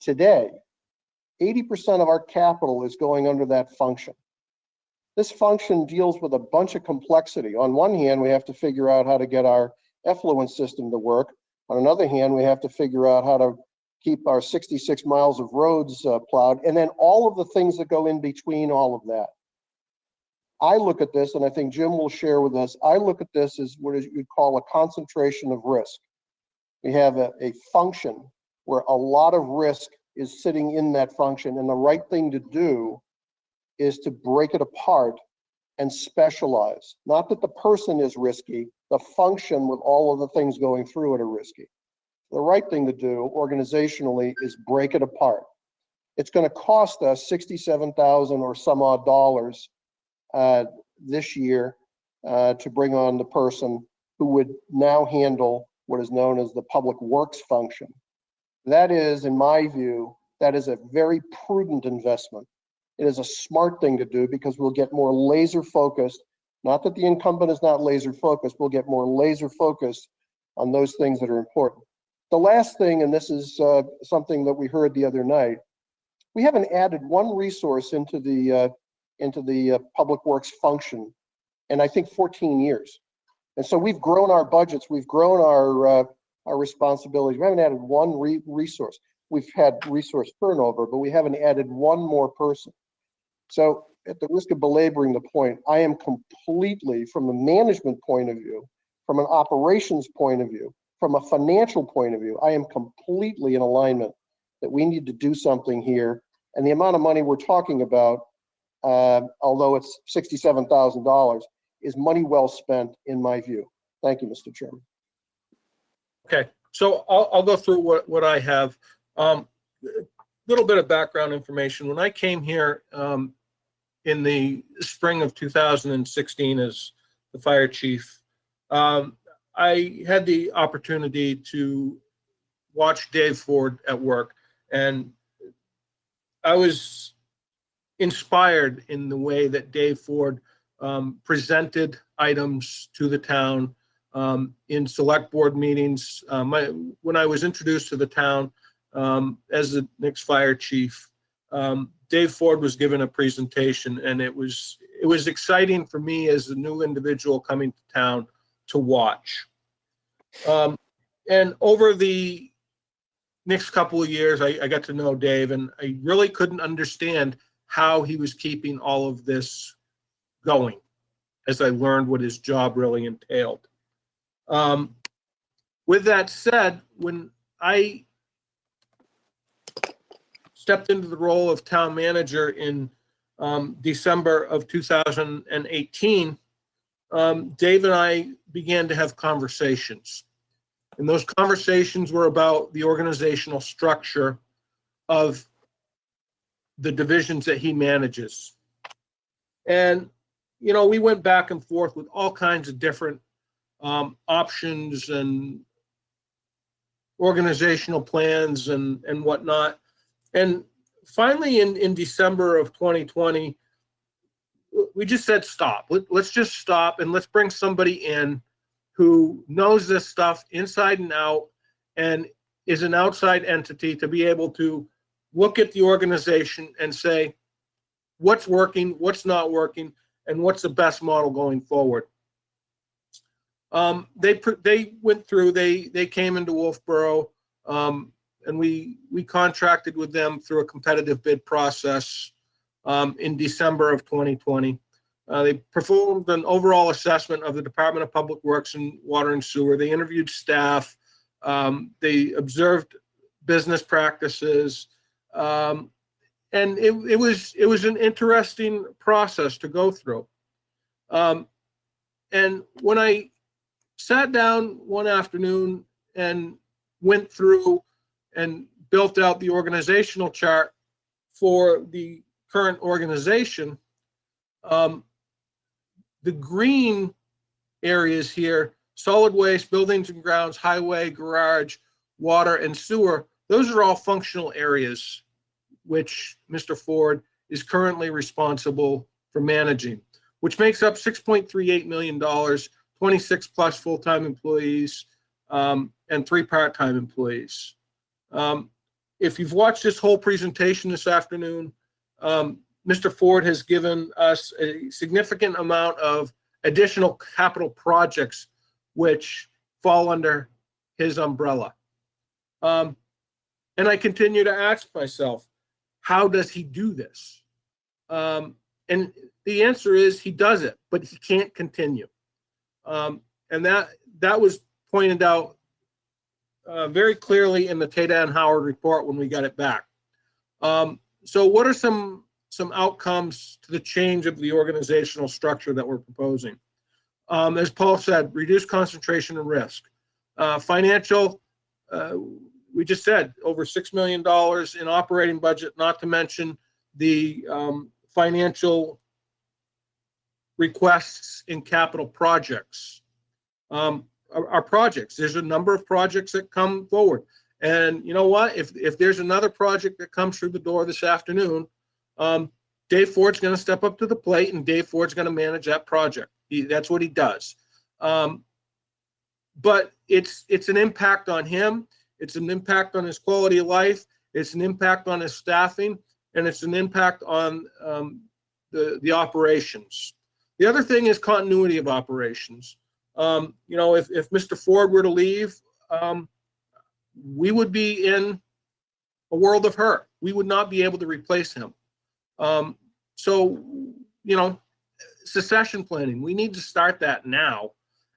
today, 80% of our capital is going under that function. This function deals with a bunch of complexity. On one hand, we have to figure out how to get our effluent system to work. On another hand, we have to figure out how to keep our 66 miles of roads plowed, and then all of the things that go in between all of that. I look at this, and I think Jim will share with us, I look at this as what you'd call a concentration of risk. We have a function where a lot of risk is sitting in that function, and the right thing to do is to break it apart and specialize. Not that the person is risky, the function with all of the things going through it are risky. The right thing to do organizationally is break it apart. It's going to cost us $67,000 or some odd dollars this year to bring on the person who would now handle what is known as the public works function. That is, in my view, that is a very prudent investment. It is a smart thing to do because we'll get more laser focused. Not that the incumbent is not laser focused, we'll get more laser focused on those things that are important. The last thing, and this is something that we heard the other night, we haven't added one resource into the public works function in I think 14 years. And so we've grown our budgets, we've grown our responsibilities. We haven't added one resource. We've had resource turnover, but we haven't added one more person. So at the risk of belaboring the point, I am completely, from a management point of view, from an operations point of view, from a financial point of view, I am completely in alignment that we need to do something here. And the amount of money we're talking about, although it's $67,000, is money well spent in my view. Thank you, Mr. Chairman. Okay, so I'll go through what I have. Little bit of background information. When I came here in the spring of 2016 as the fire chief, I had the opportunity to watch Dave Ford at work, and I was inspired in the way that Dave Ford presented items to the town in select board meetings. When I was introduced to the town as the next fire chief, Dave Ford was given a presentation, and it was exciting for me as a new individual coming to town to watch. And over the next couple of years, I got to know Dave, and I really couldn't understand how he was keeping all of this going as I learned what his job really entailed. With that said, when I stepped into the role of town manager in December of 2018, Dave and I began to have conversations. And those conversations were about the organizational structure of the divisions that he manages. And, you know, we went back and forth with all kinds of different options and organizational plans and whatnot. And finally, in December of 2020, we just said, stop. Let's just stop, and let's bring somebody in who knows this stuff inside and out and is an outside entity to be able to look at the organization and say what's working, what's not working, and what's the best model going forward. They went through, they came into Wolfeboro, and we contracted with them through a competitive bid process in December of 2020. They performed an overall assessment of the Department of Public Works and Water and Sewer. They interviewed staff. They observed business practices. And it was an interesting process to go through. And when I sat down one afternoon and went through and built out the organizational chart for the current organization, the green areas here, solid waste, buildings and grounds, highway, garage, water, and sewer, those are all functional areas which Mr. Ford is currently responsible for managing, which makes up $6.38 million, 26 plus full-time employees, and 3 part-time employees. If you've watched this whole presentation this afternoon, Mr. Ford has given us a significant amount of additional capital projects, which fall under his umbrella. And I continue to ask myself, how does he do this? And the answer is he does it, but he can't continue. And that was pointed out very clearly in the Tata and Howard report when we got it back. So what are some outcomes to the change of the organizational structure that we're proposing? As Paul said, reduce concentration and risk. Financial, we just said over $6 million in operating budget, not to mention the financial requests in capital projects. Our projects, there's a number of projects that come forward. And you know what? If there's another project that comes through the door this afternoon, Dave Ford's going to step up to the plate, and Dave Ford's going to manage that project. That's what he does. But it's an impact on him. It's an impact on his quality of life. It's an impact on his staffing, and it's an impact on the operations. The other thing is continuity of operations. You know, if Mr. Ford were to leave, we would be in a world of hurt. We would not be able to replace him. So, you know, succession planning, we need to start that now,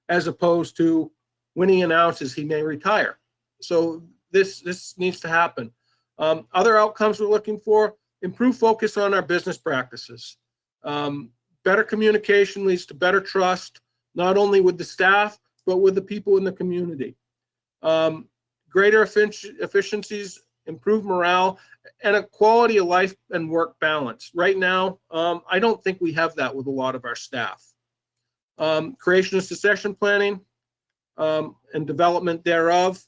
as opposed to when he announces he may retire. So this needs to happen. Other outcomes we're looking for: improve focus on our business practices. Better communication leads to better trust, not only with the staff, but with the people in the community. Greater efficiencies, improve morale, and a quality of life and work balance. Right now, I don't think we have that with a lot of our staff. Creation of succession planning and development thereof.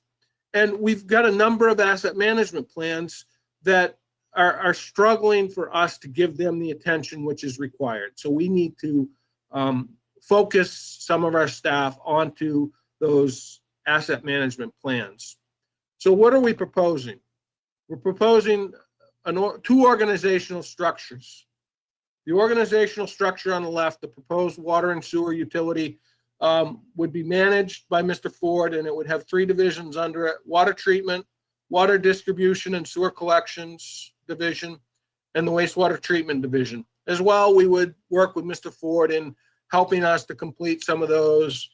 And we've got a number of asset management plans that are struggling for us to give them the attention which is required. So we need to focus some of our staff onto those asset management plans. So what are we proposing? We're proposing two organizational structures. The organizational structure on the left, the proposed water and sewer utility, would be managed by Mr. Ford, and it would have three divisions under it: water treatment, water distribution and sewer collections division, and the wastewater treatment division. As well, we would work with Mr. Ford in helping us to complete some of those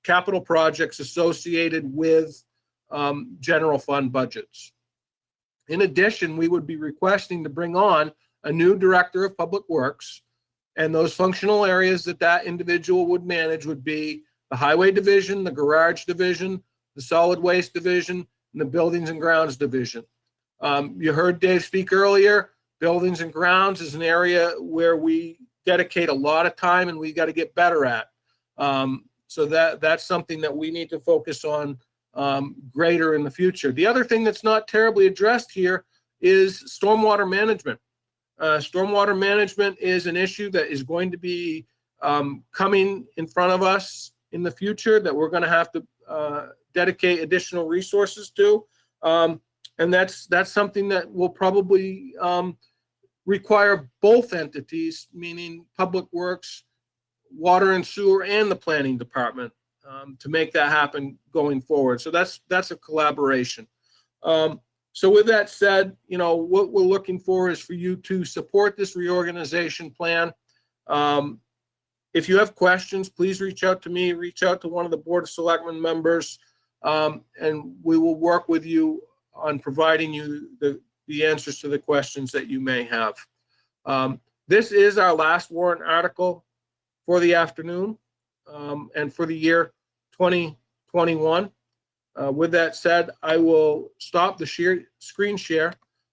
capital projects associated with general fund budgets. In addition, we would be requesting to bring on a new director of public works, and those functional areas that that individual would manage would be the highway division, the garage division, the solid waste division, and the buildings and grounds division. You heard Dave speak earlier. Buildings and grounds is an area where we dedicate a lot of time and we got to get better at. So that's something that we need to focus on greater in the future. The other thing that's not terribly addressed here is stormwater management. Stormwater management is an issue that is going to be coming in front of us in the future that we're going to have to dedicate additional resources to. And that's something that will probably require both entities, meaning Public Works, Water and Sewer, and the Planning Department, to make that happen going forward. So that's a collaboration. So with that said, you know, what we're looking for is for you to support this reorganization plan. If you have questions, please reach out to me, reach out to one of the Board of Selectmen members, and we will work with you on providing you the answers to the questions that you may have. This is our last warrant article for the afternoon and for the year 2021. With that said, I will stop the screen share.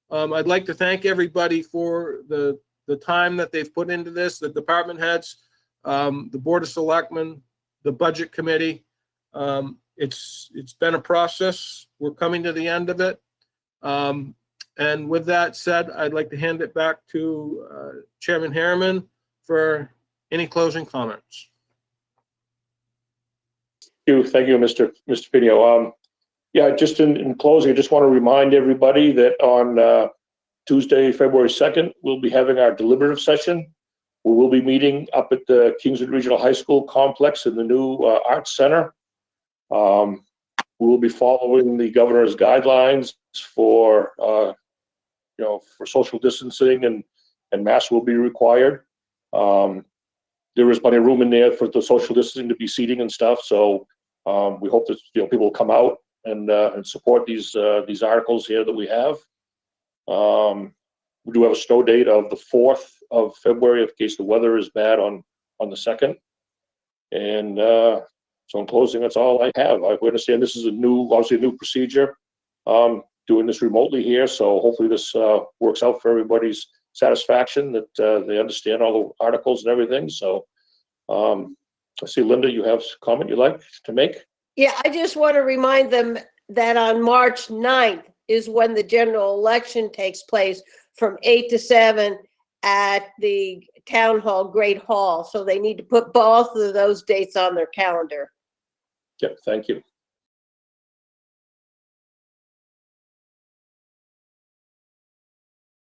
I'd like to thank everybody for the time that they've put into this, the department heads, the Board of Selectmen, the Budget Committee. It's been a process. We're coming to the end of it. And with that said, I'd like to hand it back to Chairman Harriman for any closing comments. Thank you, Mr. Pinio. Yeah, just in closing, I just want to remind everybody that on Tuesday, February 2nd, we'll be having our deliberative session. We will be meeting up at the Kingswood Regional High School complex in the new Arts Center. We will be following the governor's guidelines for, for social distancing and masks will be required. There is plenty of room in there for the social distancing to be seating and stuff. So we hope that people will come out and support these articles here that we have. We do have a snow date of the 4th of February in case the weather is bad on the 2nd. And so in closing, that's all I have. I understand this is obviously a new procedure, doing this remotely here. So hopefully this works out for everybody's satisfaction, that they understand all the articles and everything. So I see, Linda, you have a comment you'd like to make? Yeah, I just want to remind them that on March 9th is when the general election takes place from 8 to 7 at the Town Hall, Great Hall. So they need to put both of those dates on their calendar. Yep, thank you.